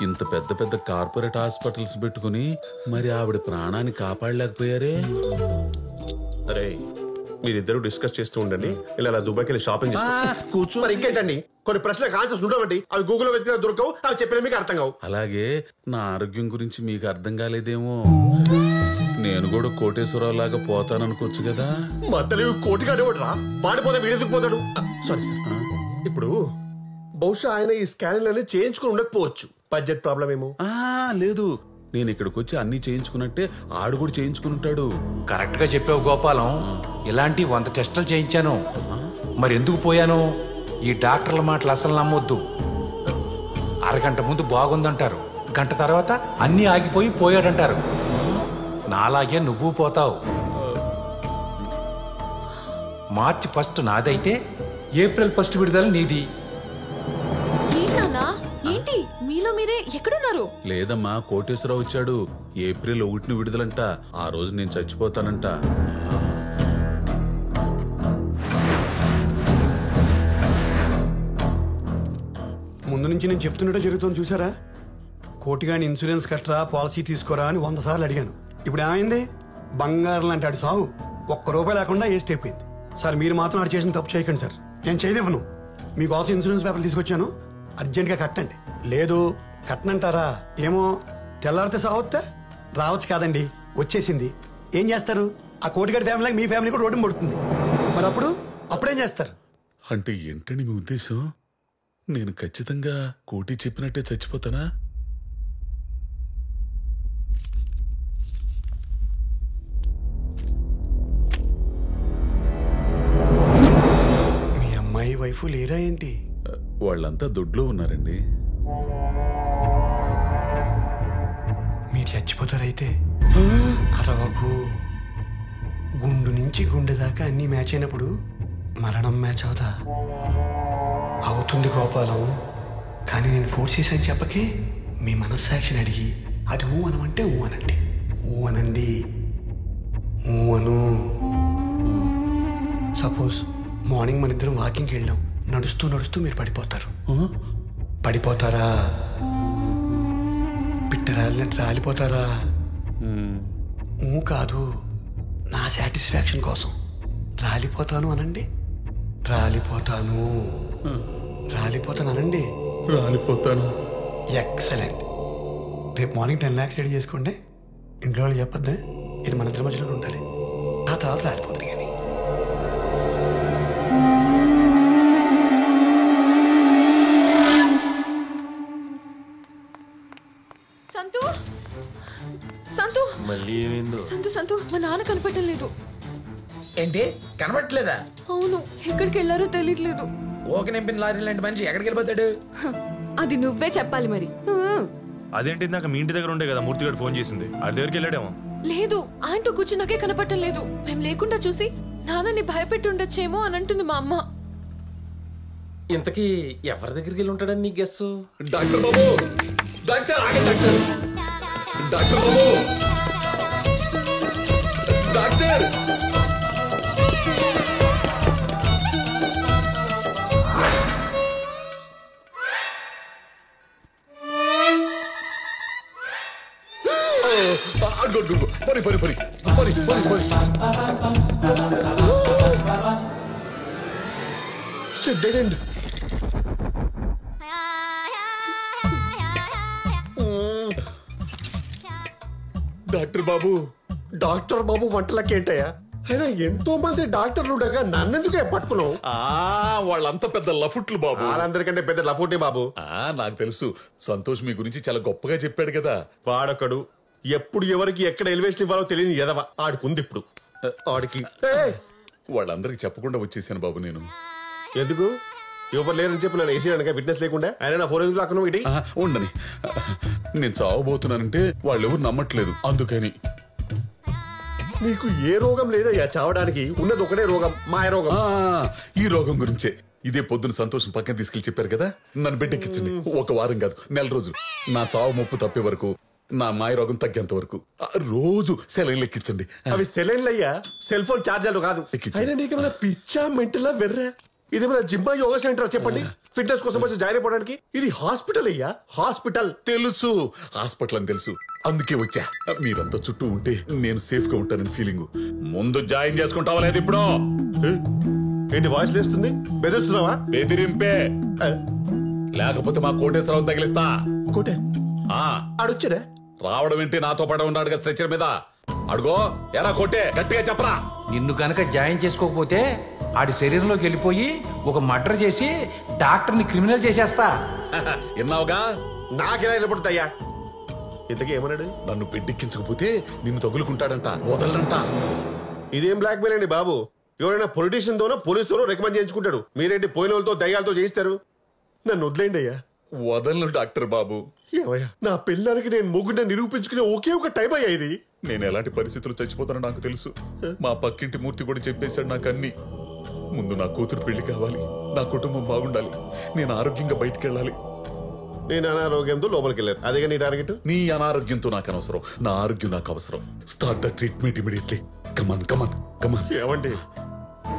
ఇంత పెద్ద పెద్ద కార్పొరేట్ హాస్పిటల్స్ పెట్టుకుని మరి ఆవిడ ప్రాణాన్ని కాపాడలేకపోయారే? అరే, మీరిద్దరు డిస్కస్ చేస్తూ ఉండండి. ఇలా దుబాయ్కి వెళ్ళి షాపింగ్ కూర్చో. మరి ఇంకేంటండి, కొన్ని ప్రశ్నలకు ఆన్సర్స్ ఉండవండి. అవి గూగుల్లో వెతికినా దొరకవు, అవి చెప్పిన మీకు అర్థం కావు. అలాగే నా ఆరోగ్యం గురించి మీకు అర్థం కాలేదేమో. నేను కూడా కోటేశ్వరరావు లాగా పోతాననుకోవచ్చు కదా. మా తెలివి కోటిగానే రా, వాడిపోతే వీడెందుకు పోతాడు? సారీ సార్, ఇప్పుడు బహుశా ఆయన ఈ స్కానింగ్ చేయించుకుని ఉండకపోవచ్చు. బడ్జెట్ ప్రాబ్లం ఏమో. లేదు, నేను ఇక్కడికి వచ్చి అన్ని చేయించుకున్నట్టే ఆడు కూడా చేయించుకుని ఉంటాడు. కరెక్ట్ గా చెప్పావు గోపాలం. ఇలాంటి 100 టెస్టులు చేయించాను. మరి ఎందుకు పోయాను? ఈ డాక్టర్ల మాటలు అసలు నమ్మొద్దు. అరగంట ముందు బాగుందంటారు, గంట తర్వాత అన్ని ఆగిపోయి పోయాడంటారు. నాలాగే నువ్వు పోతావు. మార్చి 1 నాదైతే ఏప్రిల్ 1 విడుదల నీది. ఏంటి మీలో మీరే ఎక్కడున్నారు? లేదమ్మా, కోటేశ్వరరావు వచ్చాడు. ఏప్రిల్ 1 విడుదలంట. ఆ రోజు నేను చచ్చిపోతానంట. ముందు నుంచి నేను చెప్తున్నట్టు జరుగుతుంది చూసారా? కోటిగాని ఇన్సూరెన్స్ కట్టరా, పాలసీ తీసుకోరా అని 100 సార్లు అడిగాను. ఇప్పుడు ఏమైంది? బంగారం లాంటి ఆడు సాగు ₹1 లేకుండా వేస్ట్ అయిపోయింది. సార్, మీరు మాత్రం ఆడు చేసిన తప్పు చేయకండి సార్. నేను చేయనివ్వను. మీకోసం ఇన్సూరెన్స్ పేపర్లు తీసుకొచ్చాను, అర్జెంట్గా కట్టండి. లేదు కట్టనంటారా? ఏమో, తెల్లారితే సావొత్తే రావచ్చు కాదండి, వచ్చేసింది. ఏం చేస్తారు? ఆ కోటిగాడి ఫ్యామిలీకి మీ ఫ్యామిలీ కూడా రోడ్డు పడుతుంది. మరి అప్పుడేం చేస్తారు? అంటే ఏంటని మీ ఉద్దేశం? నేను ఖచ్చితంగా కోటి చెప్పినట్టే చచ్చిపోతానా? మీ అమ్మాయి వైఫ్ లేరా ఏంటి? వాళ్ళంతా దొడ్లో ఉన్నారండి. మీరు చచ్చిపోతారైతే? అరవకు. గుండు నుంచి గుండె దాకా అన్ని మ్యాచ్ అయినప్పుడు మరణం మ్యాచ్ అవుతుంది గోపాలం. కానీ నేను ఫోర్స్ చేశాను చెప్పకే. మీ మనస్సాక్షిని అడిగి అది ఊ అనమంటే ఊ అనండి. ఊ అనండి, ఊ అను. సపోజ్ మార్నింగ్ మన ఇద్దరం వాకింగ్కి వెళ్ళాం. నడుస్తూ నడుస్తూ మీరు పడిపోతారు. పడిపోతారా? పిట్టరాలినట్టు రాలిపోతారా? ఊ కాదు, నా సాటిస్ఫాక్షన్ కోసం రాలిపోతాను అనండి. రాలిపోతాను అనండి. రాలిపోతాను. ఎక్సలెంట్. రేపు మార్నింగ్ 10 lakhs రెడీ చేసుకోండి. ఇంట్లో వాళ్ళు చెప్పొద్దే, ఇది మన ఇద్దరి మధ్యలో ఉండాలి. ఆ తర్వాత రాలిపోతుంది. కానీ సంతు సంతు మళ్ళీ ఏమైందో? సంతు మా నాన్న కనపడటం లేదు. ఏంటి కనబట్టలేదా? అవును, ఎక్కడికి వెళ్ళారో తెలియట్లేదు. ఓకే నింపిన లారీ లాంటి మనిషి ఎక్కడికి వెళ్ళిపోతాడు? అది నువ్వే చెప్పాలి మరి. అదేంటి, నాకు మీ ఇంటి దగ్గర ఉండే కదా మూర్తి గారు ఫోన్ చేసింది. అది దగ్గరికి వెళ్ళాడేమో. లేదు, ఆయనతో కూర్చున్నాకే కనపడటం లేదు. మేము లేకుండా చూసి నాన్నని భయపెట్టి ఉండొచ్చేమో అని అంటుంది మా అమ్మ. ఇంతకీ ఎవరి దగ్గరికి వెళ్ళి ఉంటాడని నీ గెస్? డాక్టర్ బాబు, డాక్టర్ డాక్టర్ డాక్టర్ బాబు, డాక్టర్. పరి పరి పరి పరి పరి పరి డెడ్ ఎండ్. డాక్టర్ బాబు వంటలకేంటయ్యా? అయినా ఎంతో మంది డాక్టర్లు ఉండగా నన్నెందుకే పట్టుకున్నావు? వాళ్ళంతా పెద్ద లఫుట్లు బాబు. వాళ్ళందరికంటే పెద్ద లఫుటే బాబు. నాకు తెలుసు. సంతోష్ మీ గురించి చాలా గొప్పగా చెప్పాడు కదా. వాడొకడు ఎప్పుడు ఎవరికి ఎక్కడ ఎలివేషన్ ఇవ్వాలో తెలియని ఎదవ ఆడుకుంది. ఇప్పుడు ఆడికి వాళ్ళందరికి చెప్పకుండా వచ్చేసాను బాబు నేను. ఎందుకు? ఎవరు లేరని చెప్పి నన్ను వేసేయడానికి విట్నెస్ లేకుండా ఆయన నా ఫోన్ ఎందుకు లాక్కున్నావు? ఇటీ ఉండని. నేను చావబోతున్నానంటే వాళ్ళెవరు నమ్మట్లేదు, అందుకని. నీకు ఏ రోగం లేదయ్యా చావడానికి? ఉన్నది ఒకటే రోగం, మాయ రోగం. ఈ రోగం గురించే ఇదే పొద్దున సంతోషం పక్కన తీసుకెళ్లి చెప్పారు కదా. నన్ను బిడ్డెక్కించండి. 1 వారం కాదు, 1 రోజులు. నా చావు ముప్పు తప్పే వరకు, నా మాయ రోగం తగ్గేంత వరకు రోజు సెలైన్లు ఎక్కించండి. అవి సెలైన్లు అయ్యా, సెల్ ఫోన్ ఛార్జర్లు కాదు. అయినా నీకేమైనా పిచ్చా మెంటలా వెర్రా? ఇదేమైనా జిమ్మా యోగా సెంటర్ చెప్పండి? ఫిట్నెస్ కోసం వచ్చి జాయిన్ అయిపోవడానికి? ఇది హాస్పిటల్ అయ్యా, హాస్పిటల్. తెలుసు, హాస్పిటల్ అని తెలుసు, అందుకే వచ్చా. మీరంతా చుట్టూ ఉంటే నేను సేఫ్ గా ఉంటానని ఫీలింగ్. ముందు జాయిన్ చేసుకుంటావా లేదు? ఇప్పుడు ఏంటి వాయిస్ లేస్తుంది? బెదిరిస్తున్నావా? బెదిరింపే, లేకపోతే మా కోటేశ్వరరావు తగిలిస్తా. కోటే అడొచ్చాడే? రావడం ఏంటి? నాతో పాటు ఉన్నాడుగా స్ట్రెచర్ మీద. అడుగో ఎరా కోటే, గట్టిగా చెప్పరా. నిన్ను గనక జాయిన్ చేసుకోకపోతే ఆడి శరీరంలోకి వెళ్ళిపోయి ఒక మర్డర్ చేసి డాక్టర్ని క్రిమినల్ చేసేస్తా. విన్నావుగా? నాకెలా నిలబడుతాయ్యా? ఇంతకీ ఏమన్నాడు? నన్ను పెడ్డెక్కించకపోతే నిన్ను తగులుకుంటాడంట, వదలంట. ఇదేం బ్లాక్ మెయిల్ అండి బాబు? ఎవరైనా పొలిటీషియన్ తోనో పోలీస్ తోనో రికమెండ్ చేయించుకుంటాడు. మీరేంటి పోయిన వాళ్ళతో దయ్యాలతో చేయిస్తారు? నన్ను వదిలేండి అయ్యా. వదలను డాక్టర్ బాబు. ఏమయ్యా, నా పిల్లలకి నేను మొగ్గున నిరూపించుకునే ఒకే ఒక టైం అయ్యా ఇది. నేను ఎలాంటి పరిస్థితులు చచ్చిపోతానో నాకు తెలుసు. మా పక్కింటి మూర్తి కూడా చెప్పేశాడు నాకు అన్ని. ముందు నా కూతురు పెళ్లి కావాలి, నా కుటుంబం బాగుండాలి, నేను ఆరోగ్యంగా బయటికి వెళ్ళాలి. నేను అనారోగ్యంతో లోపలికి వెళ్ళాను, అదేగా నీ టార్గెట్? నీ అనారోగ్యంతో నాకు అనవసరం, నా ఆరోగ్యం నాకు అవసరం. Start the treatment immediately. Come on come on come on. ఏమండి,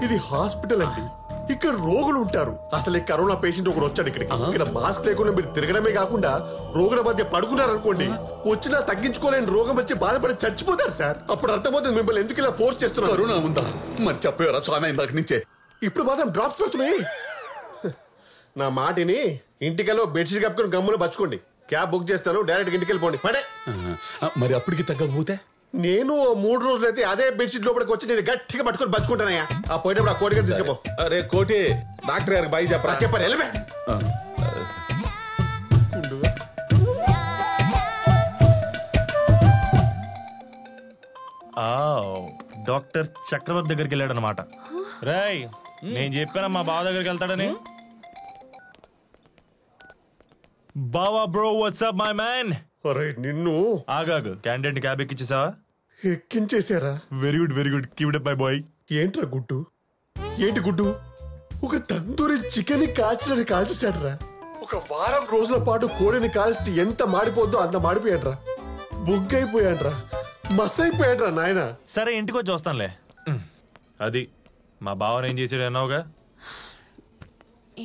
ఇది హాస్పిటల్ అండి, ఇక్కడ రోగులు ఉంటారు. అసలు ఈ కరోనా పేషెంట్ ఒకడు వచ్చాడు ఇక్కడికి. ఇక్కడ మాస్క్ లేకుండా మీరు తిరగడమే కాకుండా రోగుల మధ్య పడుకున్నారనుకోండి, వచ్చినా తగ్గించుకోలేని రోగం వచ్చి బాధపడి చచ్చిపోతారు సార్. అప్పుడు అర్థమవుతుంది మిమ్మల్ని ఎందుకు ఇలా ఫోర్స్ చేస్తున్నారు. కరోనా ఉందా? మరి చెప్పేవారా స్వామి ఇందాక నుంచే? ఇప్పుడు మాత్రం డ్రాప్స్ పడుతున్నాయి. నా మాటిని ఇంటికెళ్ళో బెడ్షీట్ కప్పుకొని గమ్మున బచ్చుకోండి. క్యాబ్ బుక్ చేస్తాను, డైరెక్ట్ ఇంటికి వెళ్ళిపోండి. పడే. మరి అప్పటికి తగ్గకపోతే? నేను 3 రోజులు అయితే అదే బెడ్షీట్ లోపలికి వచ్చి నేను గట్టిగా పట్టుకొని బచ్చుకుంటానయ్యా. ఆ పోయేటప్పుడు ఆ కోటి గారు తీసుకుపో. అరే కోటి, డాక్టర్ గారికి బాయ్ చెప్పరా. చెప్పండి, వెళ్ళమే. డాక్టర్ చక్రవర్తి దగ్గరికి వెళ్ళాడు అనమాట. రాయ్, నేను చెప్పాను మా బావ దగ్గరికి వెళ్తాడని. బావా బ్రో, వాట్సాప్ మై మ్యాన్. నిన్ను ఆగాగు, క్యాండిడేట్ క్యాబ్ ఎక్కించేసావా? ఎక్కించేసారా? Very good very good, keep it up my boy. ఏంట్రా గుడ్డు? ఏంటి గుడ్డు? ఒక తందూరి చికెన్ కాల్చినని కాల్చేశాడ్రా. ఒక వారం రోజుల పాటు కోడిని కాల్చి ఎంత మాడిపోద్దో అంత మాడిపోయాడ్రా. బుగ్గైపోయాడ్రా, మస్ అయిపోయాడ్రా నాయన. సరే, ఇంటికి వచ్చి వస్తానులే. అది మా బావని ఏం చేసాడు అన్నావుగా?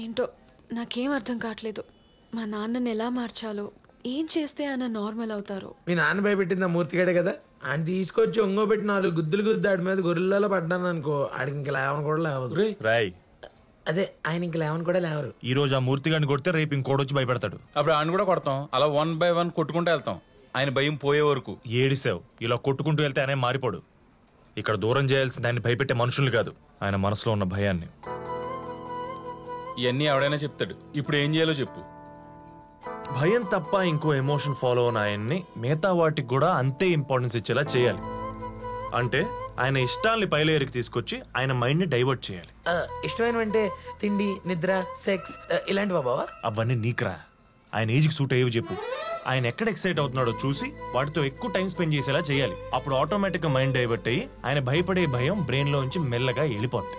ఏంటో నాకేం అర్థం కావట్లేదు. మా నాన్నని ఎలా మార్చాలో, ఏం చేస్తే ఆయన నార్మల్ అవుతారో. మీ నాన్న భయపెట్టింది ఆ మూర్తిగాడే కదా. ఆయన తీసుకొచ్చి ఒంగోబెట్టి 4 గుద్దులు గుద్దు ఆడి మీద గొర్రెలలో పడ్డాను అనుకో, ఆడికి ఇంక లేవని కూడా లేవదు. రాయ్, అదే ఆయన ఇంక లేవని కూడా లేవరు. ఈ రోజు ఆ మూర్తి గారిని కొడితే రేపు ఇంకోటి భయపెడతాడు. అప్పుడు ఆయన కూడా కొడతాం. అలా 1 by 1 కొట్టుకుంటూ వెళ్తాం, ఆయన భయం పోయే వరకు. ఏడిసావు, ఇలా కొట్టుకుంటూ వెళ్తే ఆయన మారిపోడు. ఇక్కడ దూరం చేయాల్సింది ఆయన భయపెట్టే మనుషులు కాదు, ఆయన మనసులో ఉన్న భయాన్ని. ఇవన్నీ ఎవడైనా చెప్తాడు. ఇప్పుడు ఏం చేయాలో చెప్పు. భయం తప్ప ఇంకో ఎమోషన్ ఫాలో అయిన ఆయన్ని మిగతా వాటికి కూడా అంతే ఇంపార్టెన్స్ ఇచ్చేలా చేయాలి. అంటే ఆయన ఇష్టాల్ని పైలేరికి తీసుకొచ్చి ఆయన మైండ్ ని డైవర్ట్ చేయాలి. ఇష్టమైనవంటే తిండి, నిద్ర, సెక్స్ ఇలాంటివా బావా? అవన్నీ నీకురా, ఆయన ఏజ్ కి సూట్ అయ్యేవి చెప్పు. ఆయన ఎక్కడ ఎక్సైట్ అవుతున్నాడో చూసి వాటితో ఎక్కువ టైం స్పెండ్ చేసేలా చేయాలి. అప్పుడు ఆటోమేటిక్ గా మైండ్ డైవర్ట్ అయ్యి ఆయన భయపడే భయం బ్రెయిన్ లోంచి మెల్లగా వెళ్ళిపోద్ది.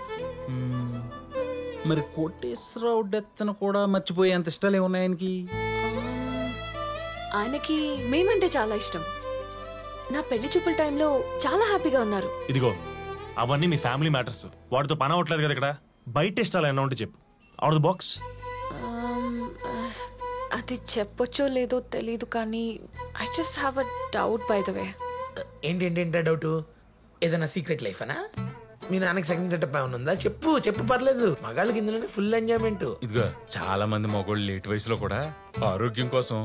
మరి కోటేశ్వరరావు డెత్ కూడా మర్చిపోయేంత ఇష్టాలు ఏమున్నాయి ఆయనకి? ఆయనకి మేమంటే చాలా ఇష్టం. నా పెళ్లి చూపుల టైంలో చాలా హ్యాపీగా ఉన్నారు. ఇదిగో, అవన్నీ మీ ఫ్యామిలీ మ్యాటర్స్, వాటితో పని అవ్వట్లేదు కదా. ఇక్కడ బయట ఇష్టాలు ఏమన్నా ఉంటే చెప్పు, అవుట్ ద బాక్స్. అది చెప్పొచ్చో లేదో తెలీదు కానీ I just have a doubt by the way. ఏంటంటే డౌట్? ఏదైనా సీక్రెట్ లైఫ్ అనా? మీ నాన్నకి సెకండ్ సెటప్ ఏమైనా ఉందా? చెప్పు పర్లేదు. మగాళ్ళకి ఇందులోనే ఫుల్ ఎంజాయ్మెంట్. ఇదిగో చాలా మంది మగోళ్ళు లేట్ వయసులో కూడా ఆరోగ్యం కోసం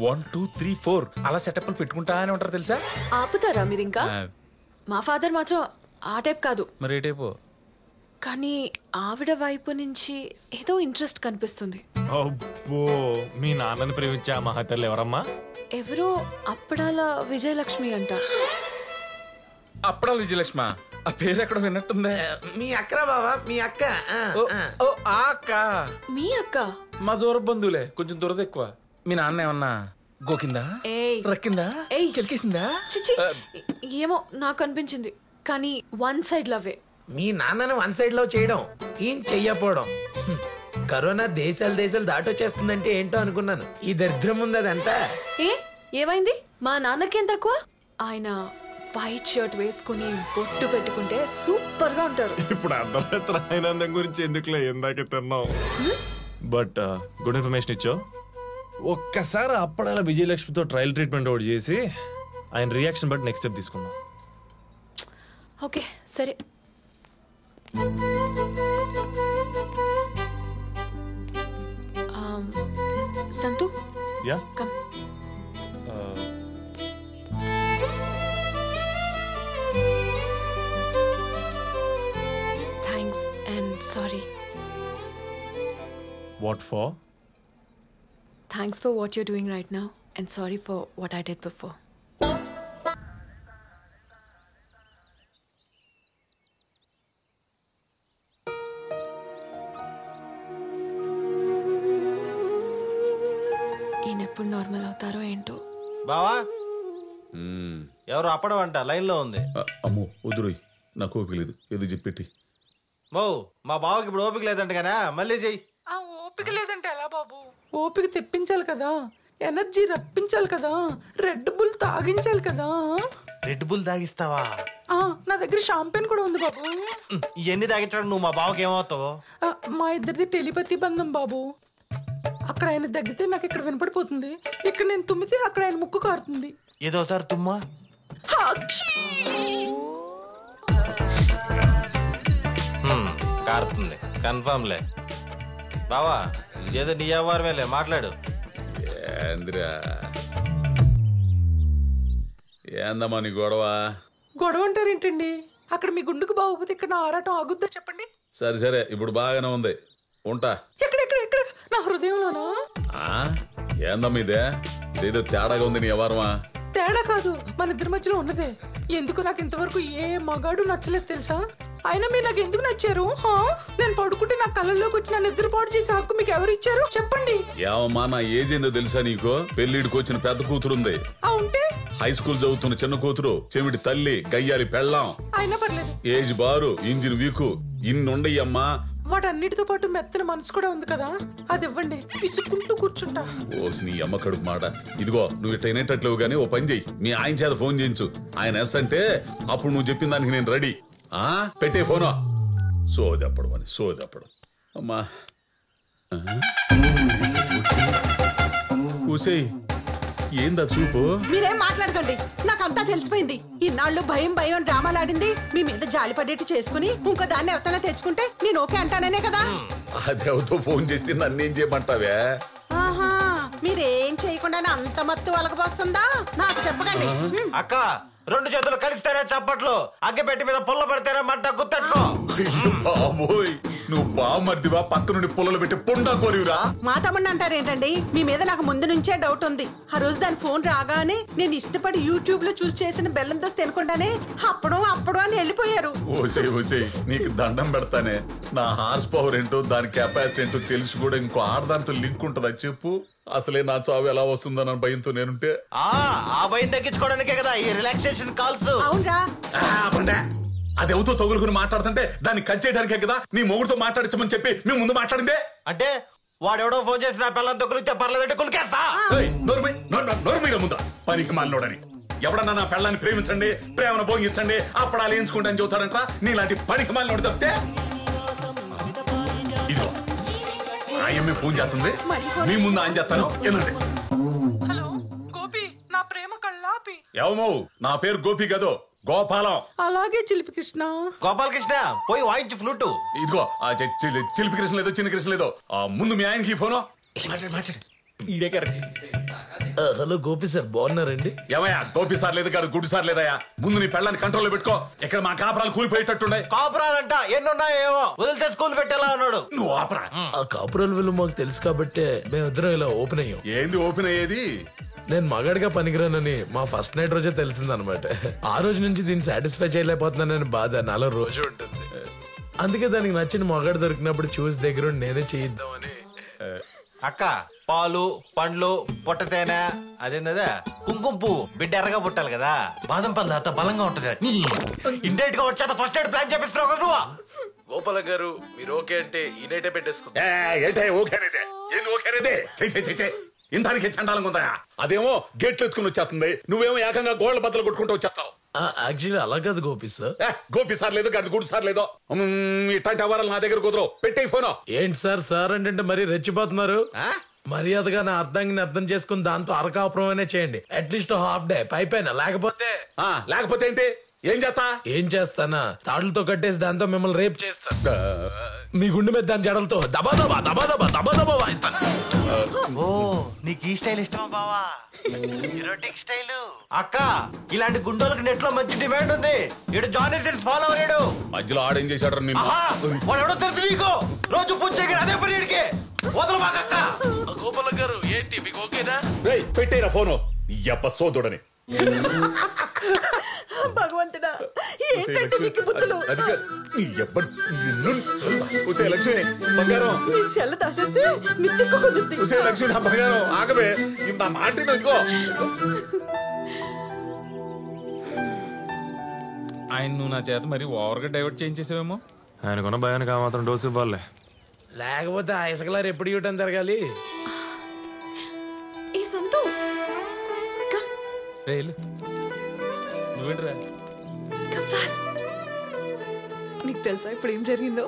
1 2 3 4 అలా సెటప్లు పెట్టుకుంటా అని ఉంటారు తెలుసా? ఆపుతారా మీరు ఇంకా? మా ఫాదర్ మాత్రం ఆ టైప్ కాదు. మరి ఏ టైపు? కానీ ఆవిడ వైపు నుంచి ఏదో ఇంట్రెస్ట్ కనిపిస్తుంది. అబ్బో, మీ నాన్నని ప్రేమించే ఆ మహతల్లి ఎవరమ్మా? ఎవరో అప్పడాల విజయలక్ష్మి అంట. అప్పడాల విజయలక్ష్మి? ఆ పేరు ఎక్కడ విన్నట్టుందే. మీ అక్కరా బావా? మీ అక్క? ఓ ఆ అక్క. మీ అక్క? మా దూర బంధువులే, కొంచెం దూరద ఎక్కువ. మీ నాన్న ఏమన్నా గోకిందా, రక్కిందా, కెలికేసిందా? ఏమో నాకు అనిపించింది. కానీ వన్ సైడ్ లవ్వే. మీ నాన్నని వన్ సైడ్ లవ్ చేయడం, ఏం చెయ్యపోవడం. కరోనా దేశాలు దాటొచ్చేస్తుందంటే ఏంటో అనుకున్నాను. ఈ దరిద్రం ఉంది అదంతా. ఏమైంది? మా నాన్నకేం తక్కువ? ఆయన వైట్ షర్ట్ వేసుకుని బొట్టు పెట్టుకుంటే సూపర్ గా ఉంటారు. ఇప్పుడు అర్థమైతే ఆనందం గురించి ఎందుకులే, ఇందాకే తిన్నావు. బట్ గుడ్ ఇన్ఫర్మేషన్ ఇచ్చావు. ఒక్కసారి అప్పడాల విజయలక్ష్మితో ట్రయల్ ట్రీట్మెంట్ ఒకటి చేసి ఆయన రియాక్షన్ బట్టి నెక్స్ట్ స్టెప్ తీసుకుందాం. ఓకే సరే. సంతు, yeah come. Thanks and sorry. What for? Thanks for what you're doing right now and sorry for what I did before. ఈయనెప్పుడు నార్మల్ అవుతారో ఏంటో. బావా, ఎవరు అప్పడం అంట లైన్ లో ఉంది. అమ్మో వద్దురోయ్, నాకు ఓపిక లేదు, ఏదో చెప్పెట్టి. మా బావకి ఇప్పుడు ఓపిక లేదంట కదా, మళ్ళీ చెయ్యి. ఓపిక లేదంటే ఎలా బాబు? ఓపిక తెప్పించాలి కదా, ఎనర్జీ రప్పించాలి కదా, రెడ్ బుల్ తాగించాలి కదా. రెడ్ బుల్ తాగిస్తావా? నా దగ్గర షాంపెన్ కూడా ఉంది బాబు. ఇవన్నీ తాగించడం నువ్వు మా బావకి ఏమవుతావు? మా ఇద్దరిది టెలిపతి బంధం బాబు. అక్కడ ఆయన దగ్గితే నాకు ఇక్కడ వినపడిపోతుంది, ఇక్కడ నేను తుమ్మితే అక్కడ ఆయన ముక్కు కారుతుంది. ఏదోసారి తుమ్మా. కారుతుంది కన్ఫర్మ్ లే. బావా ఏదో నీ వ్యవహారమేలే, మాట్లాడు. ఏందమ్మా నీ గొడవ? గొడవ అంటారేంటండి? అక్కడ మీ గుండుకు బాగోపోతే ఇక్కడ నా ఆరాటం ఆగుద్దా చెప్పండి? సరే ఇప్పుడు బాగానే ఉంది, ఉంటా. ఎక్కడ నా హృదయంలోనా? ఏందమ్మా ఇదే? ఇదేదో తేడాగా ఉంది నీ వ్యవహారమా? తేడా కాదు, మన ఇద్దరి మధ్యలో ఉన్నదే. ఎందుకు నాకు ఇంతవరకు ఏ మగాడు నచ్చలేదు తెలుసా? అయినా మీరు నాకు ఎందుకు నచ్చారు? నేను పడుకుంటే నా కళ్ళల్లోకి వచ్చి నన్ను నిద్ర పాటు చేసే హక్కు మీకు ఎవరు ఇచ్చారు చెప్పండి? ఏమమ్మా నా ఏజ్ ఏందో తెలుసా నీకు? పెళ్లిడికి వచ్చిన పెద్ద కూతురుంది, ఉంటే హై స్కూల్ చదువుతున్న చిన్న కూతురు, చెమిటి తల్లి, గయ్యాలి పెళ్ళాం, అయినా పర్లేదు. ఏజ్ బారు, ఇంజిన్ వీకు, ఇన్ని ఉండయ్యమ్మా. వాటన్నిటితో పాటు మెత్తన మనసు కూడా ఉంది కదా, అది ఇవ్వండి, పిసుక్కుంటూ కూర్చుంటా. ఓసి నీ అమ్మ కడుపు మాట. ఇదిగో నువ్వు ఇట్ట అయినట్లేవు గానీ ఓ పని చెయ్యి, మీ ఆయన చేత ఫోన్ చేయించు. ఆయన వేస్తంటే అప్పుడు నువ్వు చెప్పిన దానికి నేను రెడీ. పెట్టే ఫోను. సోదప్పడం అమ్మా. కూసేయ్, ఏందా చూపు? మీరేం మాట్లాడకండి, నాకంతా తెలిసిపోయింది. ఇన్నాళ్ళు భయం డ్రామాలాడింది మీ మీద జాలి పడేట్టు చేసుకుని ఇంకో దాన్ని ఎవరైనా తెచ్చుకుంటే నేను ఓకే అంటాననే కదా. అదేవతో ఫోన్ చేస్తే నన్నేం చేయమంటావే? మీరేం చేయకుండానే అంత మత్తు వలకపోస్తుందా? నాకు చెప్పకండి. అక్క, రెండు చేతులు కలిస్తేనే చప్పట్లు, అగ్గిపెట్టి మీద పుల్ల పడితేనే మంట గుర్తెట్టుకో. బాబోయ్, నువ్వు బామర్దివా? పక్క నుండి పుల్లలు పెట్టి పుండా కోరివురా? మా తమ్ముడిని అంటారేంటండి? మీ మీద నాకు ముందు నుంచే డౌట్ ఉంది. ఆ రోజు దాని ఫోన్ రాగానే నేను ఇష్టపడి యూట్యూబ్ లో చూసి చేసిన బెల్లం దోశ తినకుండానే అప్పుడు అని వెళ్ళిపోయారు. ఓసేయ్ నీకు దండం పెడతానే. నా హార్స్ పవర్ ఏంటో, దాని కెపాసిటీ ఏంటో తెలిసి కూడా ఇంకో ఆడదాంతో లింక్ ఉంటుందా చెప్పు? అసలే నా చావు ఎలా వస్తుందన్న భయంతో నేనుంటే. ఆ భయం తగ్గించుకోవడానికే కదా ఈ రిలాక్సేషన్ కాల్స్. అవునరా, అది ఎవరితో తగులుకుని మాట్లాడుతుంటే దాన్ని కట్ చేయడానికే కదా నీ మొగుడుతో మాట్లాడించమని చెప్పి మేము ముందు మాట్లాడిందే. అంటే వాడెవడో ఫోన్ చేసి నా పిల్లలతో కులిస్తే పర్లేదంటే కులికేస్తా. నోరు ముందా పనికి మాలినోడని. ఎవడన్నా నా పిల్లాన్ని ప్రేమించండి, ప్రేమను భోగించండి, అప్పుడాలు ఎంచుకుంటాను చెబుతాడంట. నీలాంటి పనికి మాలినోడు తప్పితే. ఇదిగో ఆయమ్మే ఫోన్ చేస్తుంది, మీ ముందు ఆయన చేస్తాను. హలో గోపి, నా ప్రేమ కళ్ళాపి. ఏమో నా పేరు గోపి కదో గోపాలం. అలాగే చిలిపి కృష్ణ. గోపాలకృష్ణ పోయి వాయించు ఫ్లూటు. ఇదిగో చిలిపి కృష్ణ లేదో చిన్న కృష్ణ లేదో ముందు మీ ఆయనకి ఫోను. హలో గోపి సార్ బాగున్నారండి? ఏమయ్యా గోపి సార్ లేదు కాదు గుడ్డు సార్ లేదయ్యా. ముందు నీ పెళ్ళాన్ని కంట్రోల్లో పెట్టుకో. ఇక్కడ మా కాపురాలు కూలిపోయేటట్టుండే. కాపురాలంట ఎన్నున్నాయో ఏమో వదిలితే స్కూల్ పెట్టేలా ఉన్నాడు. నువ్వు ఆపరా. ఆ కాపురాల విలువ మాకు తెలుసు కాబట్టే మేమిద్దరం ఇలా ఓపెన్ అయ్యాం. ఏంది ఓపెన్ అయ్యేది? నేను మగాడిగా పనికిరానని మా ఫస్ట్ నైట్ రోజే తెలిసిందనమాట. ఆ రోజు నుంచి దీన్ని సాటిస్ఫై చేయలేకపోతున్నానని బాధ నాలో రోజు ఉంటుంది. అందుకే దానికి నచ్చిన మగాడు దొరికినప్పుడు చూసి దగ్గర నేనే చేయిద్దామని. అక్క పాలు పండ్లు పొట్టతేనె అదేందా కుంకుమ పువ్వు బిడ్డ ఎర్రగా పుట్టాలి కదా. బాదం పళ్ళు అంత బలంగా ఉంటది. ఇండైరెక్ట్ గా వచ్చా ఫస్ట్ నైట్ ప్లాన్ చేపిస్తున్నావు కదా నువ్వు. గోపాల గారు మీరు ఓకే అంటే ఈ నైటే పెట్టేసుకో. ఇంటానికి చండాలంగా ఉందా? అదేమో గేట్లు ఎత్తుకుని వచ్చేస్తుంది, నువ్వేమో ఏకంగా గోళ్ల బద్దలు కొట్టుకుంటూ వచ్చేస్తావు. యాక్చువల్లీ అలా కాదు గోపి సార్. గోపి సార్ లేదు గది గుడి సార్ లేదో ఇట్లాంటి అవరాలు నా దగ్గర కుదరవు. పెట్టే ఫోను. ఏంటి సార్ సార్ అంటే మరీ రెచ్చిపోతున్నారు. మర్యాదగా నా అర్థాన్ని అర్థం చేసుకుని దాంతో అరకాపురం చేయండి. అట్లీస్ట్ హాఫ్ డే పైపైన. లేకపోతే ఏంటి? ఏం చేస్తానా తాడులతో కట్టేసి దాంతో మిమ్మల్ని రేప్ చేస్తా. మీ గుండె మీద దాని జడలతో దబాదబా దబాదబా దబాదబా వాయిస్తాను. ఓ నీకు ఈ స్టైల్ ఇష్టమా బావా? Erotic style. అక్క ఇలాంటి గుండోలకు నెట్ లో మంచి డిమాండ్ ఉంది. ఇడు జానీ సిన్స్ ఫాలో అయ్యాడు. మధ్యలో ఆడేం చేశాడు? వాడు ఎవడో తెలుసు నీకు. రోజు పూజ చేయగలి అదే పని ఇడికి వదలు బాకక్క. గోపాల గారు ఏంటి మీకు ఓకేనా? పెట్టేరా ఫోను. ఎప్ప సోదోడని. భగవంతుడా ఏంటంటే మీకు బుద్ధులు. లక్ష్మి బంగారం మీ సెల్ల దాసేస్తే మిత్తికు కుదురుతుంది. లక్ష్మి నా బంగారం ఆగవే. నా మాట ఇంకో ఆయన నువ్వు నా చేత మరి ఓవర్గా డైవర్ట్ చేయించేసావేమో. ఆయనకున్న భయానికి ఆ మాత్రం డోసు ఇవ్వాలే. లేకపోతే ఆ ఇసుకలారు ఎప్పుడు ఇవ్వటం జరగాలి. నువ్వేంట్రా నీకు తెలుసా ఇప్పుడు ఏం జరిగిందో?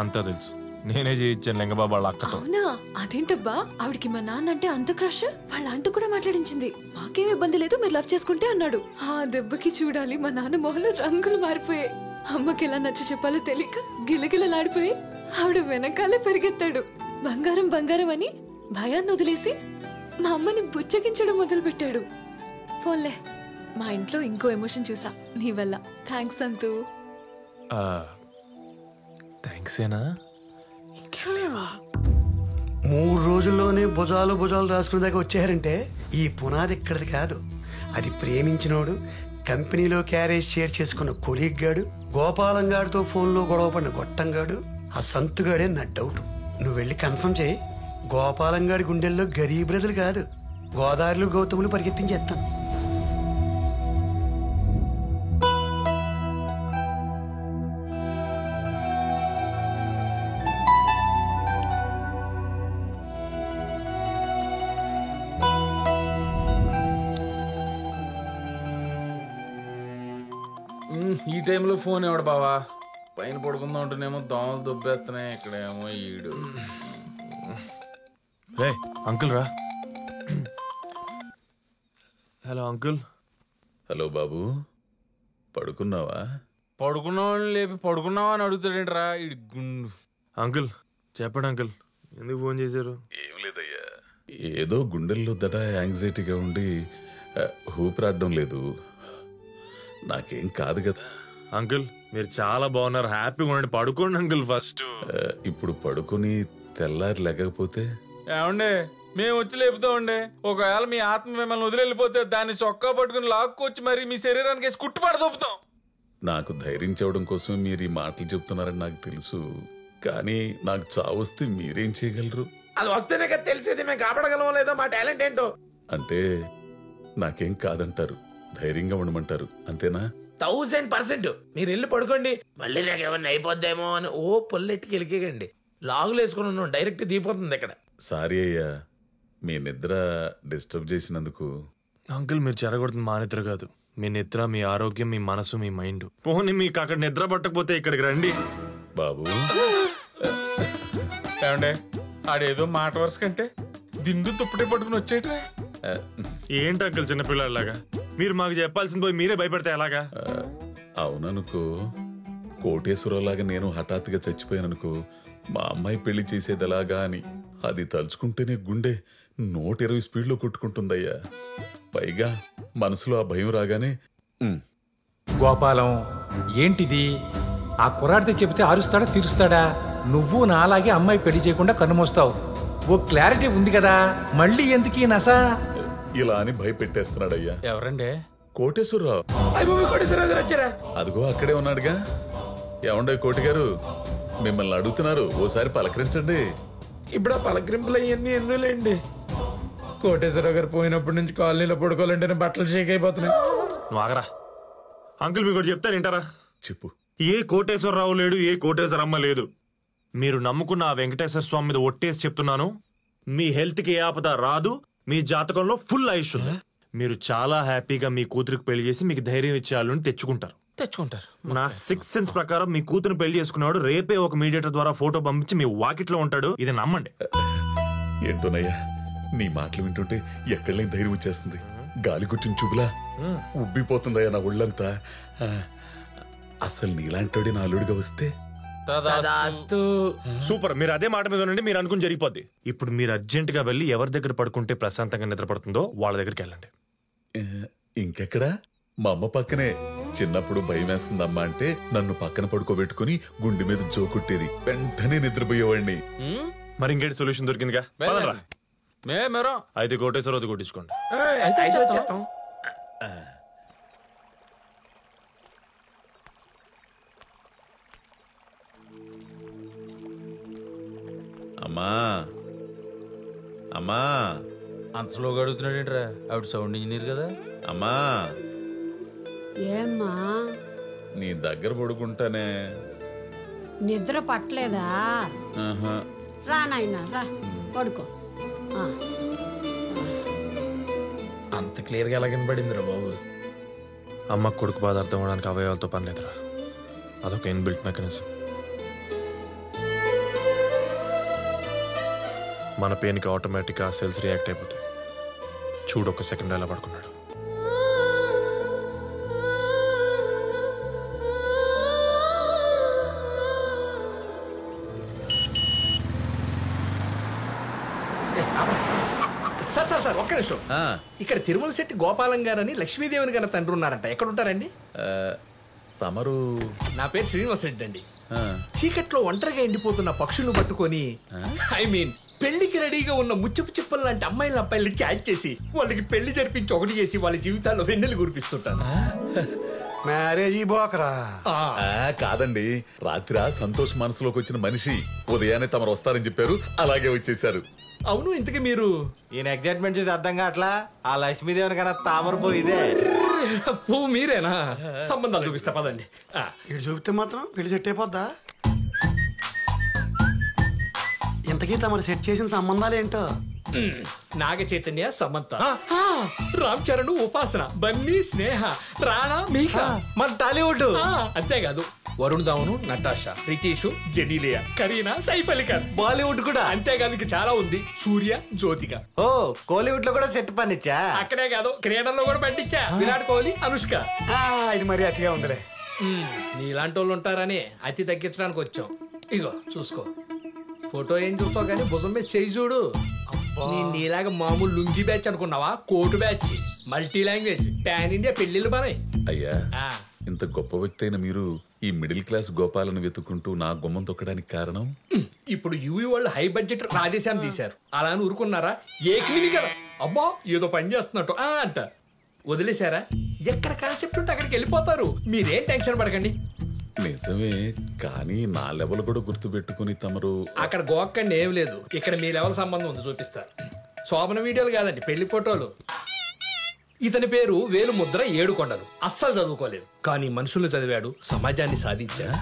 అంతా తెలుసు. నేనే చేయించాను లింగబాబు వాళ్ళ అక్కతో. అవునా? అదేంటబ్బా ఆవిడికి మా నాన్న అంటే అంత క్రష్. వాళ్ళ అంత కూడా మాట్లాడించింది. మాకేం ఇబ్బంది లేదు మీరు లవ్ చేసుకుంటే అన్నాడు. ఆ దెబ్బకి చూడాలి మా నాన్న మొహంలో రంగులు మారిపోయాయి. అమ్మకి ఎలా నచ్చ చెప్పాలో తెలియక గిలగిలలాడిపోయి ఆవిడ వెనకాలే పరిగెత్తాడు. బంగారం బంగారం అని భయాన్ని వదిలేసి మా అమ్మని బుచ్చగించడం మొదలు పెట్టాడు. ఫోన్లే మా ఇంట్లో ఇంకో ఎమోషన్ చూసా నీ వల్ల. థ్యాంక్స్ అంతు. థ్యాంక్సేనా? 3 రోజుల్లోనే భుజాలు భుజాలు రాసుకునే దాకా వచ్చారంటే ఈ పునాది ఇక్కడిది కాదు. అది ప్రేమించినోడు, కంపెనీలో క్యారేజ్ షేర్ చేసుకున్న కొలీగ్ గాడు, గోపాలం గాడితో ఫోన్లో గొడవపడిన గొట్టంగాడు, ఆ సంతుగాడే నా డౌట్. నువ్వు వెళ్ళి కన్ఫర్మ్ చేయి. గోపాలం గాడి గుండెల్లో గరీబ్ ప్రజలు కాదు, గోదావరిలో గౌతములు పరిగెత్తించేస్తాను. ఈ టైంలో ఫోన్ ఎవడు బావా? పైన పడుకుందాం ఉంటేనేమో దోమలు దుబ్బేస్తున్నాయి. ఇక్కడేమో ఈడు. రే అంకుల్ రా. Hello uncle. హలో బాబు, పడుకున్నావా? పడుకున్నావని లేపి పడుకున్నావా అని అడుగుతాడేంట్రా ఈ గుండు. అంకుల్ చెప్పండి అంకుల్, ఎందుకు ఫోన్ చేశారు? ఏం లేదయ్యా, ఏదో గుండెల్లో దట యాంగ్జైటీగా ఉండి ఊపిరాడడం లేదు. నాకేం కాదు కదా. అంకుల్ మీరు చాలా బాగున్నారు, హ్యాపీగా ఉండండి, పడుకోండి అంకుల్. ఫస్ట్ ఇప్పుడు పడుకుని తెల్లారి లేకపోతే ఏమండే మేము వచ్చి లేపుతామండే. ఒకవేళ మీ ఆత్మ మిమ్మల్ని వదిలిపోతే దాన్ని చొక్కా పట్టుకుని లాక్కొచ్చి మరి మీ శరీరానికి వేసి కుట్టుపాటు దొప్పుతాం. నాకు ధైర్యం చెప్పడం కోసమే మీరు ఈ మాటలు చెప్తున్నారని నాకు తెలుసు. కానీ నాకు చావు వస్తే మీరేం చేయగలరు? అది వస్తేనే కదా తెలిసేది మేము కాపాడగలమో లేదో మా టాలెంట్ ఏంటో. అంటే నాకేం కాదంటారు, ధైర్యంగా ఉండమంటారు, అంతేనా? 1000% మీరు వెళ్ళి పడుకోండి. మళ్ళీ నాకు ఏమన్నా అయిపోద్దేమో అని ఓ పొల్లెట్టికి వెళ్ళికేయండి. లాగులు వేసుకుని ఉన్నాం, డైరెక్ట్ దిగిపోతుంది ఇక్కడ. సారీ అయ్యా, మీ నిద్ర డిస్టర్బ్ చేసినందుకు. అంకుల్ మీరు చెరగొడుతుంది మా నిద్ర కాదు, మీ నిద్ర, మీ ఆరోగ్యం, మీ మనసు, మీ మైండ్. పోనీ మీకు అక్కడ నిద్ర పట్టకపోతే ఇక్కడికి రండి బాబు. ఏమండే ఆడేదో మాట వరుస కంటే దిండు తుప్పటి పట్టుకుని వచ్చేట. ఏంటి అంకుల్ చిన్నపిల్లలాగా మీరు మాకు చెప్పాల్సింది పోయి మీరే భయపడితే ఎలాగా? అవుననుకో, కోటేశ్వరరావులాగా నేను హఠాత్తుగా చచ్చిపోయాననుకో, మా అమ్మాయి పెళ్లి చేసేది ఎలాగా అని అది తలుచుకుంటేనే గుండె 120 స్పీడ్లో కొట్టుకుంటుందయ్యా. పైగా మనసులో ఆ భయం రాగానే గోపాలం ఏంటిది? ఆ కుర్రాడితో చెబితే అరుస్తాడా తీరుస్తాడా? నువ్వు నాలాగే అమ్మాయి పెళ్లి చేయకుండా కన్నుమోస్తావు. ఓ క్లారిటీ ఉంది కదా, మళ్ళీ ఎందుకు ఈ నస? ఇలా అని భయపెట్టేస్తున్నాడయ్యా. ఎవరండి? కోటేశ్వరరావు. కోటేశ్వరరావు గారు వచ్చారా? అదిగో అక్కడే ఉన్నాడుగా. ఏమండే కోటి గారు, మిమ్మల్ని అడుగుతున్నారు, ఓసారి పలకరించండి. ఇప్పుడు ఆ పలకరింపులు అవన్నీ ఎందులేండి? కోటేశ్వరరావు గారు పోయినప్పటి నుంచి కాలనీలో పడుకోవాలంటేనే బట్టలు షేక్ అయిపోతున్నాయి. నువ్వు ఆగరా. అంకుల్ మీకు ఒకటి చెప్తారు వింటారా? చెప్పు. ఏ కోటేశ్వరరావు లేడు, ఏ కోటేశ్వరమ్మ లేదు. మీరు నమ్ముకున్న ఆ వెంకటేశ్వర స్వామి మీద ఒట్టేసి చెప్తున్నాను, మీ హెల్త్ కి ఏ ఆపద రాదు. మీ జాతకంలో ఫుల్ ఆయుష్ ఉంది. మీరు చాలా హ్యాపీగా మీ కూతురికి పెళ్లి చేసి మీకు ధైర్యం ఇచ్చేయాలని తెచ్చుకుంటారు. నా 6th సెన్స్ ప్రకారం మీ కూతురు పెళ్లి చేసుకున్నాడు రేపే ఒక మీడియేటర్ ద్వారా ఫోటో పంపించి మీ వాకిట్లో ఉంటాడు. ఇది నమ్మండి. ఏంటోనయ్యా, నీ మాటలు వింటుంటే ఎక్కడలేని ధైర్యం వచ్చేస్తుంది. గాలి కొట్టిన చూపులా ఉబ్బిపోతుందయ్యా నా ఒళ్ళంతా. అసలు నీలాంటోడి నా అల్లుడిగా వస్తే సూపర్. మీరు అదే మాట మీద ఉండండి, మీరు అనుకుని జరిగిపోద్ది. ఇప్పుడు మీరు అర్జెంట్ గా వెళ్ళి ఎవరి దగ్గర పడుకుంటే ప్రశాంతంగా నిద్రపడుతుందో వాళ్ళ దగ్గరికి వెళ్ళండి. ఇంకెక్కడా? మా అమ్మ పక్కనే. చిన్నప్పుడు భయం వేస్తుందమ్మా అంటే నన్ను పక్కన పడుకోబెట్టుకుని గుండె మీద జోకుట్టేది, వెంటనే నిద్రపోయేవాడిని. మరి ఇంకేంటి సొల్యూషన్ దొరికిందిగా? అయితే కోటేశ్వరరావు కొట్టించుకోండి. అమ్మా అమ్మా, అంత స్లోగా అడుగుతున్నాడేంట్రా? ఆవిడ సౌండ్ ఇంజనీర్ కదా. అమ్మా, ఏమ్మా నీ దగ్గర పడుకుంటానే. నిద్ర పట్టలేదా? రా నాయనా రా, పడుకో. అంత క్లియర్ గా ఎలా కనబడిందిరా బాబు? అమ్మ కొడుకు బాధ అర్థం అవడానికి అవయవాలతో పని లేదురా, అదొక ఇన్బిల్ట్ మెకానిజం. మన పెయిన్కి ఆటోమేటిక్గా సెల్స్ రియాక్ట్ అయిపోతాయి. చూడు, ఒక సెకండ్ ఎలా పడుకున్నాడు. సార్ ఒక్క నిమిషం. ఇక్కడ తిరుమల శెట్టి గోపాలం గారని లక్ష్మీదేవిని గారి తండ్రి ఉన్నారంట. ఎక్కడ ఉంటారండి? తమరు? నా పేరు శ్రీనివాస్ రెడ్డి అండి. చీకట్లో ఒంటరిగా ఎండిపోతున్న పక్షులను పట్టుకొని, ఐ మీన్ పెళ్లికి రెడీగా ఉన్న ముచ్చపు చిప్పలు లాంటి అమ్మాయిల అబ్బాయిలు క్యాచ్ చేసి వాళ్ళకి పెళ్లి జరిపించి ఒకటి చేసి వాళ్ళ జీవితాల్లో వెన్నెలు కురిపిస్తుంటాను. మ్యారేజీ బోకరా? కాదండి, రాత్రి సంతోష్ మనసులోకి వచ్చిన మనిషి ఉదయాన్నే తమరు వస్తారని చెప్పారు, అలాగే వచ్చేసారు. అవును, ఇంతకీ మీరు? ఈయన ఎగ్జైట్మెంట్ చూసి అర్థం కావట్లా. ఆ లక్ష్మీదేవిని కన్నా తామర పోయిదే. పువ్వు మీరేనా? సంబంధాలు చూపిస్తా పదండి. ఇటు చూపితే మాత్రం పెళ్లి సెట్ అయిపోద్దా? ఇంతకీ తమరు సెట్ చేసిన సంబంధాలు ఏంటో? నాగ చైతన్య, సమంత, రామ్ చరణ్, ఉపాసన, బన్నీ, స్నేహ, రాణా, మీకా, మన టాలీవుడ్. అంతేకాదు వరుణ్ ధావన్, నటాషా, రితీష్, జెనీలియా, కరీనా, సైఫ్ అలీ ఖాన్, బాలీవుడ్ కూడా. అంతేకాదు ఇంకా చాలా ఉంది. సూర్య, జ్యోతిక. ఓ, కోలీవుడ్ లో కూడా సెట్ పనిచ్చా. అక్కడే కాదు, క్రీడల్లో కూడా పట్టించా. విరాట్ కోహ్లీ, అనుష్క. ఇది మరి అతిగా ఉందిలే. నీలాంటి వాళ్ళు ఉంటారని అతి తగ్గించడానికి వచ్చాం. ఇగో చూసుకో. ఫోటో ఏం చూస్తావు కానీ భుజం మీద చేయి చూడు. నీలాగా మామూలు లుంగి బ్యాచ్ అనుకున్నావా? Coat batch, multi language, pan India పెళ్లిళ్ళు పని. అయ్యా, ఇంత గొప్ప వ్యక్తి అయిన మీరు ఈ మిడిల్ క్లాస్ గోపాలను వెతుక్కుంటూ నా గుమ్మం తొక్కడానికి కారణం? ఇప్పుడు యూవీ వాళ్ళు హై బడ్జెట్ రాధేశ్యాం తీశారు. అలా అని ఊరుకున్నారా? ఏకమిని కదా, అబ్బా ఏదో పని చేస్తున్నట్టు అంట వదిలేశారా? ఎక్కడ కాన్సెప్ట్ ఉంటే అక్కడికి వెళ్ళిపోతారు. మీరేం టెన్షన్ పడకండి. నిజమే, కానీ నా లెవెల్ కూడా గుర్తు పెట్టుకుని తమరు అక్కడ గోక్కండి ఏం లేదు. ఇక్కడ మీ లెవెల్ సంబంధం ఉంది, చూపిస్తా. శోభన వీడియోలు కాదండి, పెళ్లి ఫోటోలు. ఇతని పేరు వేలుముద్ర ఏడుకొండలు. అస్సలు చదువుకోలేదు, కానీ మనుషులు చదివాడు, సమాజాన్ని సాధించాడు.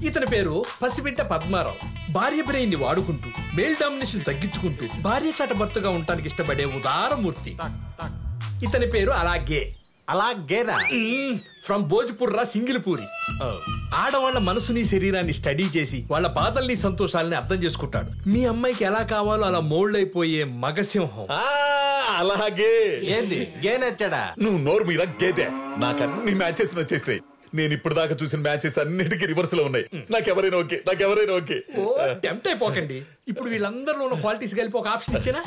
ఇతని పేరు పసిబిడ్డ పద్మారావు. భార్య బ్రెయిన్ ని వాడుకుంటూ, మేల్ డామినేషన్ తగ్గించుకుంటూ, భార్య చాట భర్తగా ఉండటానికి ఇష్టపడే ఉదారమూర్తి. ఇతని పేరు అలాగే. అలాగేనా? ఫ్రమ్ భోజ్పుర్రా, సింగిల్పూరి. ఆడవాళ్ల మనసుని శరీరాన్ని స్టడీ చేసి వాళ్ళ బాధల్ని సంతోషాలని అర్థం చేసుకుంటాడు. మీ అమ్మాయికి ఎలా కావాలో అలా మోల్డ్ అయిపోయే మగసింహం. అలాగే ఏంది గే నచ్చాడా? నువ్వు నోరు మీద గేదే. నాకు అన్ని మ్యాచెస్ నచ్చేస్తాయి. నేను ఇప్పుడు దాకా చూసిన మ్యాచెస్ అన్నిటికీ రివర్స్ లో ఉన్నాయి. నాకెవరైనా ఓకే. ఓ టెంప్ట్ అయిపోకండి. ఇప్పుడు వీళ్ళందరిలో ఉన్న క్వాలిటీస్ కలిపి ఒక ఆప్షన్ ఇచ్చినా,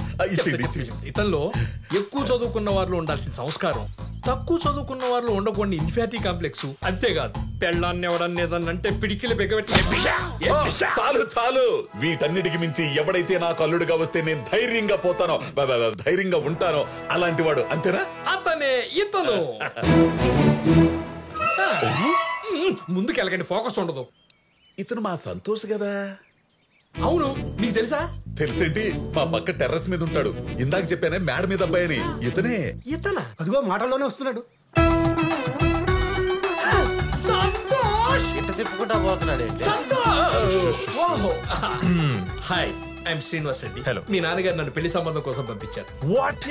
ఇతనిలో ఎక్కువ చదువుకున్న వారిలో ఉండాల్సిన సంస్కారం, తక్కువ చదువుకున్న వారిలో ఉండకూడని ఇన్ఫారిటీ కాంప్లెక్స్, అంతేకాదు పెళ్ళాన్ని ఎవడన్నా ఏదన్నంటే పిడికిలు చాలు. వీటన్నిటికి మించి ఎవడైతే నాకు అల్లుడుగా వస్తే నేను ధైర్యంగా పోతానో, ధైర్యంగా ఉంటానో అలాంటి వాడు. అంతేనా? అతనే ఇతను. ముందుకెళ్ళకండి, ఫోకస్ ఉండదు. ఇతను మా సంతోష్ కదా? అవును, నీకు తెలుసా? తెలిసేంటి, మా పక్క టెర్రస్ మీద ఉంటాడు. ఇందాక చెప్పానే మేడ మీద అబ్బాయి అని. ఇతనా? అదిగో మాటల్లోనే వస్తున్నాడు. సంతోష్ ఇట్ట తిప్పుకుంటా పోతున్నాడు. Hi, I'm Srinivas Reddy. Hello. మీ నాన్నగారు నన్ను పెళ్లి సంబంధం కోసం పంపించారు. వాట్?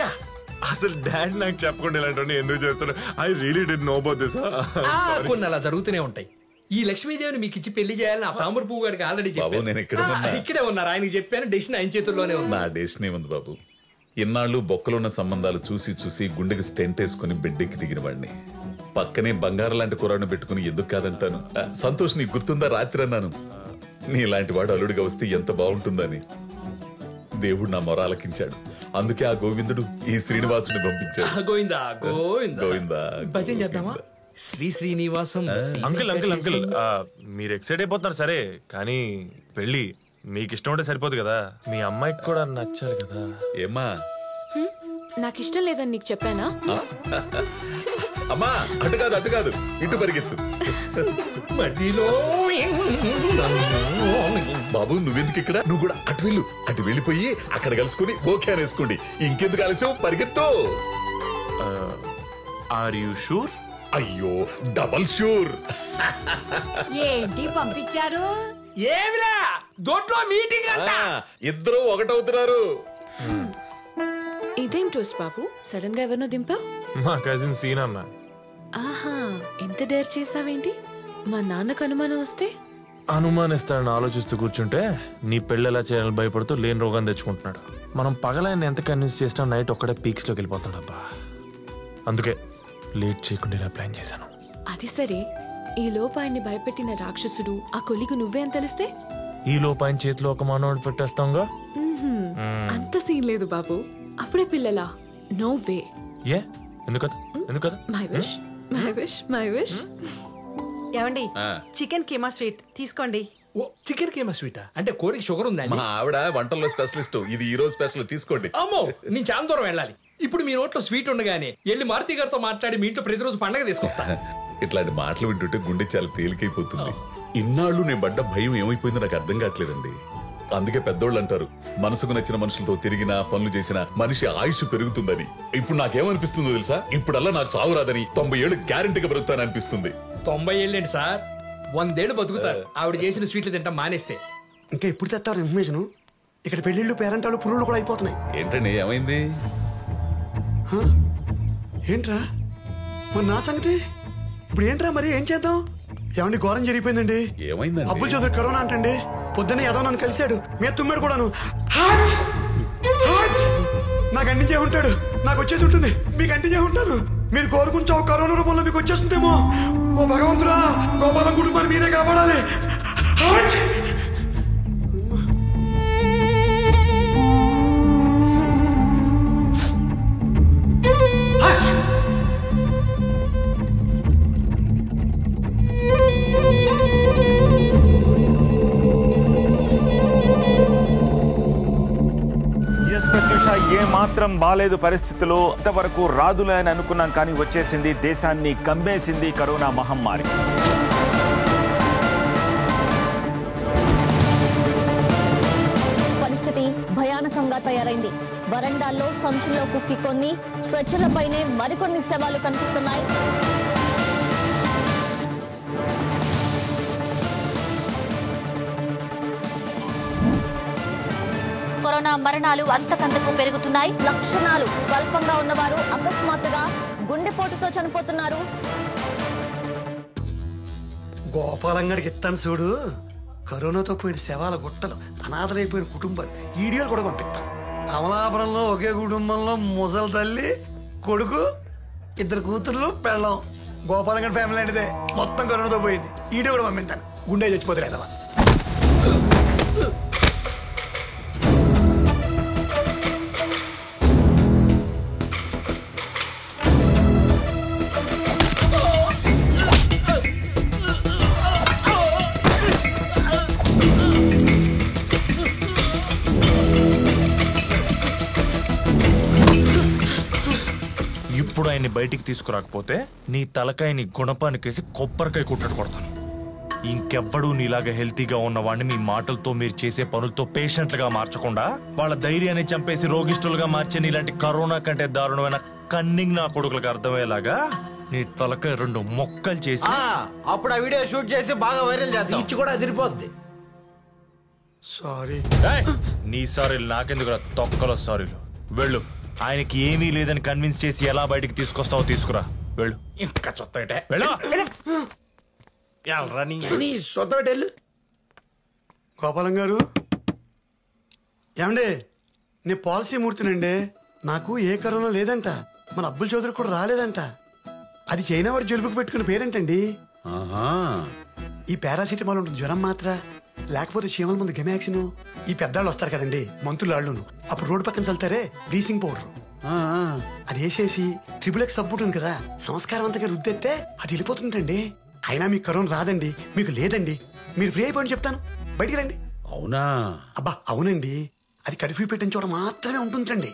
అసలు డాడీ నాకు చెప్పకుండా ఇలాంటి ఎందుకు చేస్తున్నా? I really did know about this. కొన్ని అలా జరుగుతూనే ఉంటాయి. ఈ లక్ష్మీదేవిని మీకు ఇచ్చి పెళ్లి చేయాలని ఆ తామర పువ్వు గారికి ఆల్రెడీ చెప్పాను. ఇక్కడే ఉన్నారు, ఆయనకి చెప్పాను. డెసిషన్ ఆయన చేతుల్లోనే ఉంది. నా డెసిషన్ ఏముంది బాబు? ఇన్నాళ్ళు బొక్కలున్న సంబంధాలు చూసి గుండెకి స్టెంట్ వేసుకుని బిడ్డెక్కి దిగిన వాడిని పక్కనే బంగారం లాంటి కూరను పెట్టుకుని ఎందుకు కాదంటాను. సంతోష్, నీకు గుర్తుందా రాత్రి అన్నాను నీలాంటి వాడు అల్లుడిగా వస్తే ఎంత బాగుంటుందని. దేవుడు నా మొర ఆలకించాడు. అందుకే ఆ గోవిందుడు ఈ శ్రీనివాసుని పంపించాడు. గోవిందా భజన చేద్దామా? శ్రీనివాసం. అంకుల్ మీరు ఎక్సైట్ అయిపోతున్నారు సరే, కానీ పెళ్లి మీకు ఇష్టం ఉంటే సరిపోదు కదా, మీ అమ్మాయికి కూడా నచ్చాలి కదా. ఏమ్మా? నాకు ఇష్టం లేదని నీకు చెప్పానా? అమ్మా అటు కాదు ఇటు పరిగెత్తు. బాబు నువ్వెందుకు ఇక్కడ? నువ్వు కూడా అటు వెళ్ళిపోయి అక్కడ కలుసుకుని ఓకే అనేసుకోండి. ఇంకెందుకు ఆలస్యం, పరిగెత్తు. Are you sure? అయ్యో డబల్ షూర్. ఏంటి పంపించారు? ఏమిలా దొడ్లో మీటింగ్ అంట. ఇద్దరు ఒకటవుతున్నారు. ఇదేం ట్విస్ట్ బాబు, సడన్ గా ఎవరినో దింపా? మా కజిన్ సీన్ అన్న. ఆహా, ఎంత డేర్ చేసావేంటి? మా నాన్నకు అనుమానం వస్తే? అనుమానిస్తాడని ఆలోచిస్తూ కూర్చుంటే నీ పెళ్ళెలా చేయాలని భయపడుతూ లేని రోగం తెచ్చుకుంటున్నాడు. మనం పగలైన ఎంత కన్విన్స్ చేసినా నైట్ ఒక్కడే పీక్స్ లోకి వెళ్ళిపోతాడు అబ్బా. అందుకే లేట్ చేయకుండా ఇలా ప్లాన్ చేశాను. అది సరే, ఈ లోపు ఆయన్ని భయపెట్టిన రాక్షసుడు ఆ కొలిగు నువ్వే అని తెలిస్తే? ఈ లోపు ఆయన చేతిలో ఒక మానవుడు పెట్టేస్తాంగా. అంత సీన్ లేదు బాబు, అప్పుడే పిల్లలా? No way. ఏ ఎందుకదా? My wish. ఏమండి, చికెన్ కీమా స్వీట్ తీసుకోండి. చికెన్ కీమా స్వీటా? అంటే కోడికి షుగర్ ఉందండి. మా ఆవిడ వంటల్లో స్పెషలిస్ట్. ఇది ఈ రోజు స్పెషల్, తీసుకోండి. అమ్మో, నేను చాలా దూరం వెళ్ళాలి. ఇప్పుడు మీ నోట్లో స్వీట్ ఉండగానే వెళ్ళి మారుతి గారితో మాట్లాడి మీ ఇంట్లో ప్రతిరోజు పండగ తీసుకొస్తా. ఇట్లాంటి మాటలు వింటుంటే గుండె చాలా తేలికైపోతుంది. ఇన్నాళ్ళు నేను పడ్డ భయం ఏమైపోయిందో నాకు అర్థం కావట్లేదండి. అందుకే పెద్దోళ్ళు అంటారు, మనసుకు నచ్చిన మనుషులతో తిరిగినా పనులు చేసినా మనిషి ఆయుష్ పెరుగుతుందని. ఇప్పుడు నాకేమనిపిస్తుందో తెలుసా? ఇప్పుడల్లా నాకు చావు రాదని 90 ఏళ్ళు గ్యారెంటీగా బ్రతుకుతాను అనిపిస్తుంది. 90 ఏళ్ళేంటి సార్, 100 ఏళ్ళు బతుకుతారు ఆవిడ చేసిన స్వీట్లు తింటాం మానేస్తే. ఇంకా ఎప్పుడు తెస్తారు ఇన్ఫర్మేషన్? ఇక్కడ పెళ్లిళ్ళు పేరంటాలు పురుగులు కూడా అయిపోతున్నాయి. ఏంటండి ఏమైంది? ఏంట్రా మరి నా సంగతి? ఇప్పుడు ఏంట్రా మరి ఏం చేద్దాం? ఏమండి ఘోరం జరిగిపోయిందండి. ఏమైందండి? అబ్బుల్ చౌదరి కరోనా అంటండి. పొద్దున్నే ఏదో నన్ను కలిశాడు, మీద తుమ్మాడు కూడాను. నాకు అంటించే ఉంటాడు, నాకు వచ్చేసి ఉంటుంది, మీకు అంటించే ఉంటాను. మీరు కోరుకుంటావు కరోనా రూపంలో మీకు వచ్చేస్తుందేమో. ఓ భగవంతుడా, గోపాలం కుటుంబాన్ని మీరే కాపాడాలి. ఏ మాత్రం బాలేదు పరిస్థితులు. ఇంతవరకు రాదులే అని అనుకున్నాం, కానీ వచ్చేసింది. దేశాన్ని కమ్మేసింది కరోనా మహమ్మారి. పరిస్థితి భయానకంగా తయారైంది. వరండాల్లో సంచుల్లో కుక్కి కొన్ని స్ట్రెచ్చర్లపైనే మరికొన్ని శవాలు కనిపిస్తున్నాయి. కరోనా మరణాలు అంతకంతకు పెరుగుతున్నాయి. లక్షణాలు స్వల్పంగా ఉన్నవారు అకస్మాత్తుగా గుండెపోటుతో చనిపోతున్నారు. గోపాలంగడికి ఇస్తాను చూడు, కరోనాతో పోయిన శవాల గుట్టలు, అనాథలైపోయిన కుటుంబాలు వీడియోలు కూడా పంపిస్తాం. అమలాపురంలో ఒకే కుటుంబంలో ముసలి తల్లి కొడుకు 2 కూతుర్లు పెళ్ళం గోపాలం గారి ఫ్యామిలీ అంటేదే మొత్తం కరోనాతో పోయింది. ఈడే కూడా పంపించాను, గుండె చచ్చిపోతే లేదా. ఇప్పుడు ఆయన్ని బయటికి తీసుకురాకపోతే నీ తలకాయని గుణపానికేసి కొబ్బరికాయ కుట్టడు కొడతాను. ఇంకెవ్వడూ నీలాగా హెల్తీగా ఉన్నవాడిని మీ మాటలతో మీరు చేసే పనులతో పేషెంట్లుగా మార్చకుండా వాళ్ళ ధైర్యాన్ని చంపేసి రోగిష్ఠులుగా మార్చే నీలాంటి కరోనా కంటే దారుణమైన కన్నింగ్ నా కొడుకులకు అర్థమయ్యేలాగా నీ తలకాయ 2 మొక్కలు చేసి అప్పుడు ఆ వీడియో షూట్ చేసి బాగా వైరల్ చేద్దాం. ఇచ్చి కూడా అదిరిపోద్ది. సారీ. నీ సారీలు నాకెందుకు తొక్కలో సారీలు. వెళ్ళు, ఆయనకి ఏమీ లేదని కన్విన్స్ చేసి ఎలా బయటికి తీసుకొస్తావో తీసుకురా. వెళ్ళు. ఇంకా చొత్తటే వెళ్ళు. సొంతపెట్టెళ్ళు. గోపాలం గారు ఏమండి, నేను పాలసీ మూర్తినండి. నాకు ఏ కరోనా లేదంట, మన అబ్బుల్ చౌదరి కూడా రాలేదంట. అది చైనా వాడు జలుబుకు పెట్టుకున్న పేరేంటండి? ఈ పారాసిటమాల్ ఉంటుంది, జ్వరం మాత్ర, లేకపోతే చీమల ముందు గెమాక్సిన్. ఈ పెద్దాళ్ళు వస్తారు కదండి మంత్రులాళ్ళును, అప్పుడు రోడ్డు పక్కన చల్తారే గ్రీసింగ్ పౌడర్, అది వేసేసి ట్రిపుల్ సబ్బు ఉంటుంది కదా, సంస్కారవంతంగా రుద్దెత్తే అది వెళ్ళిపోతుందండి. అయినా మీకు కరోనా రాదండి, మీకు లేదండి, మీరు ఫ్రీ అయిపోయి చెప్తాను, బయటికి రండి. అవునా? అబ్బా అవునండి, అది కర్ఫ్యూ పెట్టిన చోట మాత్రమే ఉంటుందండి.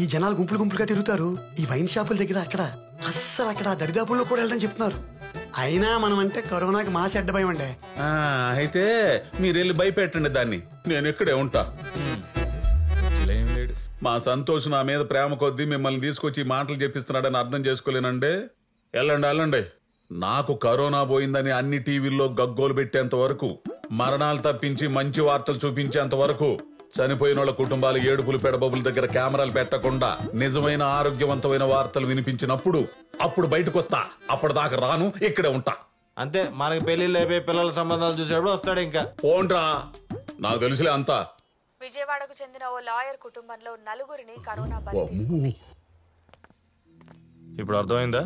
ఈ జనాలు గుంపులు గుంపులుగా తిరుగుతారు ఈ వైన్ షాపుల దగ్గర, అక్కడ అస్సలు అక్కడ దరిదాపుల్లో కూడా వెళ్ళడం చెప్తున్నారు. అయినా మనం అంటే కరోనాకి మాసి అడ్డ భయం అండి. అయితే మీరు వెళ్ళి భయపెట్టండి దాన్ని, నేను ఇక్కడే ఉంటా. మా సంతోష్ నా మీద ప్రేమ కొద్దీ మిమ్మల్ని తీసుకొచ్చి మాటలు చెప్పిస్తున్నాడని అర్థం చేసుకోలేనండి. వెళ్ళండి. నాకు కరోనా పోయిందని అన్ని టీవీల్లో గగ్గోలు పెట్టేంత వరకు, మరణాలు తప్పించి మంచి వార్తలు చూపించేంత వరకు, చనిపోయిన వాళ్ళ కుటుంబాలు ఏడుపులు పెడబొబ్బుల దగ్గర కెమెరాలు పెట్టకుండా నిజమైన ఆరోగ్యవంతమైన వార్తలు వినిపించినప్పుడు అప్పుడు బయటకు వస్తా. అప్పటిదాకా రాను, ఇక్కడే ఉంటా. అంతే, మనకి పెళ్లిళ్ళు అయిపోయి పిల్లల సంబంధాలు చూసేప్పుడు వస్తాడు. ఇంకా పోండ్రా, నాకు తెలుసులే అంతా. విజయవాడకు చెందిన ఓ లాయర్ కుటుంబంలో 4గురిని కరోనా ఇప్పుడు అర్థమైందా?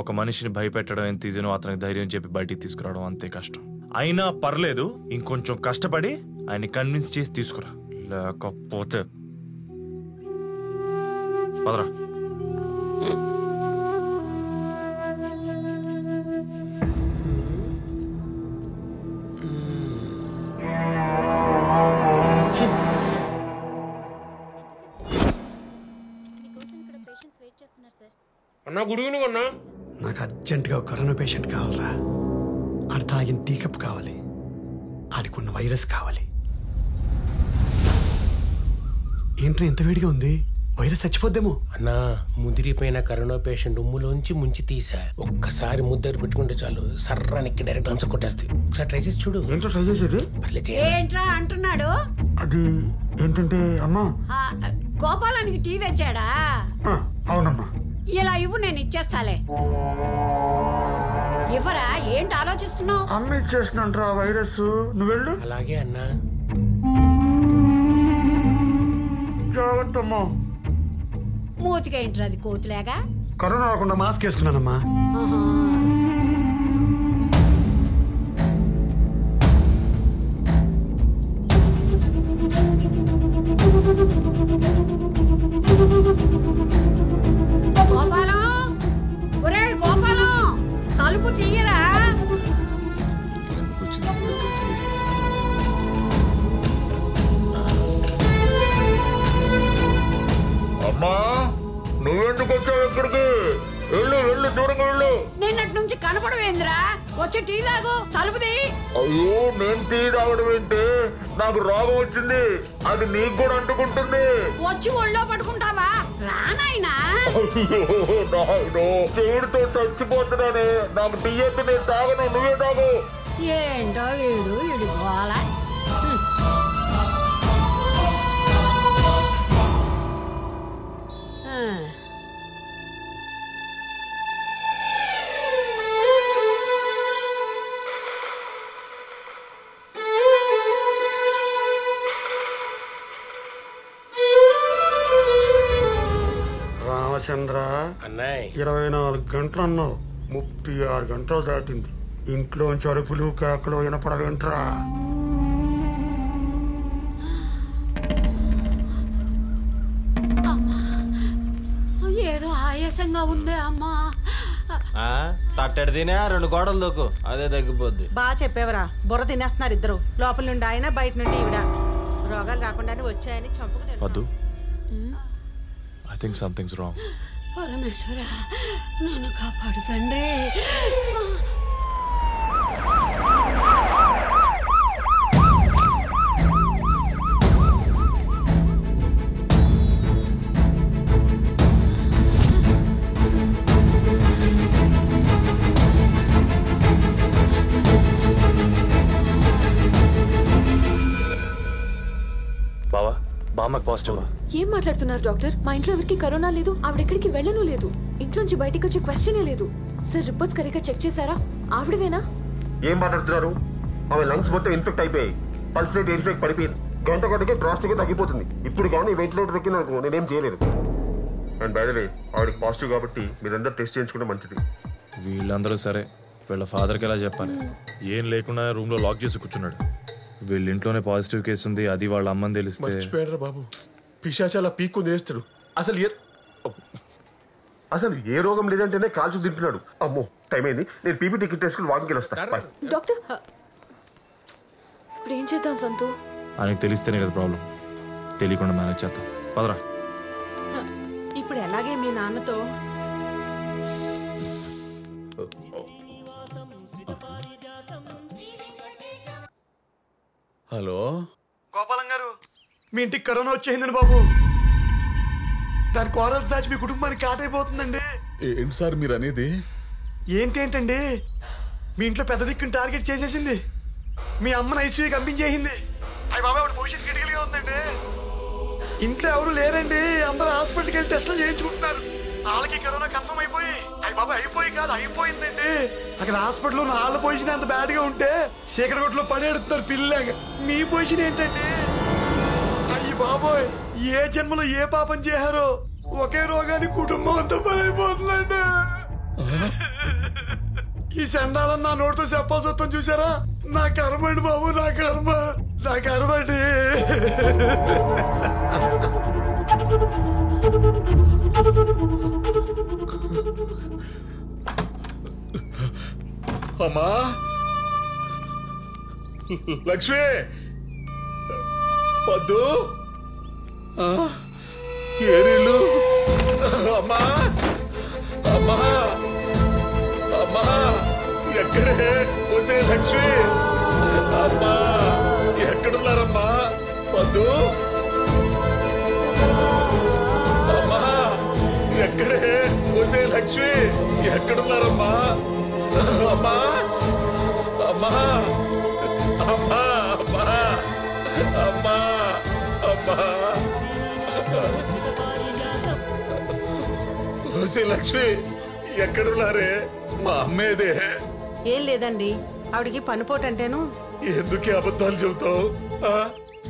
ఒక మనిషిని భయపెట్టడం ఎంత ఈజీనో అతనికి ధైర్యం చెప్పి బయటికి తీసుకురావడం అంతే కష్టం. అయినా పర్లేదు, ఇంకొంచెం కష్టపడి ఆయన కన్విన్స్ చేసి తీసుకురా, లేకపోతే పదరా. అన్నా గుడ్ ఈవినింగ్ అన్నా. నాకు అర్జెంటుగా కరోనా పేషెంట్ కావాలరా. ఆడు తాగిన టీ కప్ కావాలి, ఆడికున్న వైరస్ కావాలి. ఏంట్రా ఎంత వేడిగా ఉంది, వైరస్ చచ్చిపోద్దేమో. అన్నా ముదిరిపోయిన కరోనా పేషెంట్ ఉమ్ములోంచి ముంచి తీసా, ఒక్కసారి ముద్దరు పెట్టుకుంటే చాలు సర్రానికి డైరెక్ట్ ఆన్సర్ కొట్టేస్తాయి. ఒకసారి ట్రై చేసి చూడు. ఏంటో ట్రై చేసేది? ఏంట్రా అంటున్నాడు? అది ఏంటంటే అమ్మా, గోపాలానికి టీ తెచ్చాడా? అవునమ్మా. ఇలా ఇవ్వు, నేను ఇచ్చేస్తాలే. ఇవ్వరా, ఏంటి ఆలోచిస్తున్నావు? అమ్మ ఇచ్చేస్తున్నా వైరస్, నువ్వు వెళ్ళు. అలాగే అన్నా. జాగ్రత్తమ్మా. మూతికేంట్రా అది కోతులేగా? కరోనా రాకుండా మాస్క్ వేసుకున్నానమ్మా. గోపాలం, ఒరే గోపాలం, తలుపు తీయరా. అమ్మా, నువ్వెందుకు వచ్చావు ఇక్కడికి? వెళ్ళు, దూరంగా వెళ్ళు. నిన్నటి నుంచి కనపడవేంద్రా, వచ్చి టీ తాగు, తలుపు తీ. అయ్యో, నేను టీ తాగడం ఏంటి? నాకు రోగం వచ్చింది, అది నీకు కూడా అంటుకుంటుంది. వచ్చి ఒళ్ళో పట్టుకుంటావా? రానాయనా. చెవుడితో చచ్చిపోతున్నానే, నాకు టీ ఎత్తు, నేను తాగను, నువ్వే తాగు. ఏంటో వీడు ఇడిపోవాలా. చంద్ర అన్నాయ్ 24 గంటలు అన్నావు, 36 గంటలు దాటింది. ఇంట్లోంచి అరుపులు కేకలు వినపడవేంట్రా? ఏదో ఆయాసంగా ఉందే అమ్మా. తట్టడి తినే 2 గోడలు దూకు, అదే తగ్గిపోద్ది. బాగా చెప్పేవరా, బుర్ర తినేస్తున్నారు ఇద్దరు. లోపల నుండి ఆయన, బయట నుండి ఈవిడ. రోగాలు రాకుండానే వచ్చాయని చంపుకు వద్దు, ఐ థింక్ సంథింగ్స్ రాంగ్. పరమేశ్వర నన్ను కాపాడు తండ్రి. బావా, బామ్మకు పాజిటివా? ఏం మాట్లాడుతున్నారు డాక్టర్? మా ఇంట్లో ఎవరికి కరోనా లేదు, ఆవిడెక్కడికి వెళ్ళను లేదు, ఇంట్లోంచి బయటకు వచ్చే క్వశ్చనే లేదు. సార్ రిపోర్ట్స్ కరెక్ట్గా చెక్ చేశారా? ఆవిడదేనా? ఏం మాట్లాడుతున్నారు? ఆమె లంగ్స్ మొత్తం ఇన్ఫెక్ట్ అయిపోయాయి, పల్స్ రేట్ ఇన్ఫెక్ట్ పడిపోయింది, గంట గంటకి డ్రాస్టిక్ తగ్గిపోతుంది. ఇప్పుడు కానీ వెంటిలేటర్ ఎక్కిందనుకో నేనేం చేయలేను. అండ్ బై ద వే ఆవిడకి పాజిటివ్ కాబట్టి మీరందరూ టెస్ట్ చేయించుకుంటే మంచిది. వీళ్ళందరూ సరే, వీళ్ళ ఫాదర్కి ఎలా చెప్పాలి? ఏం లేకుండా రూమ్ లో లాక్ చేసి కూర్చున్నాడు. వీళ్ళ ఇంట్లోనే పాజిటివ్ కేసు ఉంది, అది వాళ్ళ అమ్మని తెలిస్తే. మర్చిపోయారా బాబు, పిశాచాల పీక్కు తినేస్తాడు. అసలు ఏ రోగం లేదంటేనే కాల్చు తింటున్నాడు. అమ్మో టైం అయింది, నేను పీపీ టికెట్ వేసుకుని వాకింగ్ వస్తాను. డాక్టర్ ఇప్పుడు ఏం చేద్దాం సంతు? ఆయనకు తెలిస్తేనే కదా ప్రాబ్లం, తెలియకుండా మేనేజ్ చేద్దాం. పదరా. ఇప్పుడు ఎలాగే మీ నాన్నతో? హలో గోపాలం గారు, మీ ఇంటికి కరోనా వచ్చేసిందండి బాబు. దాని కోరల్ సాచి మీ కుటుంబానికి కాటైపోతుందండి. ఏంటి సార్ మీరు అనేది? ఏంటండి, మీ ఇంట్లో పెద్ద దిక్కుని టార్గెట్ చేసేసింది. మీ అమ్మని ఐసీయూకి పంపించేసింది. అయ్యి బాబాయ్ ఒకటి పొజిషన్ క్రిటికల్ గా ఉందండి. ఇంట్లో ఎవరు లేరండి, అందరూ హాస్పిటల్కి వెళ్ళి టెస్టులు చేయించుకుంటున్నారు. వాళ్ళకి కరోనా కన్ఫర్మ్ అయిపోయి, అయ్యి బాబాయ్ అయిపోయి కాదు అయిపోయిందండి. అక్కడ హాస్పిటల్లో వాళ్ళ పొజిషన్ ఎంత బ్యాడ్ గా ఉంటే చీకటి కొట్లో పడేడుతున్నారు పిల్లగా. మీ పొజిషన్ ఏంటండి? అయ్యి బాబోయ్, ఏ జన్మలో ఏ పాపం చేశారో ఒకే రోగాన్ని కుటుంబం అంతా పడైపోతుందండి. ఈ సండాలని నా నోటితో చెప్పాల్సి వస్తాం చూసారా? నా కర్మండి బాబు, నా కర్మ, నా కర్మండి. అమ్మా లక్ష్మి, వద్దు ఏరీలు. అమ్మా అమ్మా అమ్మా, ఎక్కడే పోసే లక్ష్మి? అమ్మా ఎక్కడున్నారమ్మా? వద్దు. అమ్మా ఎక్కడే పోసే లక్ష్మి? ఎక్కడున్నారమ్మా? అమ్మా అమ్మా అమ్మా అమ్మా అమ్మా అమ్మా. పోసే లక్ష్మి ఎక్కడున్నారే? మా అమ్మేదే. ఏం లేదండి, ఆవిడికి పనిపోటంటేను. ఎందుకే అబద్ధాలు చెబుతావు?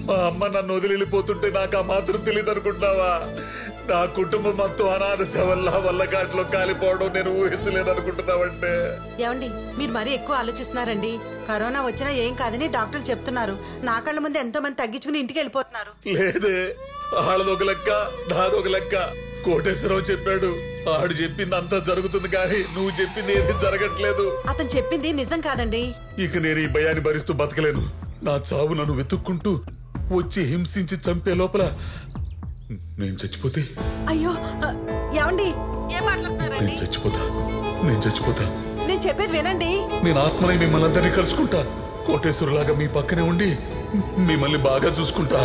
మా అమ్మ నన్ను వదిలి వెళ్ళిపోతుంటే నాకు ఆ మాత్రం తెలియదు అనుకుంటున్నావా? నా కుటుంబం మొత్తం అనాథ సేవల్లా వల్లగాట్లో కాలిపోవడం నేను ఊహించలేను అనుకుంటున్నావంటే. ఏమండి, మీరు మరీ ఎక్కువ ఆలోచిస్తున్నారండి. కరోనా వచ్చినా ఏం కాదని డాక్టర్లు చెప్తున్నారు. నా కళ్ళ ముందు ఎంతో మంది తగ్గించుకుని ఇంటికి వెళ్ళిపోతున్నారు. లేదే, ఆళ్ళదొక లెక్క, నాదొక లెక్క. కోటేశ్వరరావు చెప్పాడు, ఆడు చెప్పింది అంతా జరుగుతుంది కానీ నువ్వు చెప్పింది ఏది జరగట్లేదు. అతను చెప్పింది నిజం కాదండి. ఇక నేను ఈ భయాన్ని భరిస్తూ బతకలేను. నా చావు నన్ను వెతుక్కుంటూ వచ్చి హింసించి చంపే లోపల నేను చచ్చిపోతే. అయ్యో ఏమండి, ఏం మాట్లాడుతున్నారండి? నేను చచ్చిపోతా. నేను చెప్పేది వినండి. నేను ఆత్మనై మిమ్మల్ని అందరినీ కలుసుకుంటా. కోటేశ్వరులాగా మీ పక్కనే ఉండి మిమ్మల్ని బాగా చూసుకుంటా.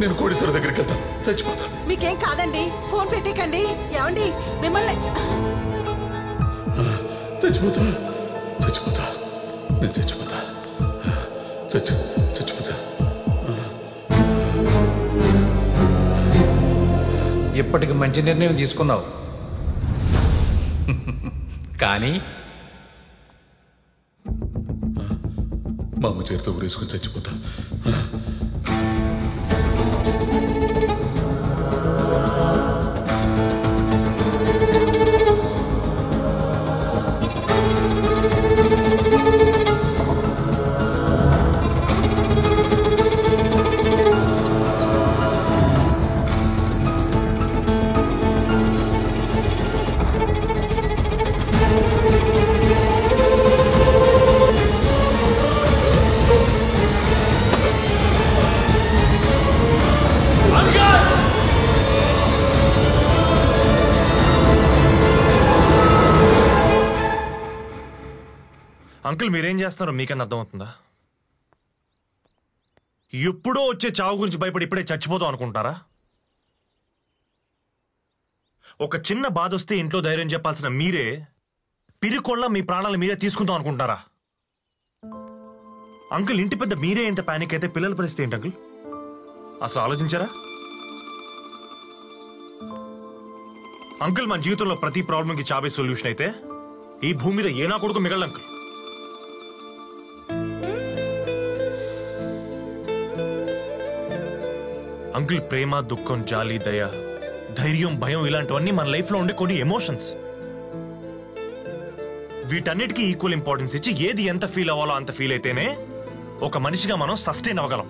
నేను కోటేశ్వర దగ్గరికి వెళ్తా. చచ్చిపోతా. మీకేం కాదండి, ఫోన్ పెట్టేకండి. ఏమండి, మిమ్మల్ని చచ్చిపోతా. నేను చచ్చిపోతా. ఇప్పటికి మంచి నిర్ణయం తీసుకున్నావు, కానీ మా అమ్మ చేతితో ఊరేసుకుని చచ్చిపోతా. అంకుల్ మీరేం చేస్తున్నారో మీకన్నా అర్థమవుతుందా? ఎప్పుడో వచ్చే చావు గురించి భయపడి ఇప్పుడే చచ్చిపోతాం అనుకుంటారా? ఒక చిన్న బాధ వస్తే ఇంట్లో ధైర్యం చెప్పాల్సిన మీరే పిరికొళ్ళ మీ ప్రాణాలు మీరే తీసుకుందాం అనుకుంటారా? అంకుల్ ఇంటి పెద్ద మీరే ఇంత పానిక్ అయితే పిల్లల పరిస్థితి ఏంటి అంకుల్? అసలు ఆలోచించారా? అంకుల్ మన జీవితంలో ప్రతి ప్రాబ్లంకి చావే సొల్యూషన్ అయితే ఈ భూమి మీద ఏనా కొడుకు మిగలడు అంకుల్. అంకుల్ ప్రేమ, దుఃఖం, జాలి, దయ, ధైర్యం, భయం ఇలాంటివన్నీ మన లైఫ్ లో ఉండే కొన్ని ఎమోషన్స్. వీటన్నిటికీ ఈక్వల్ ఇంపార్టెన్స్ ఇచ్చి ఏది ఎంత ఫీల్ అవ్వాలో అంత ఫీల్ అయితేనే ఒక మనిషిగా మనం సస్టైన్ అవ్వగలం.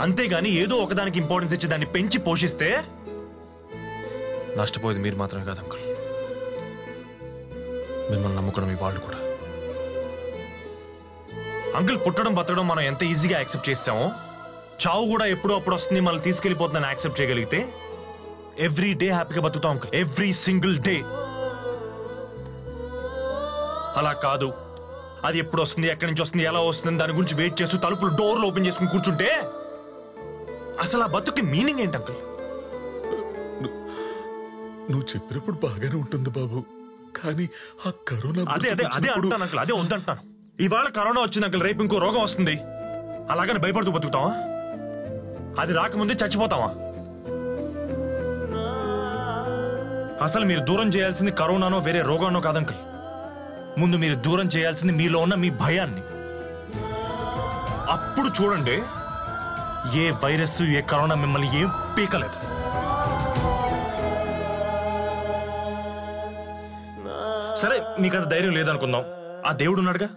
అంతేగాని ఏదో ఒకదానికి ఇంపార్టెన్స్ ఇచ్చి దాన్ని పెంచి పోషిస్తే నష్టపోయేది మీరు మాత్రమే కాదు అంకుల్, మిమ్మల్ని నమ్ముకున్న మీ వాళ్ళు కూడా. అంకుల్ పుట్టడం బతకడం మనం ఎంత ఈజీగా యాక్సెప్ట్ చేస్తామో చావు కూడా ఎప్పుడో అప్పుడు వస్తుంది మనల్ని తీసుకెళ్లిపోతుందని యాక్సెప్ట్ చేయగలిగితే ఎవ్రీ డే హ్యాపీగా బతుకుతాం అంకుల్, ఎవ్రీ సింగిల్ డే. అలా కాదు, అది ఎప్పుడు వస్తుంది, ఎక్కడి నుంచి వస్తుంది, ఎలా వస్తుంది దాని గురించి వెయిట్ చేస్తూ తలుపులు డోర్లు ఓపెన్ చేసుకుని కూర్చుంటే అసలు ఆ బతుకి మీనింగ్ ఏంటి అంకుల్? నువ్వు చెప్పినప్పుడు బాగానే ఉంటుంది బాబు, కానీ ఆ కరోనా అదే అంటాను అంకుల్, అదే వద్దంటాను. ఇవాళ కరోనా వచ్చింది అంకుల్, రేపు ఇంకో రోగం వస్తుంది, అలాగని భయపడుతూ బతుకుతావా? అది రాకముందే చచ్చిపోతావా? అసలు మీరు దూరం చేయాల్సింది కరోనానో వేరే రోగానో కాదంకుల్, ముందు మీరు దూరం చేయాల్సింది మీలో ఉన్న మీ భయాన్ని. అప్పుడు చూడండి ఏ వైరస్ ఏ కరోనా మిమ్మల్ని ఏం పీకలేదు. సరే మీకు అంత ధైర్యం లేదనుకుందాం, ఆ దేవుడు ఉన్నాడుగా,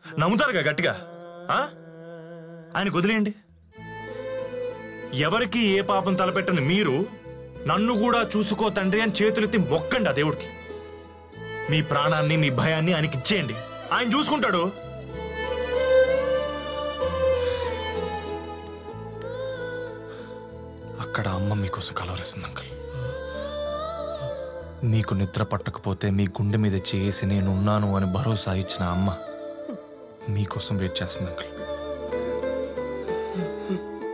నమ్ముతారుగా గట్టిగా, ఆయనకు వదిలేయండి. ఎవరికి ఏ పాపం తలపెట్టని మీరు నన్ను కూడా చూసుకో తండ్రి అని చేతులెత్తి మొక్కండి ఆ దేవుడికి. మీ ప్రాణాన్ని మీ భయాన్ని ఆయనకి ఇచ్చేయండి, ఆయన చూసుకుంటాడు. అక్కడ అమ్మ మీకోసం కలవరిస్తుంది అంకుల్. మీకు నిద్ర పట్టకపోతే మీ గుండె మీద చేసి నేనున్నాను అని భరోసా ఇచ్చిన అమ్మ మీకోసం వెయిట్ చేస్తుంది అంకుల్.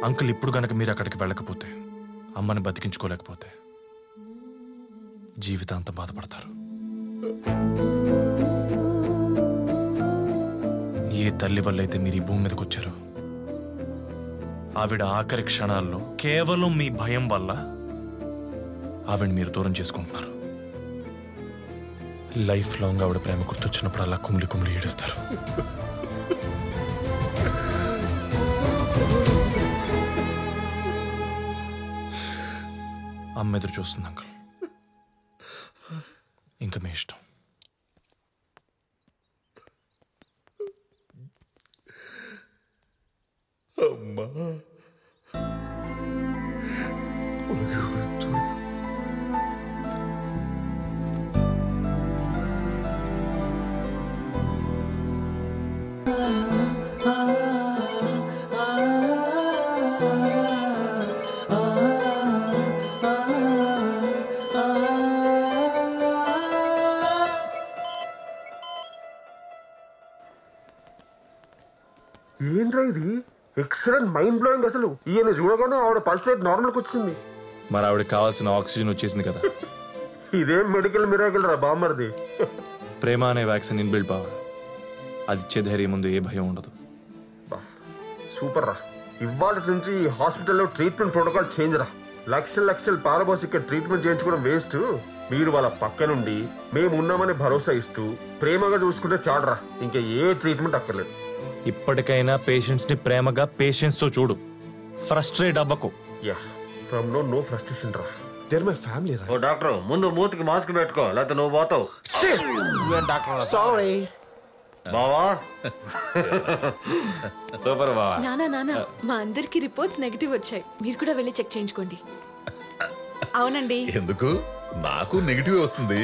అంకుల్ ఇప్పుడు గనక మీరు అక్కడికి వెళ్ళకపోతే, అమ్మని బతికించుకోలేకపోతే జీవితాంతం బాధపడతారు. ఏ తల్లి వల్ల అయితే మీరు ఈ భూమి మీదకి వచ్చారో ఆవిడ ఆఖరి క్షణాల్లో కేవలం మీ భయం వల్ల ఆవిడ మీరు దూరం చేసుకుంటున్నారు. లైఫ్ లాంగ్ ఆవిడ ప్రేమ గుర్తొచ్చినప్పుడు అలా కుమిలి కుమిలి ఏడుస్తారు. అమ్మ ఎదురు చూస్తుంది అంకుల్, ఇంకా మీ ఇష్టం. అమ్మా ఏంద్రా ఇది ఎక్సలెంట్, మైండ్ బ్లోయింగ్. అసలు ఈయన చూడగానే ఆవిడ పల్స్ రేట్ నార్మల్కి వచ్చింది. మరి ఆవిడకి కావాల్సిన ఆక్సిజన్ వచ్చేసింది కదా. ఇదేం మెడికల్ మిరాకిల్ రా బామ్మర్ది. ప్రేమ అనే వ్యాక్సిన్ ఇన్బిల్డ్ పవర్, అది ఇచ్చే ధైర్యం ముందు ఏ భయం ఉండదు. సూపర్ రా. ఇవాళ నుంచి ఈ హాస్పిటల్లో ట్రీట్మెంట్ ప్రోటోకాల్ చేంజ్ రా. లక్షలు పారబోసి ఇక్కడ ట్రీట్మెంట్ చేయించుకోవడం వేస్ట్. మీరు వాళ్ళ పక్క నుండి మేము ఉన్నామని భరోసా ఇస్తూ ప్రేమగా చూసుకుంటే చాలరా, ఇంకా ఏ ట్రీట్మెంట్ అక్కర్లేదు. ఇప్పటికైనా పేషెంట్స్ ని ప్రేమగా పేషెన్స్ తో చూడు, ఫ్రస్ట్రేట్ అవ్వకు. ఫ్రమ్ నో ఫ్రస్ట్రేషన్ రా. దేర్ మై ఫ్యామిలీ రా. ఓ డాక్టర్, ముందు మూతికి మాస్క్ పెట్టుకో, లేకపోతే నువ్వు పోతావు. సారీ బావా. సూపర్ బావా. నానా మా అందరికి రిపోర్ట్స్ నెగటివ్ వచ్చాయి, మీరు కూడా వెళ్ళి చెక్ చేయించుకోండి. అవునండి. ఎందుకు? నాకు నెగిటివ్ వస్తుంది,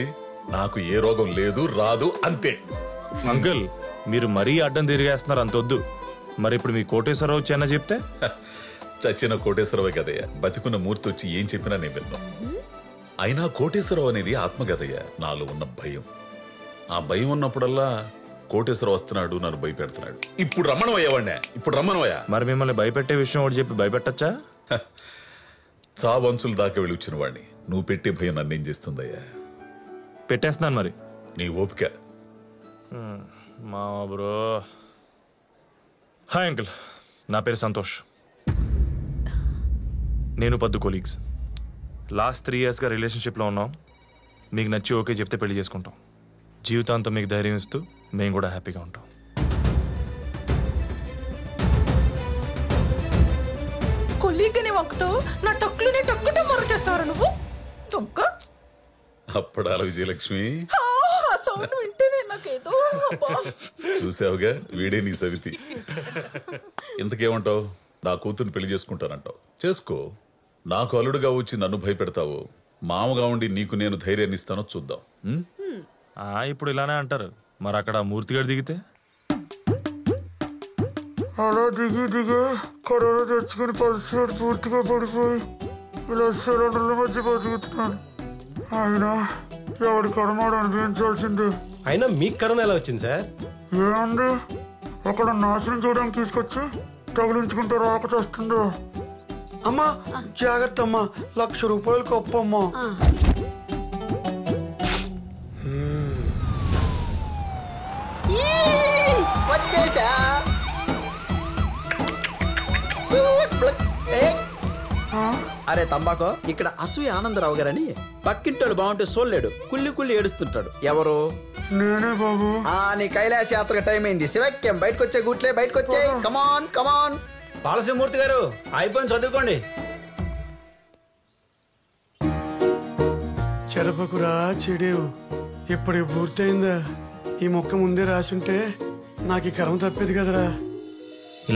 నాకు ఏ రోగం లేదు రాదు అంతే. అంకుల్ మీరు మరీ అడ్డం తిరిగేస్తున్నారు, అంతొద్దు. మరి ఇప్పుడు మీ కోటేశ్వరరావు వచ్చి చెప్తే? చచ్చిన కోటేశ్వరరావు కదయ్య, బతికున్న మూర్తి వచ్చి ఏం చెప్పినా నేను విన్నా. అయినా కోటేశ్వరరావు అనేది ఆత్మగతయ్య. నాలో ఉన్న భయం, ఆ భయం ఉన్నప్పుడల్లా కోటేశ్వర వస్తున్నాడు, నన్ను భయపెడుతున్నాడు. ఇప్పుడు రమ్మనవయ్యావాడినే, ఇప్పుడు రమ్మనవయ్యా. మరి మిమ్మల్ని భయపెట్టే విషయం ఒకటి చెప్పి భయపెట్టచ్చా? చావంచులు దాకా వెళ్ళి వచ్చిన వాడిని నువ్వు పెట్టే భయం నన్నేం చేస్తుందయ్యా? పెట్టేస్తున్నాను మరి. నీ ఓపిక. మా బ్రో. హాయ్ అంకుల్, నా పేరు సంతోష్. నేను పద్దు కొలీగ్స్. లాస్ట్ 3 yearsగా రిలేషన్షిప్లో ఉన్నాం. మీకు నచ్చి ఓకే చెప్తే పెళ్లి చేసుకుంటాం. జీవితాంతం మీకు ధైర్యం ఇస్తూ మేము కూడా హ్యాపీగా ఉంటాం. కొలీగ్ని వంకుతూ నా టక్కులుని టక్కుట మొర చేస్తావరా నువ్వు? దొంగ. అప్పడాల విజయలక్ష్మి, సౌండ్ వింటేనే నాకేదో. చూసావుగా, వీడే నీ సవితి. ఇంతకేమంటావు? నా కూతుర్ని పెళ్లి చేసుకుంటానంటావు, చేసుకో. నాకు అల్లుడుగా వచ్చి నన్ను భయపెడతావు, మామగా ఉండి నీకు నేను ధైర్యాన్ని ఇస్తానో చూద్దాం. ఇప్పుడు ఇలానే అంటారు, మరి అక్కడ మూర్తిగాడు దిగితే? అలా దిగి కరోనా తెచ్చుకుని పరిస్థితి పూర్తిగా పడిపోయి ఇలా సిలిండర్ల మధ్య బతుకుతున్నాను. అయినా ఎవడి కర్మాడు అనిపించాల్సిందే. అయినా మీకు కరోనా ఎలా వచ్చింది సార్? ఏముంది, అక్కడ నాశనం చేయడానికి తీసుకొచ్చి తగిలించుకుంటే రాక వస్తుందో. అమ్మా జాగ్రత్త అమ్మా, 1,00,000 రూపాయలు గొప్పమ్మా. వచ్చేసా. అరే తంబాకో, ఇక్కడ అసూయ ఆనందరావు గారని పక్కింటోడు బాగుంటే సోల్లేడు కుళ్ళి కుళ్ళి ఏడుస్తుంటాడు. ఎవరు? నేనే బాబు. నీ కైలాస యాత్ర టైం అయింది. శివక్యం బయటకు వచ్చే గుట్లే, బయటకు వచ్చే. కమాన్ కమాన్. పాలసింహమూర్తి గారు అయిపోయింది, చదువుకోండి. చెరపకురా చెడేవు, ఇప్పటికి పూర్తయిందా? ఈ మొక్క ముందే రాసుంటే నాకు ఈ కర్మ తప్పేది కదరా.